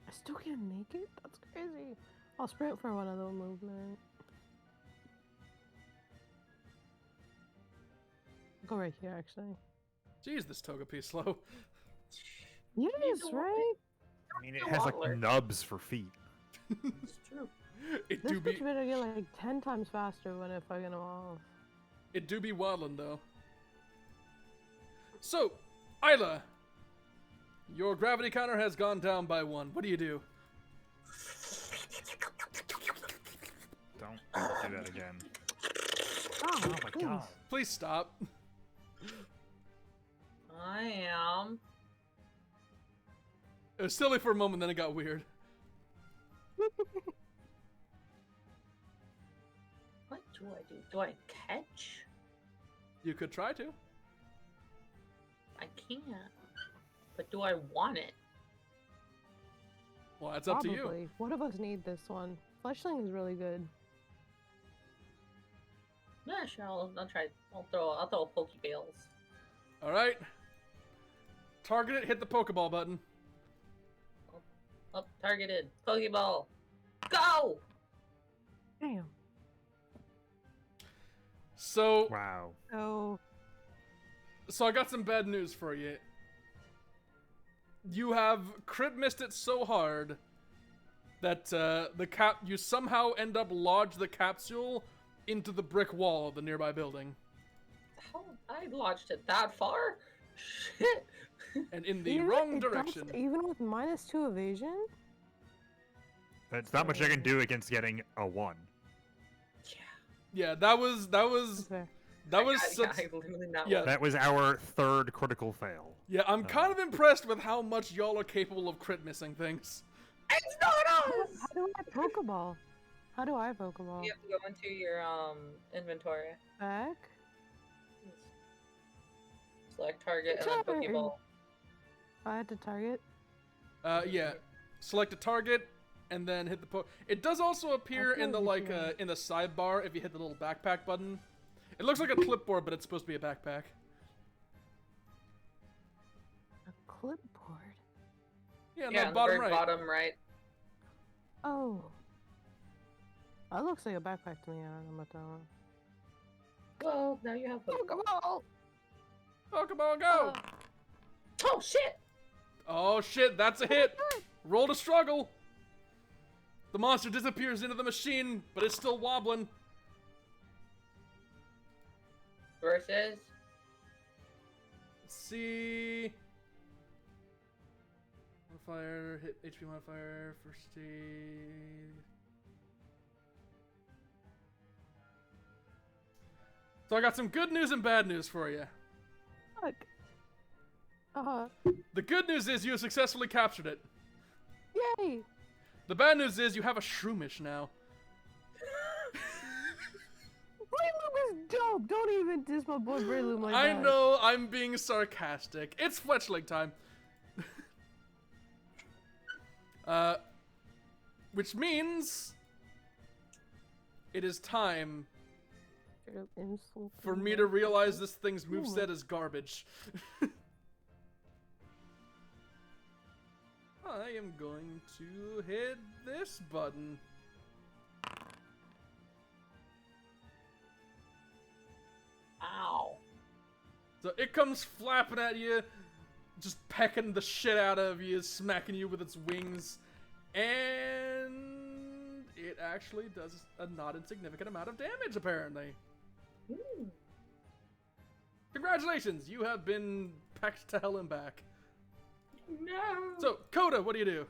I still can't make it? That's crazy. I'll sprint for one other movement. Go right here, actually. Jeez, this Togepi's slow. Yes, right? I mean, it has like Waddler. nubs for feet. It's true. It This do be bitch better get like 10 times faster when if I get him off. it do be waddling though. So, Isla, your gravity counter has gone down by 1. What do you do? Don't do that again. Oh, Oh my god. Please stop. I am. It was silly for a moment, then it got weird. What do I do? Do I catch? You could try to. I can't. But do I want it? Well, that's up to you. Probably. One of us need this one. Fleshling is really good. Yeah, sure. I'll try. I'll throw Pokeballs. All right. Target it. Hit the Pokeball button. Up, targeted. Pokeball. Go! Damn. So, Wow. Oh, I got some bad news for you. You have crit missed it so hard that you somehow end up lodge the capsule into the brick wall of the nearby building, How I launched it that far? Shit. and in the you know, wrong it does direction. even with -2 evasion? That's not much I can do against getting a 1. Yeah. Yeah, that was Okay. such, literally not yeah. one. That was our 3rd critical fail. yeah. I'm kind of impressed with how much y'all are capable of crit missing things. It's not us! How do I Pokeball? How do I Pokeball? You have to go into your inventory. Back? Select target and then Target. Pokeball. I had to target? Yeah. Select a target and then hit the It does also appear in the in the sidebar if you hit the little backpack button. It looks like a clipboard, but it's supposed to be a backpack. A clipboard? Yeah, Yeah, no, on bottom the very right. bottom right. Oh. That looks like a backpack to me. I don't know about that one. Well, now you have Pokeball. Pokeball, go! Oh shit! Oh shit, that's a hit! Roll to struggle! The monster disappears into the machine, but it's still wobbling. Versus. Let's see. Modifier, hit HP modifier, first aid. So I got some good news and bad news for you. Fuck. The good news is you have successfully captured it. Yay! The bad news is you have a Shroomish now. Breloom is dope! Don't even diss my boy Breloom like that. I know, I'm being sarcastic. It's Fletchling time. Which means it is time Straight up insult. For me to realize this thing's moveset is garbage. I am going to hit this button. Ow. So it comes flapping at you, just pecking the shit out of you, smacking you with its wings, and it actually does a not insignificant amount of damage, apparently. Hmm. Congratulations, you have been pecked to hell and back. No. So, Coda, what do you do?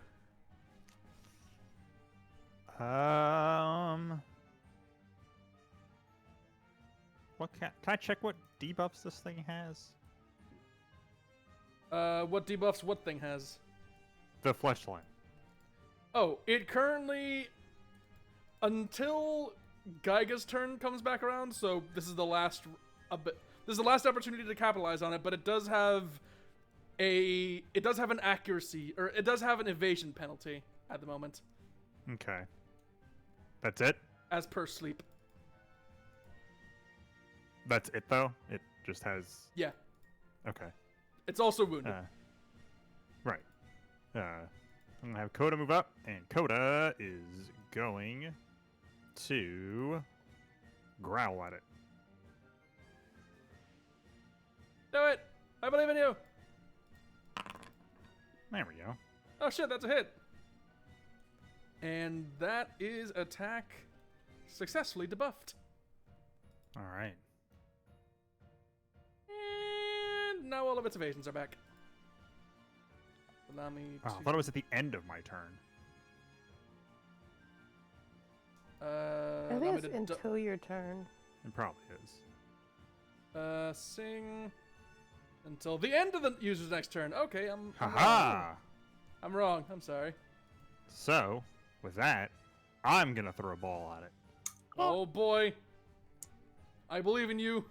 What can I check what debuffs this thing has? What debuffs what thing has? The fleshlight. Oh, it currently, until Geiga's turn comes back around, so this is the last, this is the last opportunity to capitalize on it, but it does have an accuracy, or it does have an evasion penalty at the moment. Okay. That's it? As per sleep. That's it, though? It just has... Yeah. Okay. It's also wounded. Right. I'm going to have Coda move up, and Coda is going to growl at it. Do it! I believe in you! There we go. Oh shit, that's a hit! And that is attack successfully debuffed. All right. And now all of its evasions are back. Allow me to... Oh, I thought it was at the end of my turn. I think it's until your turn. It probably is. Sing until the end of the user's next turn. Okay, I'm Haha! I'm wrong. I'm sorry. So, with that, I'm going to throw a ball at it. Oh boy. I believe in you.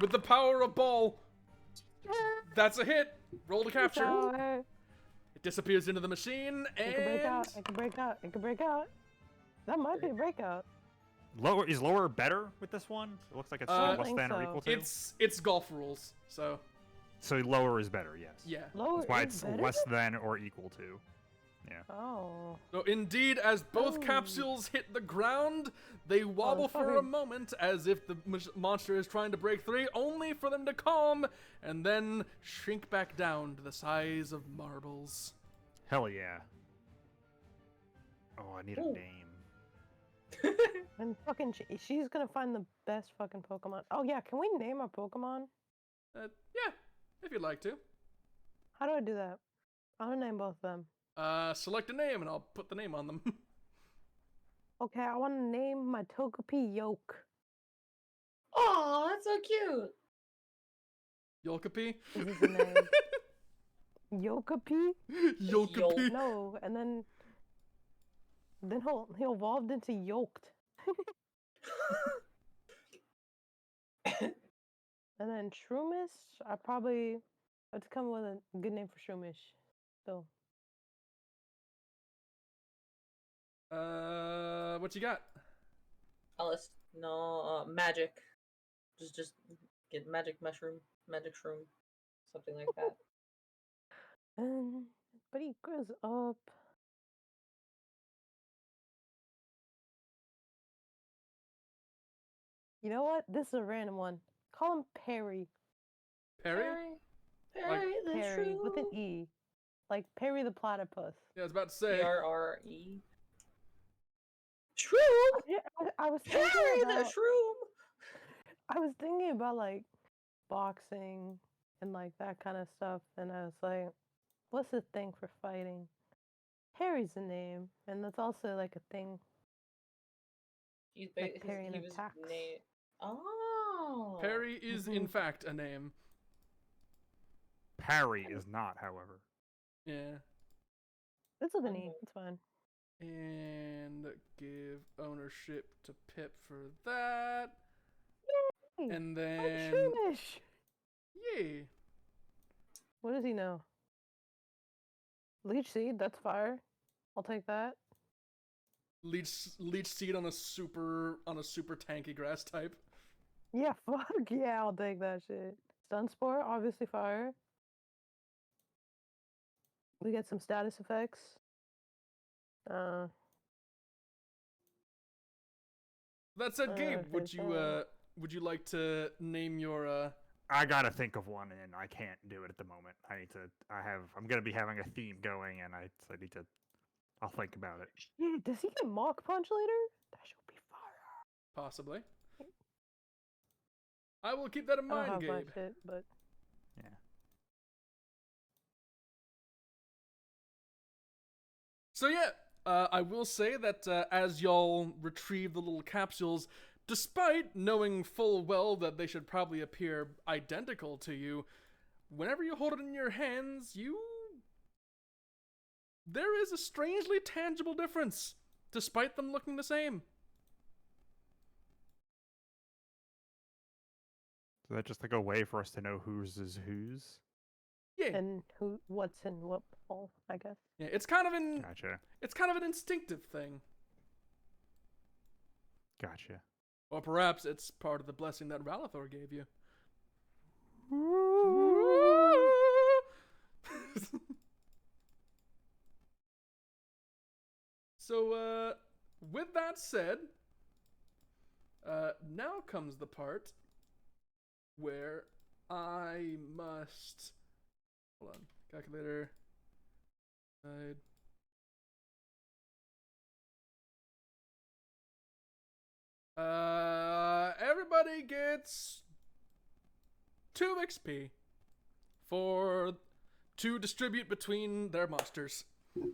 With the power of ball. That's a hit. Roll to capture. It disappears into the machine and... It can break out. It can break out. It can break out. That might be a breakout. Is lower better with this one? It looks like it's less than or equal to. It's golf rules, so... So lower is better, yes. Yeah. Lower That's why is it's better? less than or equal to. Yeah. Oh. So indeed, as both capsules hit the ground, they wobble for a moment as if the monster is trying to break free, only for them to calm and then shrink back down to the size of marbles. Hell yeah. Oh, I need a name. And fucking, she's gonna find the best fucking Pokemon. Oh yeah, can we name our Pokemon? Yeah, if you'd like to. How do I do that? I want to name both of them. Select a name and I'll put the name on them. Okay, I want to name my Togepi Yoke. Oh, that's so cute. Yolkapi? Is this a name? Yokapi? Yolkapi? No, and then he evolved into Yoked. And then Shroomish, I'd come with a good name for Shroomish. So. What you got? Alice, no, magic. Just get magic mushroom, magic shroom, something like that. But he grows up. You know what? This is a random one. Call him Perry. Perry? Perry the Perry shroom. with an E. Like Perry the platypus. Yeah, I was about to say. P-R-R-E. Shroom! I was Perry thinking the about, shroom! I was thinking about like boxing and like that kind of stuff, and I was like, what's the thing for fighting? Harry's a name, and that's also like a thing. Like Perry and attacks. Oh. Perry is in fact a name. Parry is not, however. Yeah. It's with an E. It's fine. And give ownership to Pip for that. Yay! And I'm then... Shroomish! Yay! What does he know? Leech Seed, that's fire. I'll take that. Leech seed on a super tanky grass type. Yeah, fuck yeah, I'll take that shit. Stun Spore, obviously fire. We get some status effects. That said, Gabe, there's would you like to name your I gotta think of one, and I can't do it at the moment. I'm gonna be having a theme going, and I need to. I'll think about it. Shit, does he get Mach Punch later? That should be fire. possibly? I will keep that in I don't mind, have Gabe. my shit, but Yeah. So yeah, I will say that as y'all retrieve the little capsules, despite knowing full well that they should probably appear identical to you, whenever you hold it in your hands, there is a strangely tangible difference, despite them looking the same. So that's just like a way for us to know whose is whose. Yeah, and what's in what ball, I guess. yeah, it's kind of an Gotcha. instinctive thing, Gotcha. or perhaps it's part of the blessing that Ralathor gave you. So, with that said, now comes the part where I must. Hold on. Calculator. Side. Everybody gets 2 XP to distribute between their monsters. 2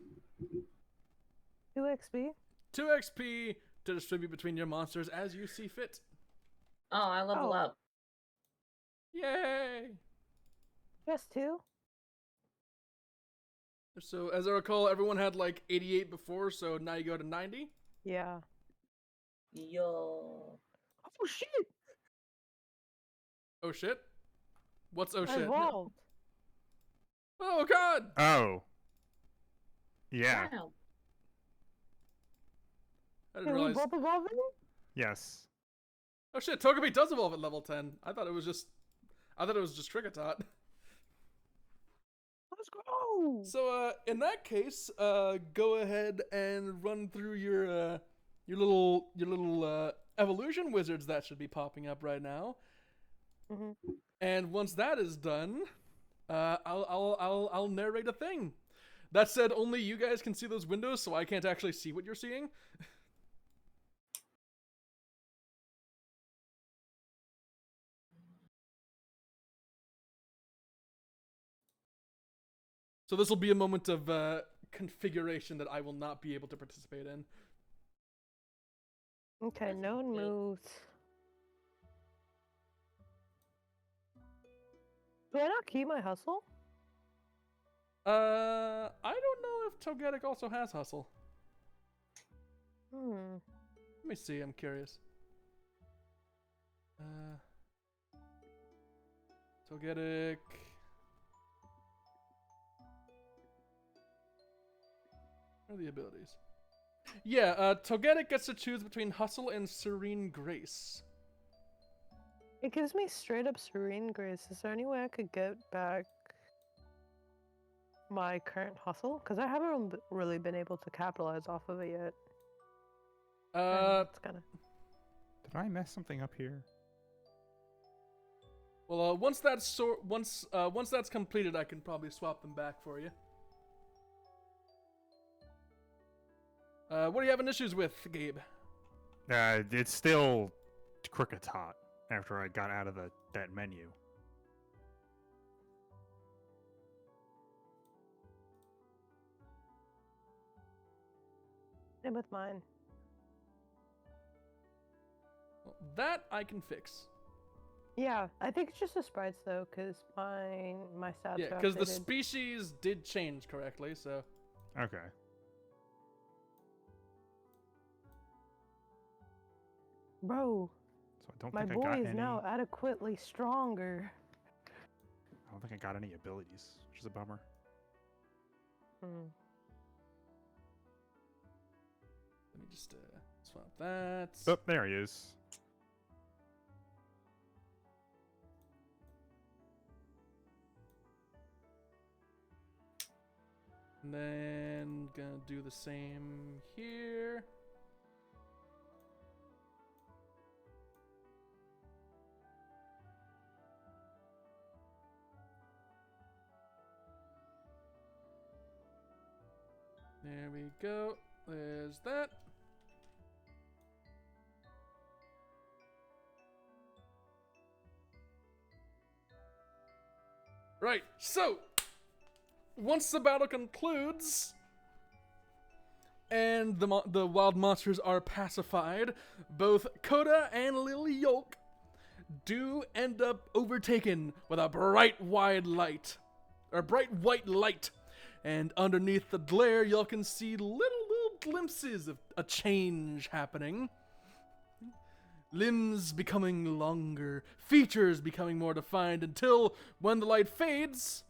XP? 2 XP to distribute between your monsters as you see fit. Oh, I level up. Yay! Just 2? So, as I recall, everyone had like 88 before, so now you go to 90? Yeah. Yo. Oh shit! Oh shit? What's oh I shit? evolved. Oh god! Oh. Yeah. Wow. I didn't Can we realize. both evolve it? Yes. Oh shit, Togepi does evolve at level 10. I thought it was just Kricketot. Let's go! So, in that case, go ahead and run through your little evolution wizards that should be popping up right now. Mm-hmm. And once that is done, I'll narrate a thing. That said, only you guys can see those windows, so I can't actually see what you're seeing. So this will be a moment of configuration that I will not be able to participate in. Okay, no one moves. Do I not keep my hustle? I don't know if Togetic also has hustle. Let me see, I'm curious. Togetic. What are the abilities? Yeah, Togetic gets to choose between Hustle and Serene Grace. It gives me straight up Serene Grace. Is there any way I could get back my current hustle? Because I haven't really been able to capitalize off of it yet. It's kinda... Did I mess something up here? Well, once that's completed, I can probably swap them back for you. What are you having issues with, Gabe? It's still Cricketot after I got out of that menu. Same with mine. Well, that I can fix. Yeah, I think it's just the sprites though, because my stats Yeah, are because the updated. species did change correctly, so... Okay. Bro, So I don't my think I got boy is any. now adequately stronger. I don't think I got any abilities, which is a bummer. Let me just swap that. Oh, there he is. And then gonna do the same here. There we go. There's that. Right, so once the battle concludes and the wild monsters are pacified, both Coda and Lily Yolk do end up overtaken with a bright white light. And underneath the glare, y'all can see little glimpses of a change happening. Limbs becoming longer, features becoming more defined, until when the light fades,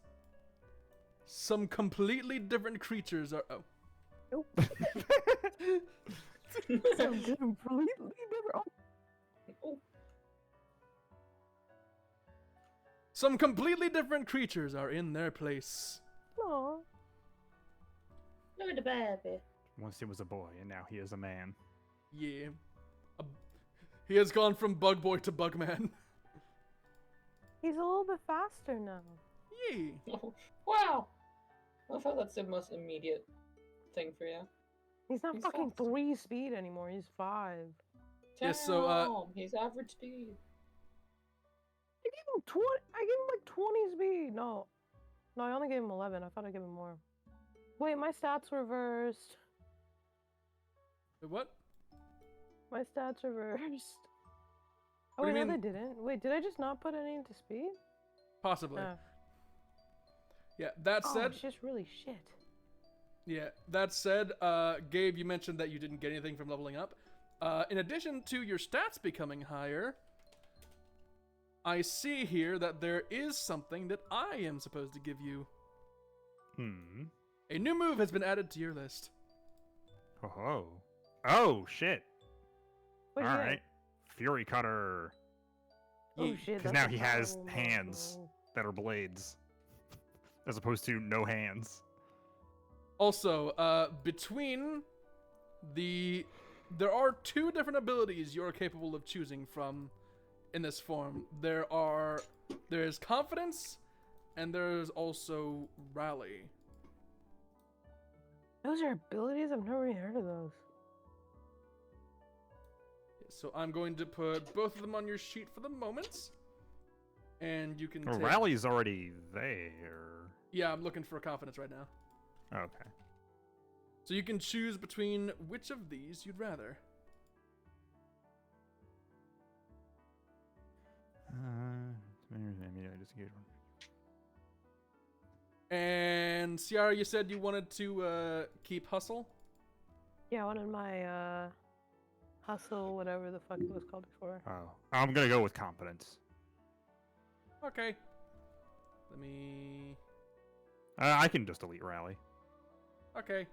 some completely different creatures are... Oh. Nope. Some completely different. Oh, Some completely different creatures are in their place. Aw. look at the baby. Once he was a boy, and now he is a man. Yeah. He has gone from Bug Boy to Bugman. He's a little bit faster now. Yeah. Wow. I thought that's the most immediate thing for you. He's not He's fucking fast. 3 speed anymore. He's 5. Yes, so, Damn, he's average speed. I gave him 20. I gave him like 20 speed. No, I only gave him 11. I thought I gave him more. Wait, my stats reversed. What? My stats reversed. Oh, What do wait, you no, mean? they didn't. Wait, did I just not put any into speed? Possibly. No. Yeah, that Oh, said... it's just really shit. Yeah, that said, Gabe, you mentioned that you didn't get anything from leveling up. In addition to your stats becoming higher, I see here that there is something that I am supposed to give you. A new move has been added to your list. Oh. Oh, shit. What'd you get? Alright. Fury Cutter. Oh Yeet. shit. Because that's now a he has power hands move. that are blades. As opposed to no hands. Also, between there are 2 different abilities you're capable of choosing from in this form. There is confidence, and there's also rally. Those are abilities? I've never even heard of those. So I'm going to put both of them on your sheet for the moment, and you can Well, take... Rally's already there. Yeah, I'm looking for confidence right now. Okay. So you can choose between which of these you'd rather. And Ciara, you said you wanted to keep Hustle? Yeah, I wanted my hustle, whatever the fuck it was called before. Oh. I'm gonna go with competence. Okay. Let me... I can just delete Rally. Okay.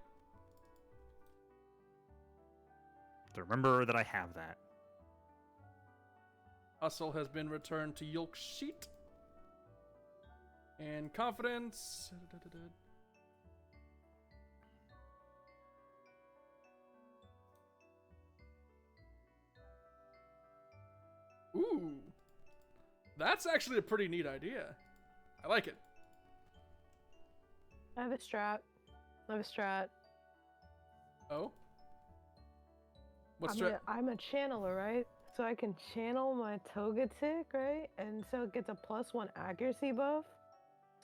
So remember that I have that. Hustle has been returned to Yolk's sheet. And confidence... Ooh. That's actually a pretty neat idea. I like it. I have a strat. Oh? What strat? I'm a channeler, right? So I can channel my Togetic, right? And so it gets a +1 accuracy buff.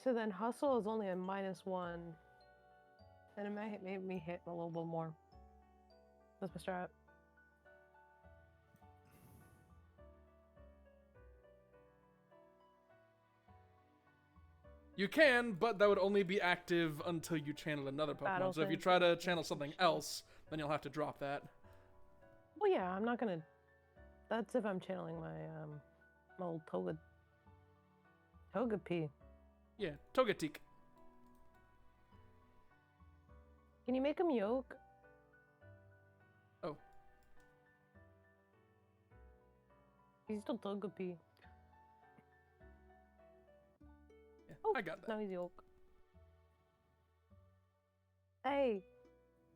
So then hustle is only a -1. And it might make me hit a little bit more. That's my strat. You can, but that would only be active until you channel another Pokemon. Battle So if you Sense try to and channel something Concentration. else, then you'll have to drop that. Well, yeah, I'm not gonna. That's if I'm channeling my old Togepi. Yeah, Togetic. Can you make him Yoke? Oh. He's still Togepi. Yeah, Oh, I got that. now he's Yoke. Hey,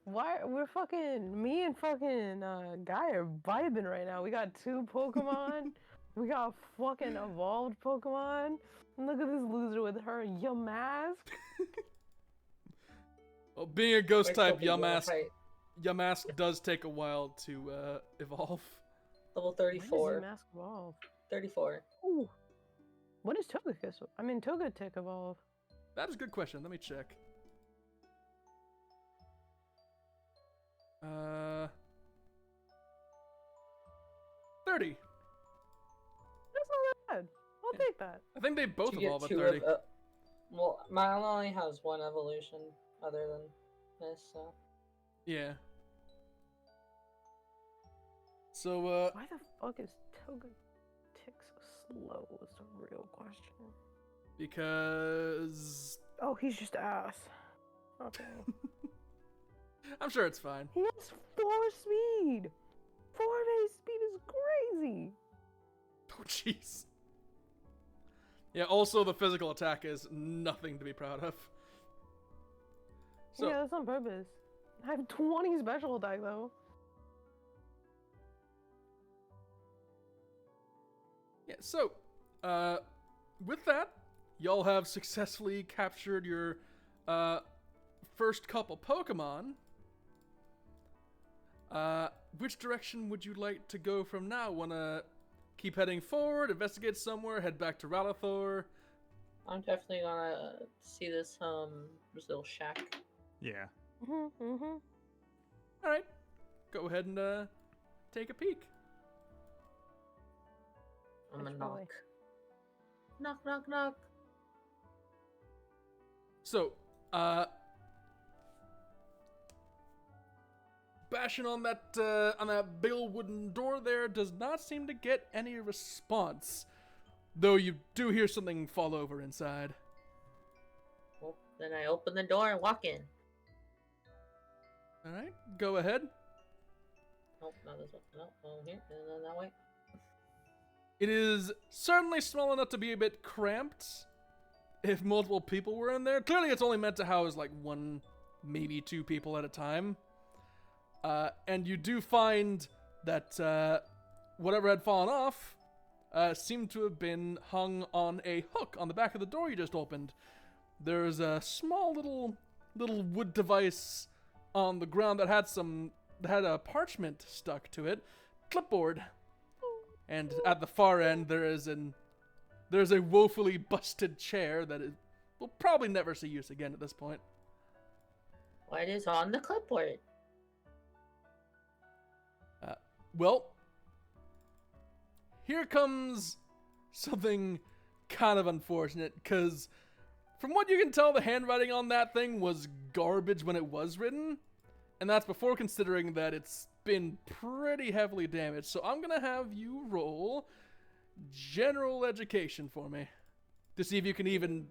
why we're fucking me and fucking Guy are vibing right now. We got 2 Pokemon. We got fucking evolved Pokemon. And look at this loser with her Yamask. Well, being a ghost type, Wait till we wanna Yamask fight. Yamask does take a while to evolve. Level When does 34. Yamask evolve? 34. Ooh. When does Togekiss? I mean Togetic evolve? That is a good question. Let me check. 30. That's not bad. I'll Yeah. take that. I think they both You get evolve at 2 30. well, mine only has 1 evolution other than this, so. Yeah. So, Why the fuck is Togetic so slow is the real question. because Oh, he's just ass. Okay. I'm sure it's fine. He has 4 speed! 4 base speed is crazy! Oh, jeez. Yeah, also the physical attack is nothing to be proud of. So, Yeah, that's on purpose. I have 20 special attack though. yeah, so, with that, y'all have successfully captured your, first couple Pokemon. Which direction would you like to go from now? Wanna keep heading forward, investigate somewhere, head back to Ralathor? I'm definitely gonna see this little shack. Yeah. Alright, go ahead and, take a peek. I'm gonna Which knock. way? Knock, knock, knock. So, bashing on that big old wooden door there does not seem to get any response, though you do hear something fall over inside. Well, then I open the door and walk in. All right, go ahead. Nope, not this one. Nope, over here, and then that way. It is certainly small enough to be a bit cramped if multiple people were in there. Clearly, it's only meant to house like 1, maybe 2 people at a time. And you do find that whatever had fallen off seemed to have been hung on a hook on the back of the door you just opened. There's a small little wood device on the ground that had a parchment stuck to it, clipboard. And at the far end, there's a woefully busted chair that will probably never see use again at this point. What is on the clipboard? Well, here comes something kind of unfortunate, because from what you can tell, the handwriting on that thing was garbage when it was written, and that's before considering that it's been pretty heavily damaged. So I'm going to have you roll general education for me to see if you can even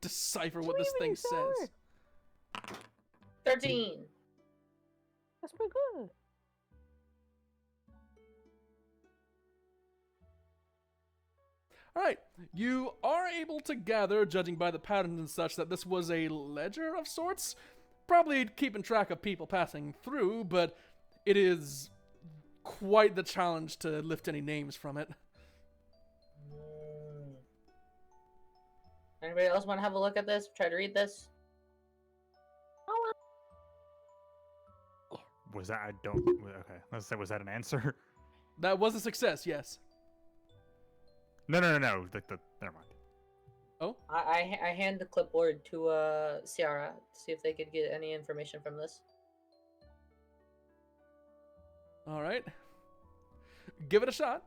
decipher what this thing says. 13. That's pretty good. Alright, you are able to gather, judging by the patterns and such, that this was a ledger of sorts. Probably keeping track of people passing through, but it is quite the challenge to lift any names from it. Anybody else want to have a look at this? Try to read this? Was that? I don't. Okay. Let's say, was that an answer? That was a success, yes. No. Never mind. Oh? I hand the clipboard to Ciara to see if they could get any information from this. Alright. Give it a shot.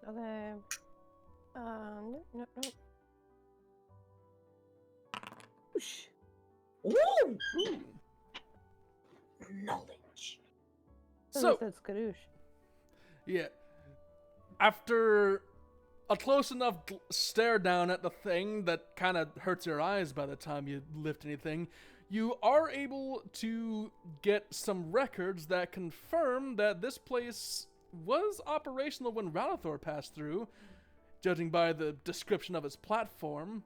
Okay. No. Whoosh. Ooh! Knowledge. So, That's skadoosh. yeah. After a close enough stare down at the thing that kind of hurts your eyes by the time you lift anything, you are able to get some records that confirm that this place was operational when Ralathor passed through, judging by the description of its platform,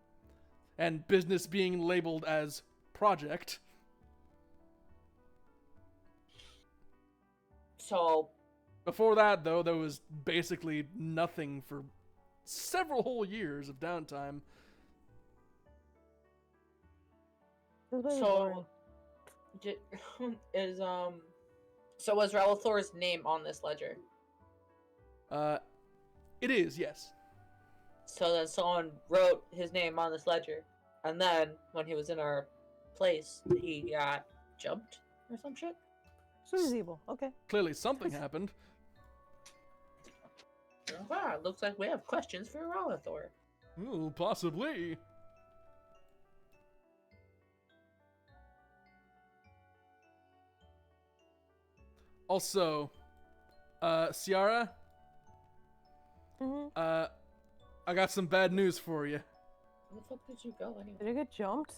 and business being labeled as project. So Before that, though, there was basically nothing for several whole years of downtime. This was So boring. is so was Ralithor's name on this ledger? It is, yes. So then someone wrote his name on this ledger, and then when he was in our place, he got jumped or some shit. So he's evil. Okay. Clearly something happened. Wow, it looks like we have questions for Ralithor. Ooh, possibly. Also, Ciara, Mm-hmm. I got some bad news for you. Where the fuck did you go anyway? Did I get jumped?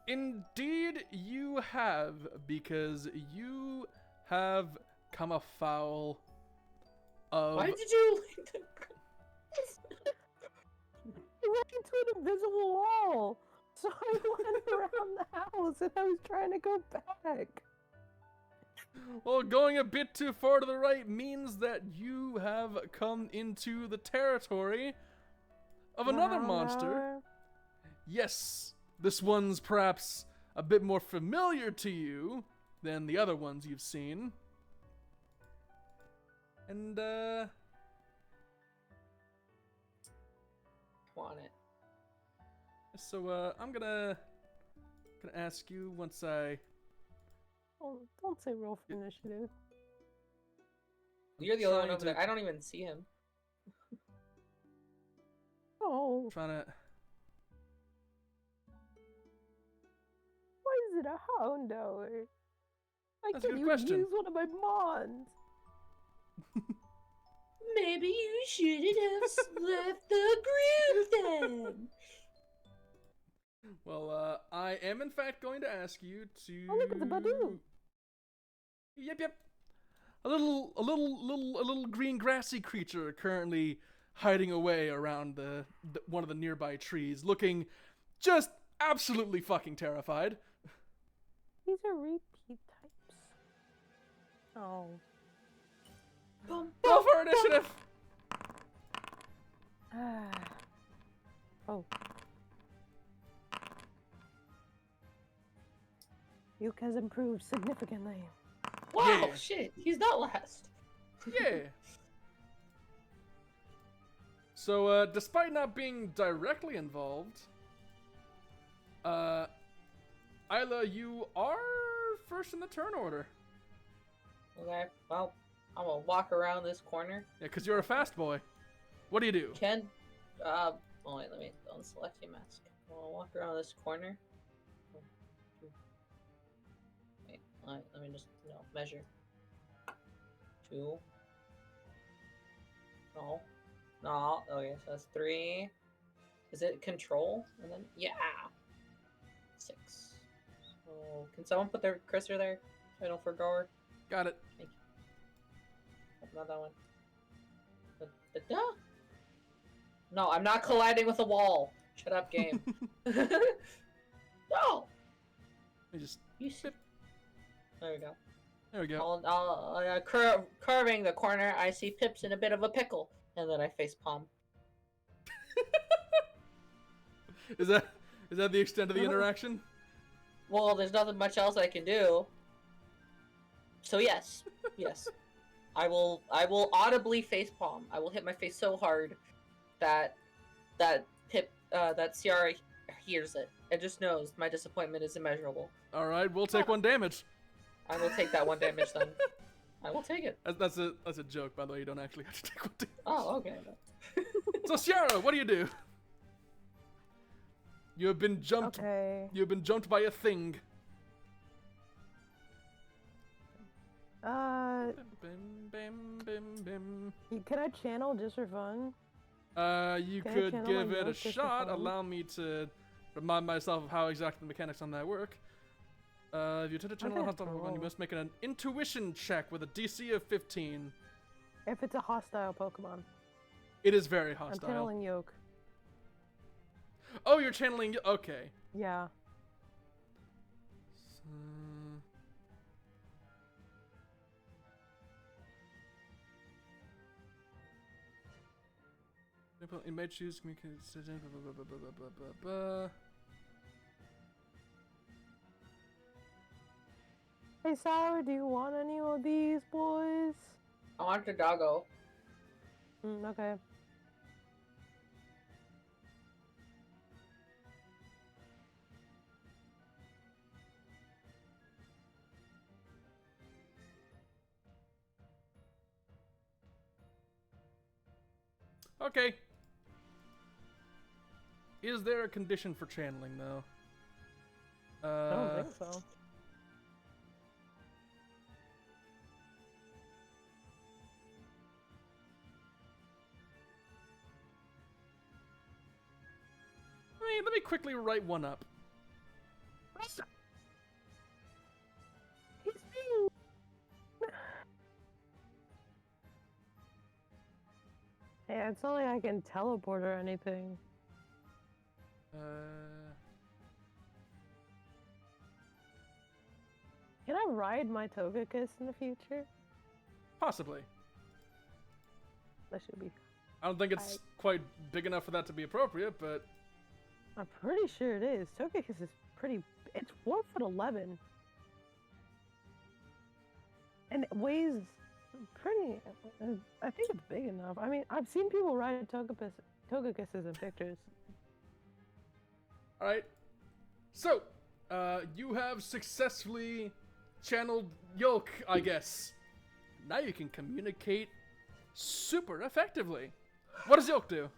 Indeed you have, because you have come afoul of... Why did you leave the... I ran into an invisible wall. So I went around the house and I was trying to go back. Well, going a bit too far to the right means that you have come into the territory of another monster. Yes, this one's perhaps a bit more familiar to you than the other ones you've seen. And, Want it. so, I'm gonna ask you once I... Oh, don't say roll for initiative. You're the only one trying over there. to- I don't even see him. Oh, Trying to... why is it a Houndour? I That's a can good question. use one of my mons. Maybe you shouldn't have left the group then. Well, I am in fact going to ask you to... Oh, look at the Badoo. Yep. A little green grassy creature currently hiding away around the one of the nearby trees, looking just absolutely fucking terrified. These are repeat types. Oh. Roll for initiative! Oh. Yuke has improved significantly. Wow, Yeah. shit, he's not last. Yeah. So, despite not being directly involved, Isla, you are first in the turn order. Okay, well, I'm gonna walk around this corner. Yeah, because you're a fast boy. What do you do? Oh wait, let me unselect your mask. I'm gonna walk around this corner. Wait, let me just, measure. 2. No, okay, so that's 3. Is it control? And then, yeah! 6. So, can someone put their cursor there? So I don't forgo. Got it. Thank you. Not that one. Da-da-da. No, I'm not colliding with a wall. Shut up, game. No! You just... You sit. There we go. There we go. Curving the corner, I see Pips in a bit of a pickle, and then I face palm. Is that the extent of the interaction? Well, there's nothing much else I can do. So yes, I will audibly face palm. I will hit my face so hard that Ciara hears it. It just knows my disappointment is immeasurable. All right, we'll take 1 damage. I will take that 1 damage then. I will take it. That's a joke, by the way. You don't actually have to take 1 damage. Oh, okay. So Ciara, what do you do? You have been jumped. Okay. You have been jumped by a thing. Bim, bim, bim, bim. Can I channel just for fun? You Can I could channel give my it a notes just for shot. fun? Allow me to remind myself of how exactly the mechanics on that work. If you attempt to channel a Okay, hostile Pokemon, you roll. must make an intuition check with a DC of 15. If it's a hostile Pokemon. It is very I'm hostile. channeling Yoke. Oh, you're channeling. Okay. Yeah. Image choose communication. Hey, Sour, do you want any of these, boys? I want the doggo. Okay. Okay. Is there a condition for channeling, though? I don't think so. Let me quickly write one up. He's being... Yeah, it's not like I can teleport or anything. Can I ride my Togekiss in the future? Possibly. That should be... I don't think it's quite big enough for that to be appropriate, but... I'm pretty sure it is. Togekiss is pretty... It's 4'11". And it weighs pretty... I think it's big enough. I mean, I've seen people ride Togekisses in pictures. Alright. So, you have successfully channeled Yolk, I guess. Now you can communicate super effectively. What does Yolk do?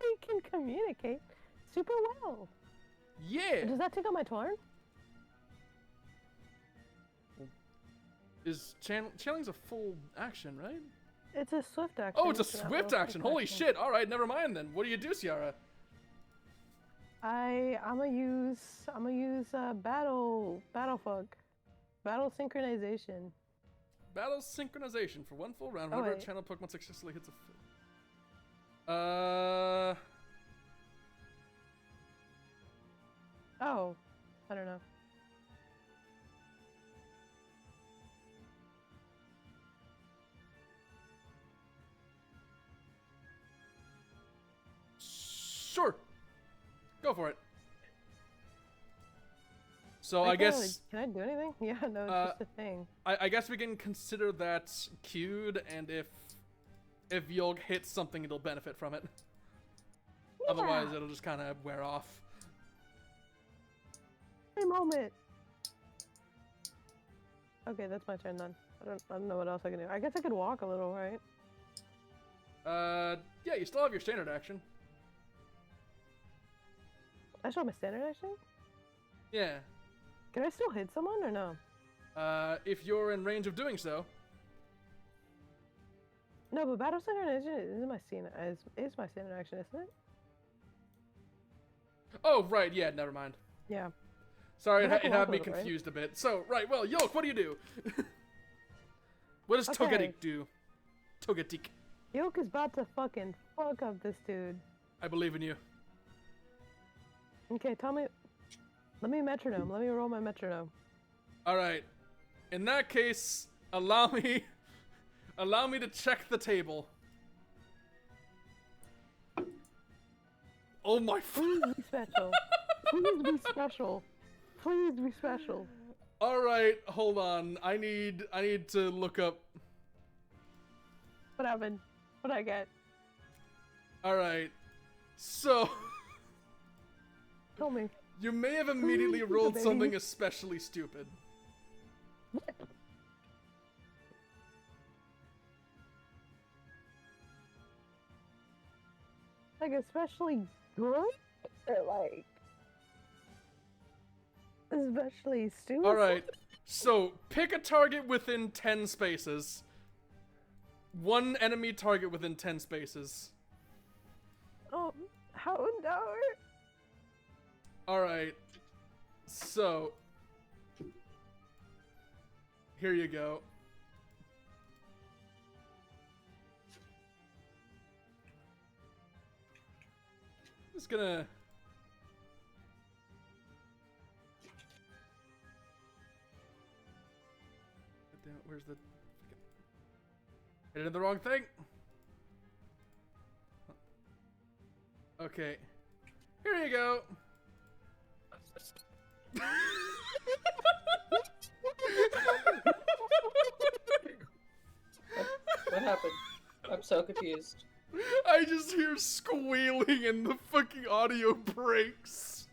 I can communicate super well. Yeah. Does that take out my turn? Is channeling's a full action, right? It's a swift action. Oh, it's a swift action. Holy shit. All right, never mind then. What do you do, Ciara? I'm gonna use battle synchronization. Battle synchronization for one full round. Oh, Whenever a wait. channel Pokemon successfully hits a Oh, I don't know. Sure. Go for it. So Like, I guess can I do anything? Yeah, no, it's just a thing. I guess we can consider that queued, and if Yolk hits something, it'll benefit from it. Yeah. Otherwise, it'll just kind of wear off. A moment. Okay, that's my turn then. I don't know what else I can do. I guess I could walk a little, right? Yeah, you still have your standard action. I still have my standard action? Yeah. Can I still hit someone or no? If you're in range of doing so. No, but battle synchronization is my standard action, isn't it? Oh, right, yeah, never mind. Yeah. Sorry, But I it can had walk a me little, right? confused a bit. So, right, well, Yolk, what do you do? What does Okay. Togetic do? Togetic. Yolk is about to fucking fuck up this dude. I believe in you. Okay, tell me. Let me metronome. Let me roll my metronome. Alright. In that case, allow me to check the table. Oh my Please be special. Please be special. Please be special. Alright, hold on. I need to look up. What happened? What'd I get? Alright. So Tell me. you may have immediately Please, rolled baby. something especially stupid. What? Like especially good? Or like especially stupid? Alright. So pick a target within 10 spaces. One enemy target within 10 spaces. How no? Alright. So here you go. Just gonna Where's the... Hit the wrong thing. Okay. Here you go. What happened? I'm so confused. I just hear squealing and the fucking audio breaks.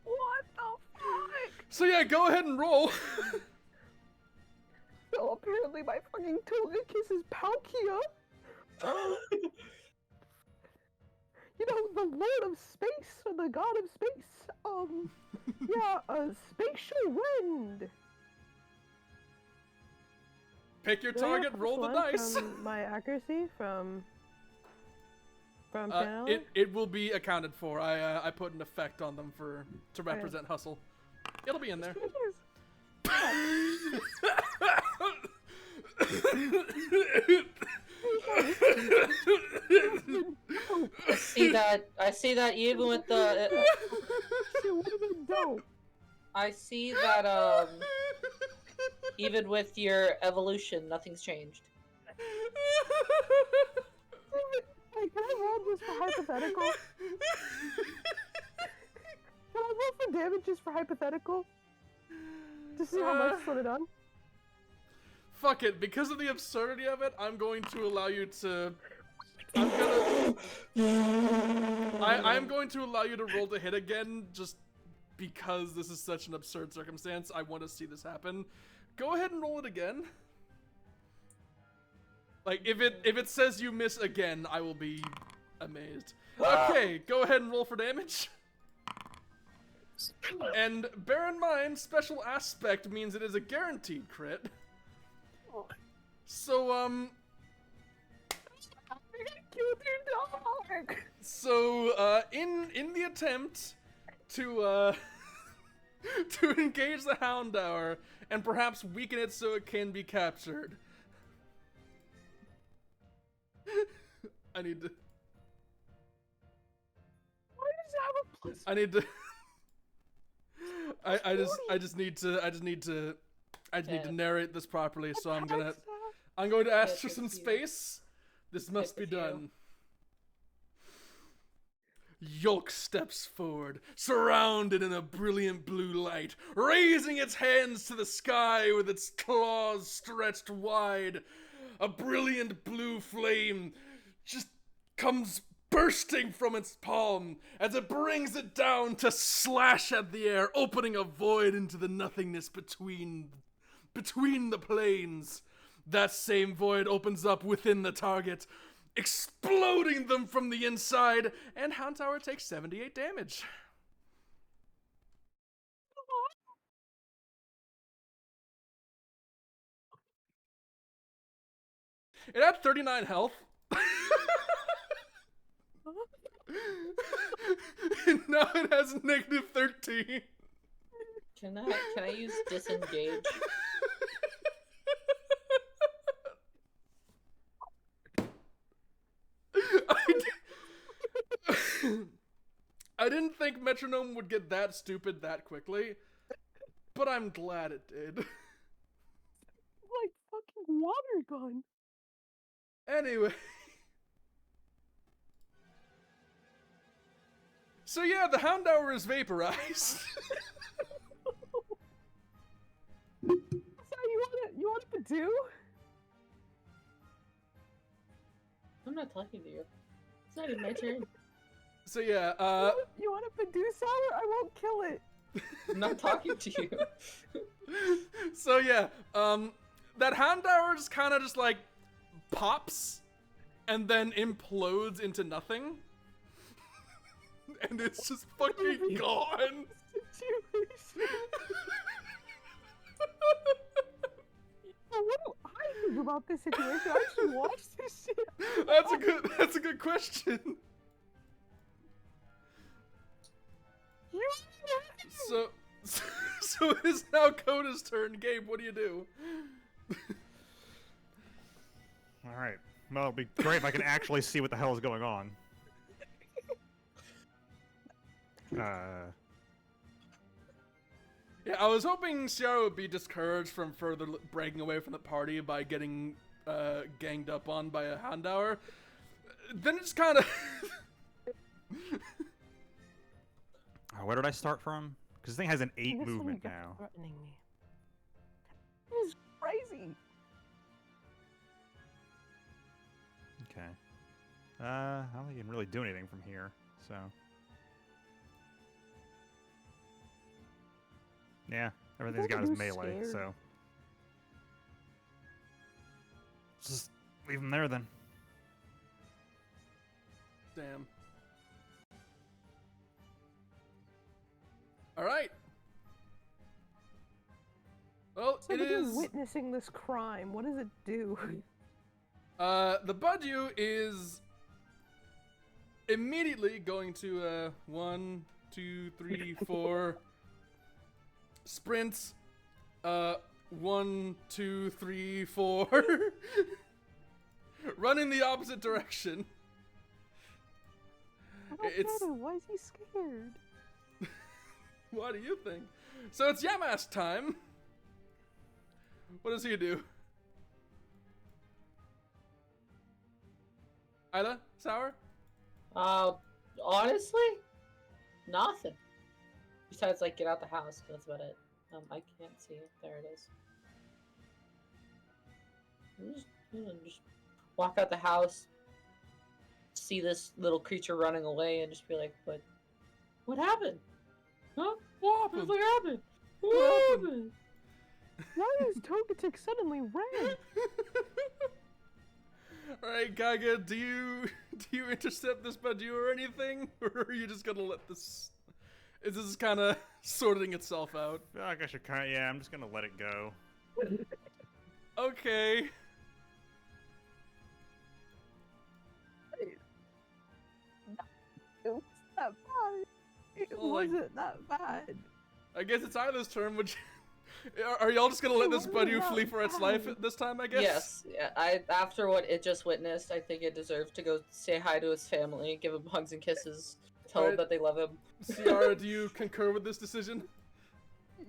What the fuck? So yeah, go ahead and roll. So apparently my fucking Togekiss is Palkia. You know, the Lord of Space, or the God of Space. Yeah, a spatial wind. Pick your Do I target, have roll the +1 dice. from my accuracy from channel? It will be accounted for. I put an effect on them to represent hustle. It'll be in there. I see that even with the Shit would have been dope. I see that even with your evolution, nothing's changed. Hey, can I roll just for hypothetical? Can I roll for damage just for hypothetical? To see how much it's done? Fuck it, because of the absurdity of it, I'm going to allow you to... I'm going to allow you to roll to hit again, just because this is such an absurd circumstance. I want to see this happen. Go ahead and roll it again. Like, if it says you miss again, I will be amazed. Okay, go ahead and roll for damage. And bear in mind, special aspect means it is a guaranteed crit. So, in the attempt to to engage the Houndour and perhaps weaken it so it can be captured, I need to. Why does it have a plus? I need to. I just need to narrate this properly. So I'm going to ask for some space. This must be done. Yolk steps forward, surrounded in a brilliant blue light, raising its hands to the sky with its claws stretched wide. A brilliant blue flame just comes bursting from its palm as it brings it down to slash at the air, opening a void into the nothingness between the planes. That same void opens up within the target, exploding them from the inside, and Houndour takes 78 damage. It had 39 health. And now it has negative 13. Can I use disengage? I didn't think Metronome would get that stupid that quickly, but I'm glad it did. Like fucking water gun. Anyway. So yeah, the Houndour is vaporized. So you want it to do? I'm not talking to you. It's not even my turn. So yeah, You want a Medusa? I won't kill it. I'm not talking to you. so yeah, that Houndour just kind of just like pops and then implodes into nothing. And it's just fucking gone. What do I think about this situation? I should watch this shit. That's a good question. So it is now Coda's turn. Gabe, what do you do? All right. Well, it'd be great if I could actually see what the hell is going on. Yeah, I was hoping Ciara would be discouraged from further breaking away from the party by getting ganged up on by a Houndour. Then it's kind of... Where did I start from? Because this thing has an 8 This movement one now. threatening me. This is crazy. Okay. I don't think you can really do anything from here, so... Yeah, everything's got his melee, scared. so... Just leave him there, then. Damn. Alright. Well, So it you're is... witnessing this crime. What does it do? The Budju is immediately going to 1, 2, 3, 4 sprints. 1, 2, 3, 4 run in the opposite direction. It's Why is he scared? what do you think? So it's Yamask time. What does he do? Isla? Sour? Honestly, nothing. Besides, like, get out the house. That's about it. I can't see it. There it is. Just walk out the house, see this little creature running away, and just be like, what happened? Huh? What What happened? the fuck happened? What What happened? happened? Why is Togetic suddenly red? Alright, Gaga, do you intercept this Budju or anything? Or are you just gonna let this... Is this kind of sorting itself out? I feel like I should kind of... Yeah, I'm just gonna let it go. Okay. It was that bad. It Oh, like- wasn't that bad. I guess it's Isla's turn, which... Are y'all just gonna let this It wasn't Budju that flee for its life bad. this time, I guess? Yes. Yeah. After what it just witnessed, I think it deserved to go say hi to his family, give him hugs and kisses, tell him Alright. that they love him. Ciara, do you concur with this decision? Yeah.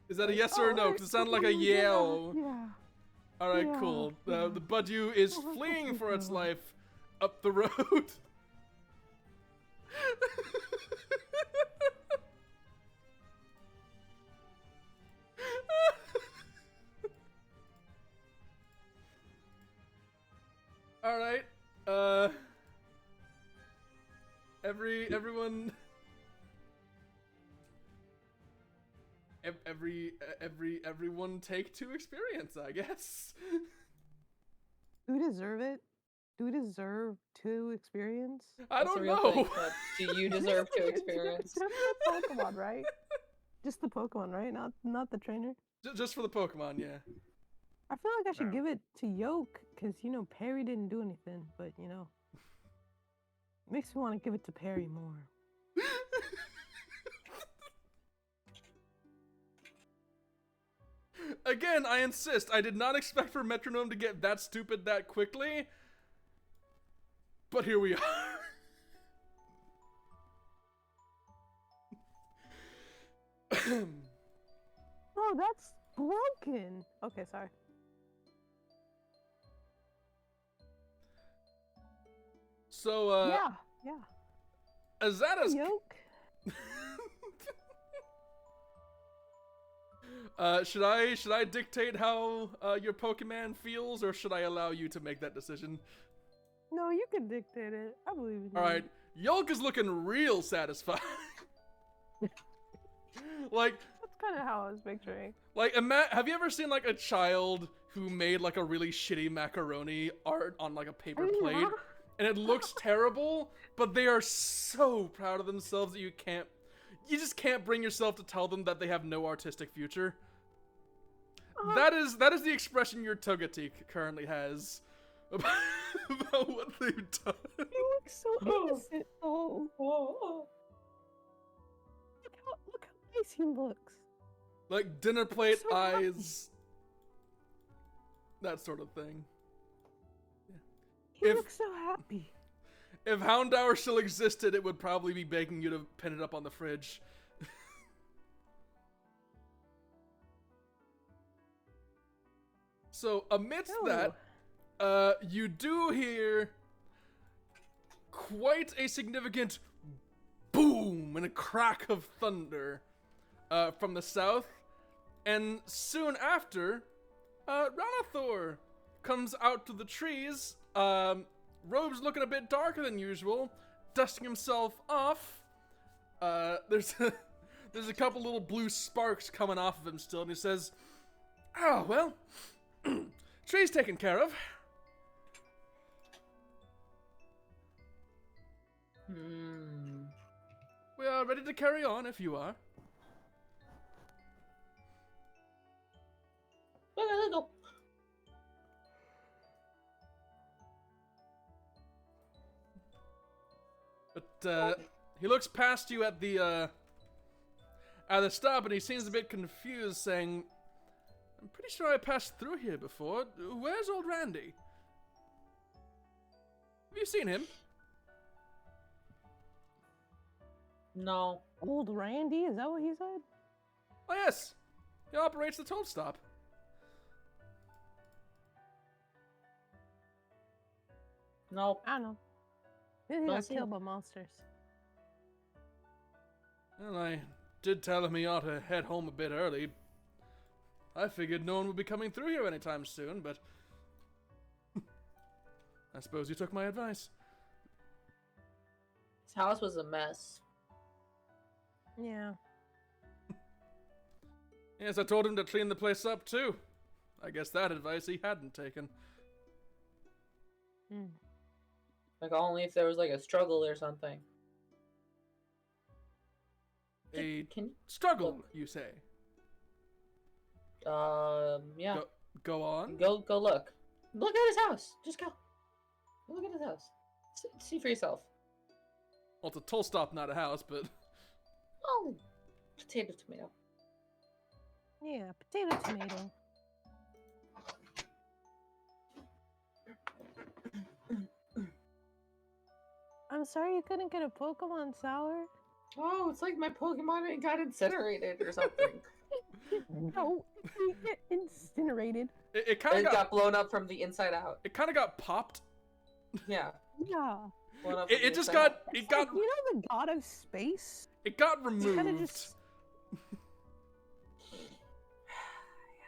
Is that a yes or a no? Because it sounded like a yell. Yeah. Alright, Yeah, cool. yeah. The Budju is Oh, fleeing for its God. life up the road. Alright, everyone... Everyone take 2 experience, I guess. Do we deserve it? Do we deserve 2 experience? I That's the don't real know. thing, but do you deserve to experience? Just the Pokemon, right? Just the Pokemon, right? Not the trainer. Just for the Pokemon, yeah. I feel like I should No. give it to Yoke, because, Perry didn't do anything, but, makes me want to give it to Perry more. Again, I insist, I did not expect for Metronome to get that stupid that quickly. But here we are. Oh, that's broken. Okay, sorry. So, Yeah. Azada's... Yoke. should I dictate how your Pokemon feels, or should I allow you to make that decision? No, you can dictate it. I believe in you. Alright, Yolk is looking real satisfied. Like, That's kind of how I was picturing. Like, have you ever seen, like, a child who made, like, a really shitty macaroni art on, like, a paper plate? Yeah. And it looks terrible, but they are so proud of themselves that you just can't bring yourself to tell them that they have no artistic future. That is the expression your Togetic currently has about what they've done. He looks so innocent. Oh. Look how nice he looks. Like, dinner plate So happy. eyes. That sort of thing. He If- looks so happy. If Houndour still existed, it would probably be begging you to pin it up on the fridge. So amidst Ooh. that, you do hear quite a significant boom and a crack of thunder from the south, and soon after, Ranathor comes out to the trees, robes looking a bit darker than usual, dusting himself off. There's a couple little blue sparks coming off of him still, and he says, "Oh, well, tree's taken care of." We are ready to carry on if you are. Okay, let's go. But he looks past you at the stop, and he seems a bit confused, saying, "I'm pretty sure I passed through here before. Where's old Randy? Have you seen him?" No. Old Randy, is that what he said? "Oh yes, he operates the toll stop." No. I don't know. Maybe he Don't got see killed him. by monsters. Well, I did tell him he ought to head home a bit early. I figured no one would be coming through here anytime soon, but I suppose you took my advice. His house was a mess. Yeah. Yes, I told him to clean the place up too. I guess that advice he hadn't taken. Mm. Like, only if there was, like, a struggle or something. A Can struggle, look. you say? Yeah. Go on. Go look. Look at his house. Just go. Look at his house. See for yourself. Well, it's a toll stop, not a house, but Oh, potato, tomato. Yeah, potato, tomato. I'm sorry you couldn't get a Pokemon Sour. Oh, it's like my Pokemon got incinerated or something. No, you get incinerated. it kind It of got blown up from the inside out. it kind of got popped. Yeah. Yeah. Blown up It, from the it just inside got out. it got You know the god of space? it got He removed. kinda just...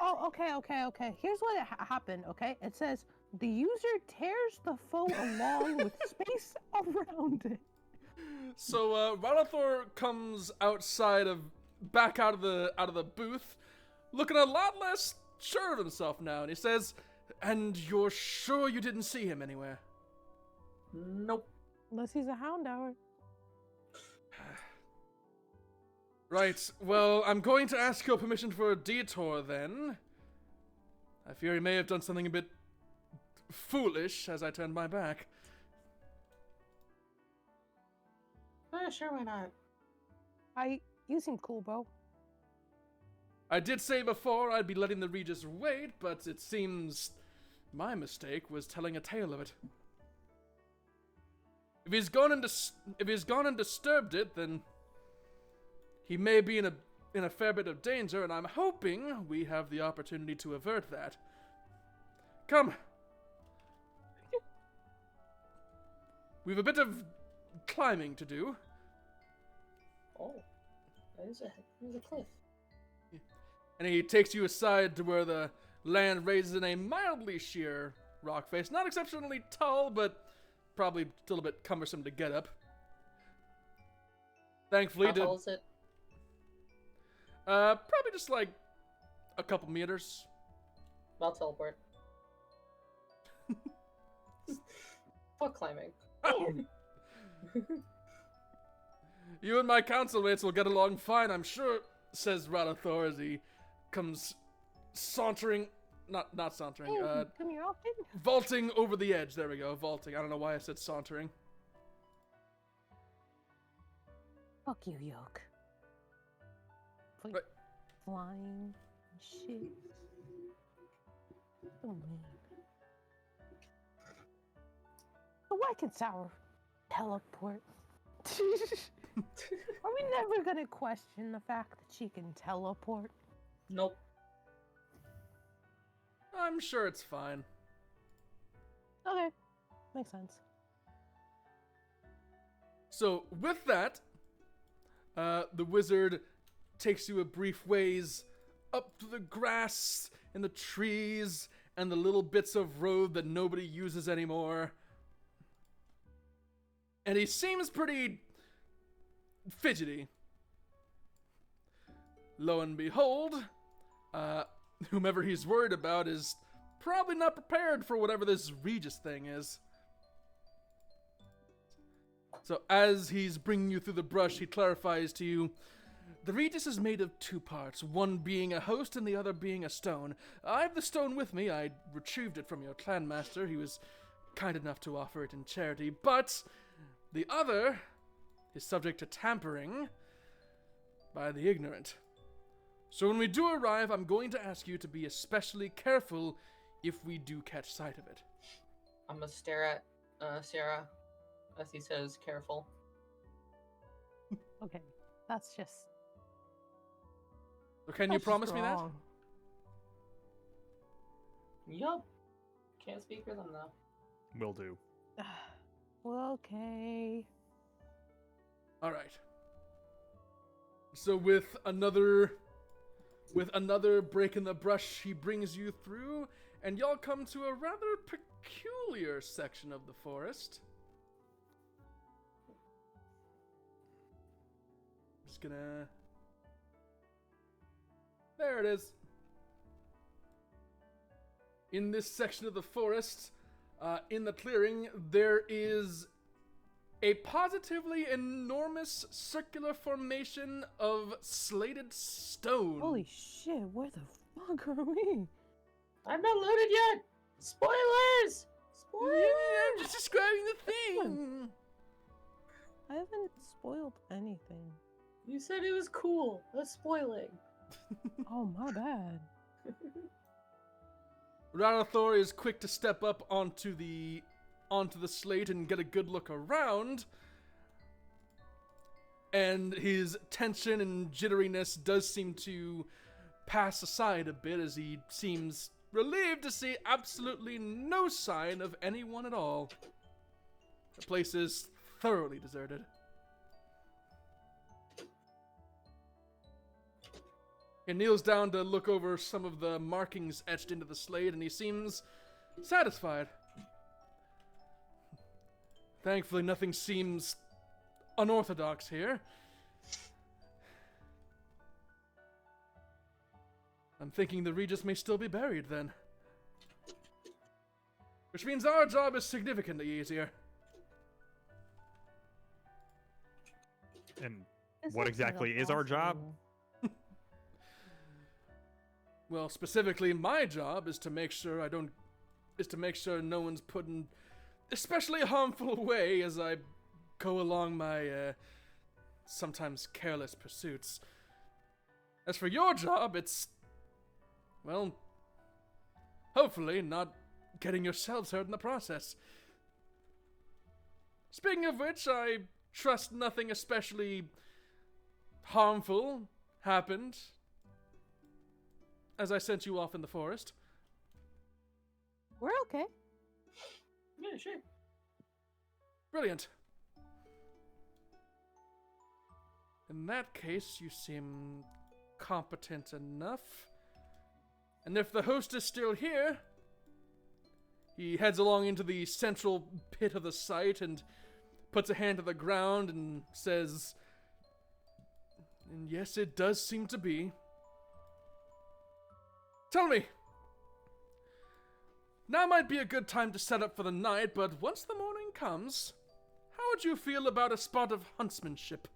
Oh, okay. Here's what happened, okay? It says, the user tears the foe along with space around it. So Ranathor comes back out of the booth, looking a lot less sure of himself now, and he says, "And you're sure you didn't see him anywhere?" Nope. Unless he's a Houndour. Right, well, I'm going to ask your permission for a detour then. I fear he may have done something a bit foolish as I turned my back. Sure, why not? You seem cool, bro. I did say before I'd be letting the Regis wait, but it seems my mistake was telling a tale of it. If he's gone and disturbed it, then he may be in a fair bit of danger, and I'm hoping we have the opportunity to avert that. Come. We've a bit of climbing to do. Oh, there's a cliff. And he takes you aside to where the land raises in a mildly sheer rock face. Not exceptionally tall, but probably still a bit cumbersome to get up. Thankfully, How tall is it? probably just like a couple meters. I'll teleport. Fuck climbing. You and my council mates will get along fine, I'm sure, says Ranathor as he comes sauntering, not sauntering, Hey, come here often? vaulting over the edge. There we go, vaulting. I don't know why I said sauntering. Fuck you, Yoke. Like, Right. flying shit. So mean. But why can Sour teleport? Are we never gonna question the fact that she can teleport? Nope. I'm sure it's fine. Okay. Makes sense. So, with that, the wizard takes you a brief ways up to the grass and the trees and the little bits of road that nobody uses anymore. And he seems pretty fidgety. Lo and behold, whomever he's worried about is probably not prepared for whatever this Regis thing is. So as he's bringing you through the brush, he clarifies to you, the Regis is made of 2 parts, one being a host and the other being a stone. I have the stone with me. I retrieved it from your clan master. He was kind enough to offer it in charity, but the other is subject to tampering by the ignorant. So when we do arrive, I'm going to ask you to be especially careful if we do catch sight of it. I'm gonna stare at Sarah as he says, careful. Okay. That's just. So can you promise me that? wrong. Yup. Can't speak for them though. Will do. Well, okay. All right. So with another break in the brush, he brings you through, and y'all come to a rather peculiar section of the forest. Just gonna... There it is. In this section of the forest, in the clearing, there is a positively enormous circular formation of slated stone. Holy shit, where the fuck are we? I'm not loaded yet! Spoilers! Spoilers! Yeah, I'm just describing the thing. I haven't spoiled anything. You said it was cool. That's spoiling. Oh, my bad. Ranathor is quick to step up onto the slate and get a good look around. And his tension and jitteriness does seem to pass aside a bit as he seems relieved to see absolutely no sign of anyone at all. The place is thoroughly deserted. He kneels down to look over some of the markings etched into the slate, and he seems satisfied. Thankfully, nothing seems unorthodox here. I'm thinking the Regis may still be buried, then. Which means our job is significantly easier. And This what looks exactly like a is our boss job? level. Well, specifically, my job is to make sure no one's put in especially harmful way as I go along my sometimes careless pursuits. As for your job, it's, well, hopefully not getting yourselves hurt in the process. Speaking of which, I trust nothing especially harmful happened as I sent you off in the forest. We're okay. Yeah, sure. Brilliant. In that case, you seem competent enough. And if the host is still here, he heads along into the central pit of the site and puts a hand to the ground and says, and yes, it does seem to be. Tell me, now might be a good time to set up for the night, but once the morning comes, how would you feel about a spot of huntsmanship?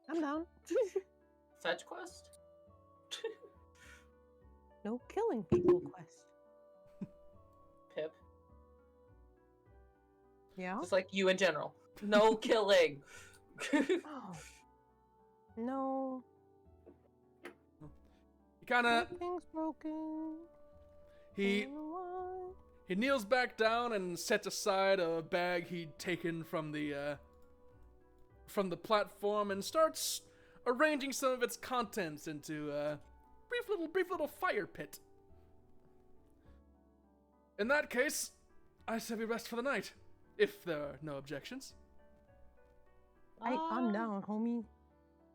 I'm down. Fetch quest? No killing people quest. Pip. Yeah? Just like you in general. No killing. Oh. No. He kinda... Nothing's broken. He kneels back down and sets aside a bag he'd taken from the platform and starts arranging some of its contents into a brief little fire pit. In that case, I say we rest for the night, if there are no objections. I'm down, homie.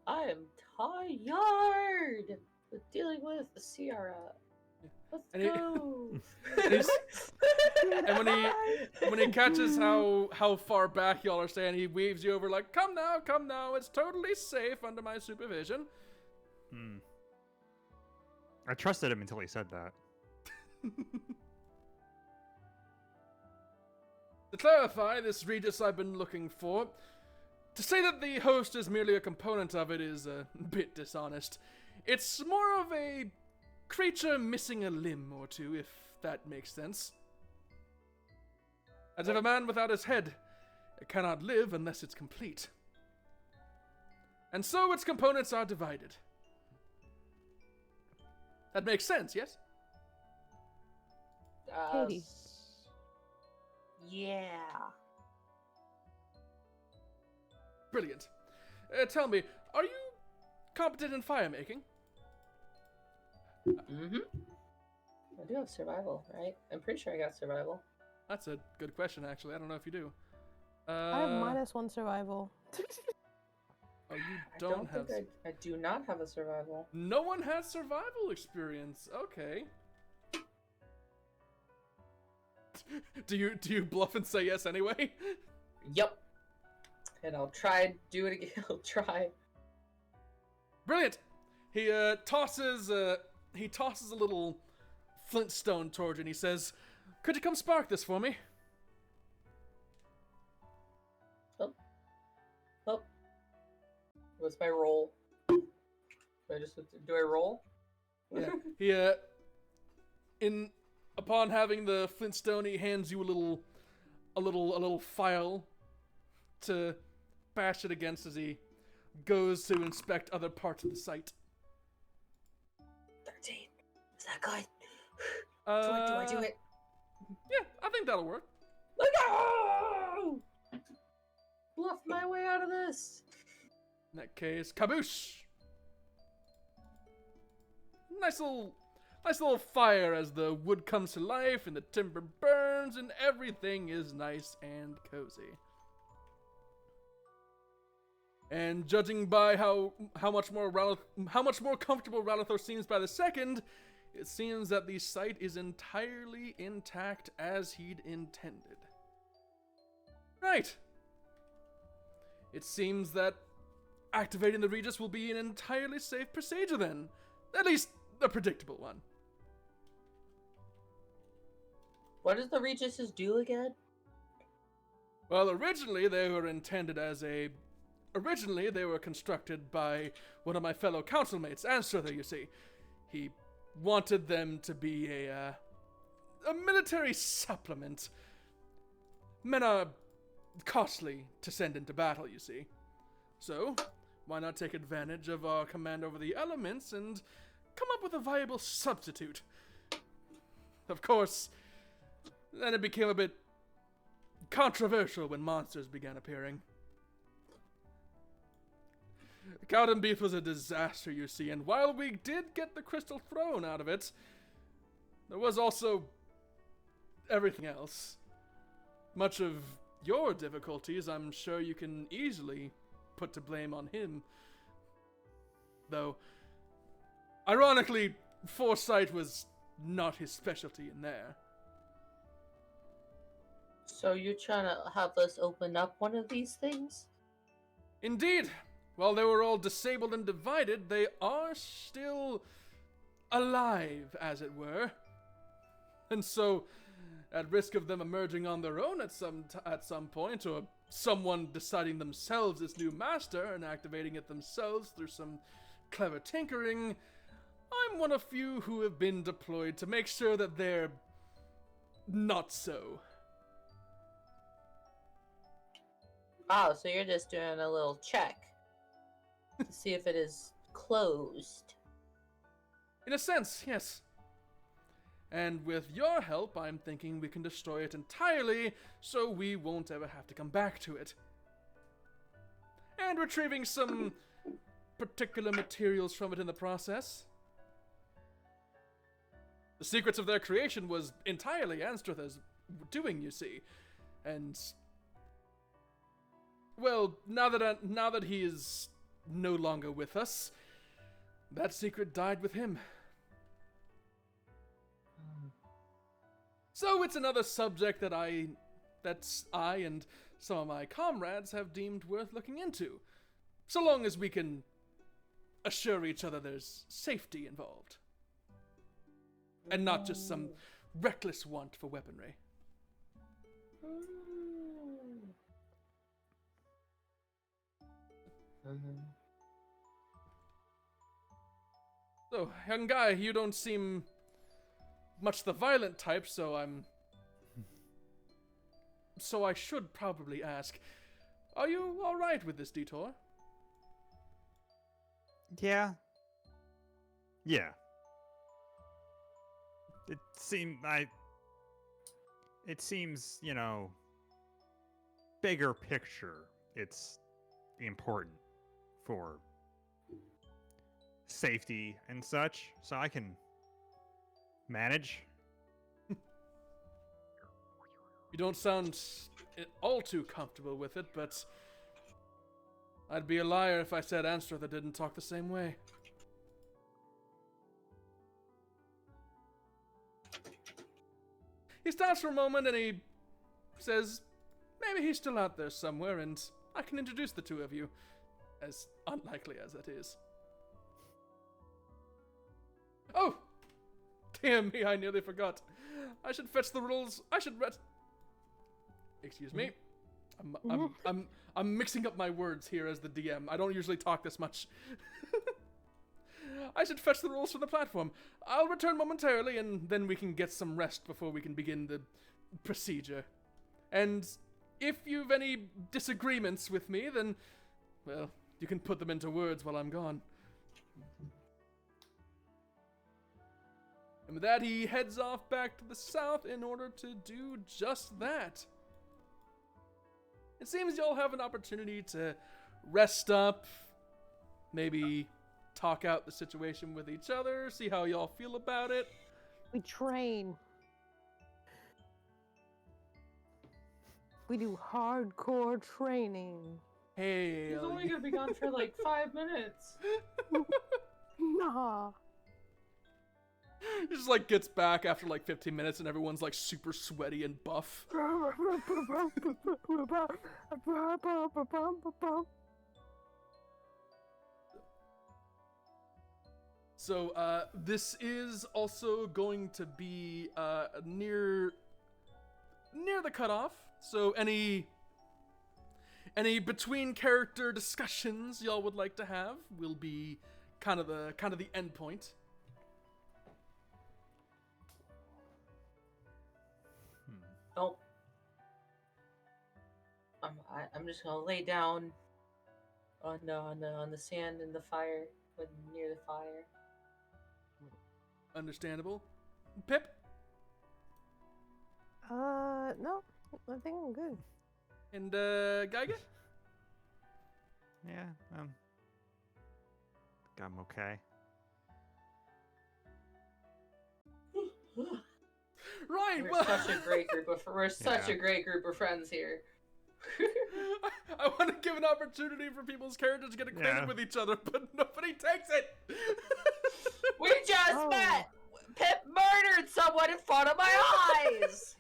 I am tired with dealing with the Sierra. Let's And he- go. And when he catches how far back y'all are staying, he waves you over like, come now, it's totally safe under my supervision. I trusted him until he said that. To clarify, this Regis I've been looking for, to say that the host is merely a component of it is a bit dishonest. It's more of a creature missing a limb or two, if that makes sense. As if a man without his head cannot live unless it's complete. And so its components are divided. That makes sense, yes? Katie. Yeah. Brilliant. Tell me, are you competent in fire making? Mm-hmm. I do have survival, right? I'm pretty sure I got survival. That's a good question, actually. I don't know if you do. I have -1 survival. Oh, you I don't have. think I do not have a survival. No one has survival experience. Okay. Do you bluff and say yes anyway? Yep. And I'll try do it again. I'll try. Brilliant. He tosses a little flintstone towards you and he says, "Could you come spark this for me?" Oh. What's my roll? Do I roll? Yeah. Upon having the flintstone, he hands you a little file to bash it against as he goes to inspect other parts of the site. 13. Is that good? Do I do it? Yeah, I think that'll work. Let's go! Bluff my way out of this. In that case, kaboosh! Nice little fire as the wood comes to life and the timber burns and everything is nice and cozy. And judging by how much more comfortable Ralathor seems by the second, it seems that the site is entirely intact as he'd intended. Right. It seems that activating the Regis will be an entirely safe procedure then. At least a predictable one. What does the Regises do again? Well, originally they were constructed by one of my fellow councilmates, Anstruther, you see. He wanted them to be a military supplement. Men are costly to send into battle, you see. So, why not take advantage of our command over the elements and come up with a viable substitute? Of course, then it became a bit controversial when monsters began appearing. Cowden Beef was a disaster, you see, and while we did get the Crystal Throne out of it, there was also everything else. Much of your difficulties, I'm sure you can easily put to blame on him. Though, ironically, foresight was not his specialty in there. So you're trying to have us open up one of these things? Indeed. While they were all disabled and divided, they are still alive, as it were. And so, at risk of them emerging on their own at some point, or someone deciding themselves as new master and activating it themselves through some clever tinkering, I'm one of few who have been deployed to make sure that they're not so. Oh, so you're just doing a little check to see if it is closed. In a sense, yes. And with your help, I'm thinking we can destroy it entirely, so we won't ever have to come back to it. And retrieving some particular materials from it in the process. The secrets of their creation was entirely Anstritha's doing, you see. And, well, now that he is no longer with us, that secret died with him. So it's another subject that I and some of my comrades have deemed worth looking into, so long as we can assure each other there's safety involved, and not just some reckless want for weaponry. So, young guy, you don't seem much the violent type, so I should probably ask, are you alright with this detour? Yeah. Yeah. It seems, bigger picture, it's important for safety and such, so I can manage. You don't sound all too comfortable with it, but I'd be a liar if I said Anstritha didn't talk the same way. He stops for a moment and he says, maybe he's still out there somewhere and I can introduce the two of you, as unlikely as that is. Oh! Damn me, I nearly forgot. I should fetch the rules. Excuse me. I'm mixing up my words here as the DM. I don't usually talk this much. I should fetch the rules from the platform. I'll return momentarily, and then we can get some rest before we can begin the procedure. And if you've any disagreements with me, then, well, you can put them into words while I'm gone. And with that, he heads off back to the south in order to do just that. It seems you'll have an opportunity to rest up, maybe talk out the situation with each other, see how y'all feel about it. We train. We do hardcore training. Hey. He's only gonna be gone for like 5 minutes. Nah. He just like gets back after like 15 minutes and everyone's like super sweaty and buff. So this is also going to be near the cutoff. So any between character discussions y'all would like to have will be kind of the end point. Nope. I'm just gonna lay down on the sand in the fire, near the fire. Understandable. Pip? No. I think I'm good. And, Geiger? Yeah, I'm okay. Right, We're well... such a great group of friends here. I want to give an opportunity for people's characters to get acquainted with each other, but nobody takes it! We just met! Pip murdered someone in front of my eyes!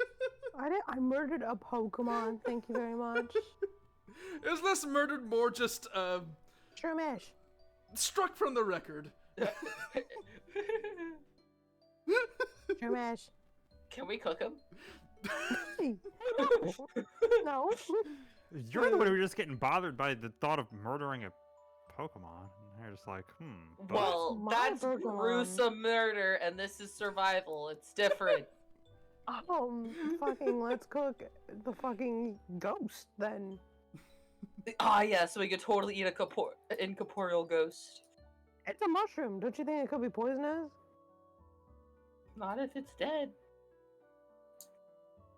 I murdered a Pokemon, thank you very much. Is this murdered more just, Shermish. struck from the record? Shermish. Can we cook him? Hey, no. You're the one who was just getting bothered by the thought of murdering a Pokemon. And you're just like, but- Well, My that's Pokemon. gruesome murder, and this is survival. It's different. Fucking let's cook the fucking ghost then. Ah, yeah, so we could totally eat a incorporeal ghost. It's a mushroom. Don't you think it could be poisonous? Not if it's dead.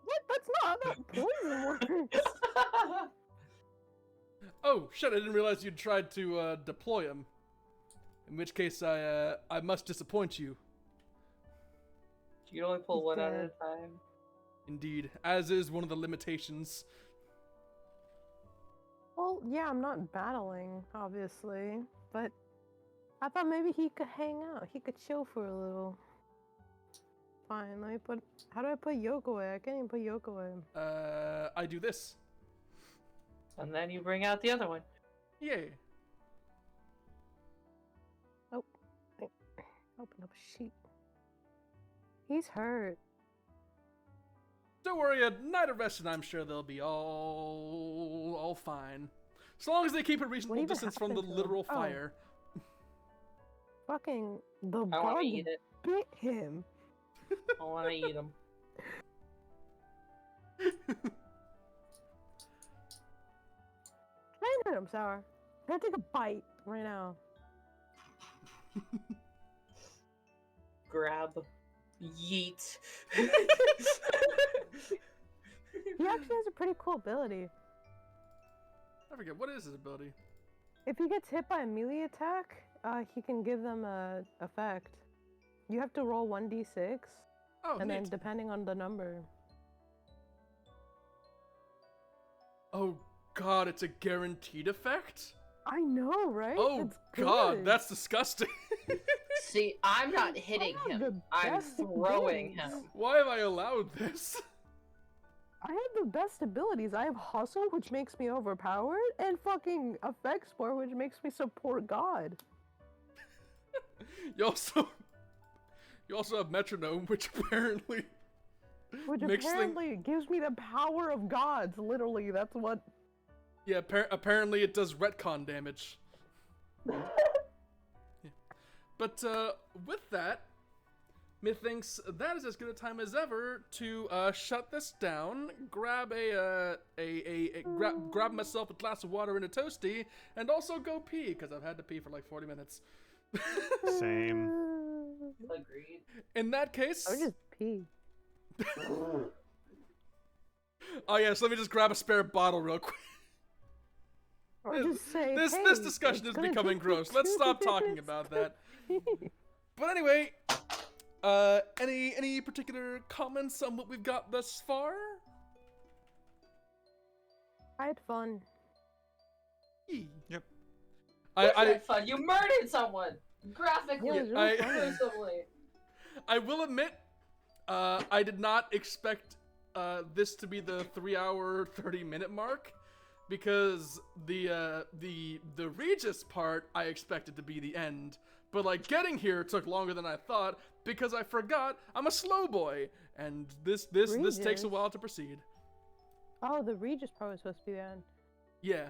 What? That's not how poison works. Oh, shit, I didn't realize you'd tried to, deploy him. In which case, I must disappoint you. You can only pull one out at a Dead. time. Indeed, as is one of the limitations. Well, yeah, I'm not battling, obviously, but I thought maybe he could hang out. He could chill for a little. Fine, let me put. How do I put Yoke away? I can't even put Yoke away. I do this. And then you bring out the other one. Yay. Open up a sheet. He's hurt. Don't worry, a night of rest, and I'm sure they'll be all fine. As long as they keep a reasonable even distance from the happened to him? literal Oh. fire. Fucking the I want bug to eat it. bit him. I want to eat them. I ain't hurt him, Sour. I gotta take a bite right now. Grab. Yeet. He actually has a pretty cool ability. I forget, what is his ability? If he gets hit by a melee attack, he can give them a effect. You have to roll 1d6, Oh, and then neat. depending on the number. Oh god, it's a guaranteed effect? I know, right? Oh It's god, good. that's disgusting. See, I'm not hitting I have him. the I'm best throwing abilities. him. Why have I allowed this? I have the best abilities. I have Hustle, which makes me overpowered, and fucking Effect Spore, which makes me support God. You also have Metronome, which apparently Which makes apparently gives me the power of gods. Literally, that's what. Yeah, apparently it does retcon damage. Yeah. But with that, methinks that is as good a time as ever to shut this down, grab grab myself a glass of water and a toasty, and also go pee because I've had to pee for like 40 minutes. Same. Agreed. In that case, I would just pee. oh yes, let me just grab a spare bottle real quick. Or just say, This hey, discussion it's is gonna becoming take me gross. Let's 2 stop talking minutes about to that. pee. But anyway, any particular comments on what we've got thus far? I had fun. Yep. I I had fun. You murdered someone graphically, Yeah, it was really I- funny. gruesomely. I will admit, I did not expect this to be the 3-hour 30-minute mark, because the Regis part I expected to be the end, but like getting here took longer than I thought because I forgot I'm a slow boy, and this takes a Regis? while to proceed. Oh, the Regis part was supposed to be the end. Yeah.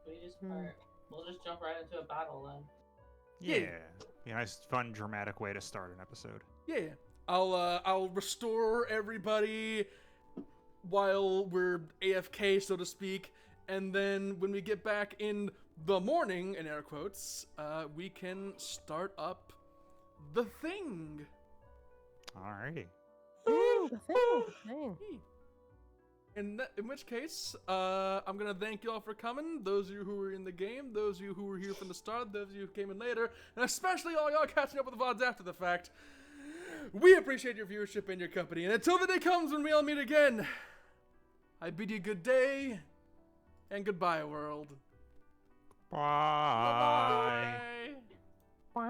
We'll just jump right into a battle then. Yeah. Yeah. Nice, fun, dramatic way to start an episode. Yeah, I'll restore everybody while we're AFK, so to speak, and then when we get back in the morning, in air quotes, we can start up the thing. Alrighty. The thing. In which case, I'm gonna thank you all for coming. Those of you who were in the game, those of you who were here from the start, those of you who came in later, and especially all y'all catching up with the VODs after the fact. We appreciate your viewership and your company, and until the day comes when we all meet again, I bid you good day, and goodbye, world. Bye. Bye.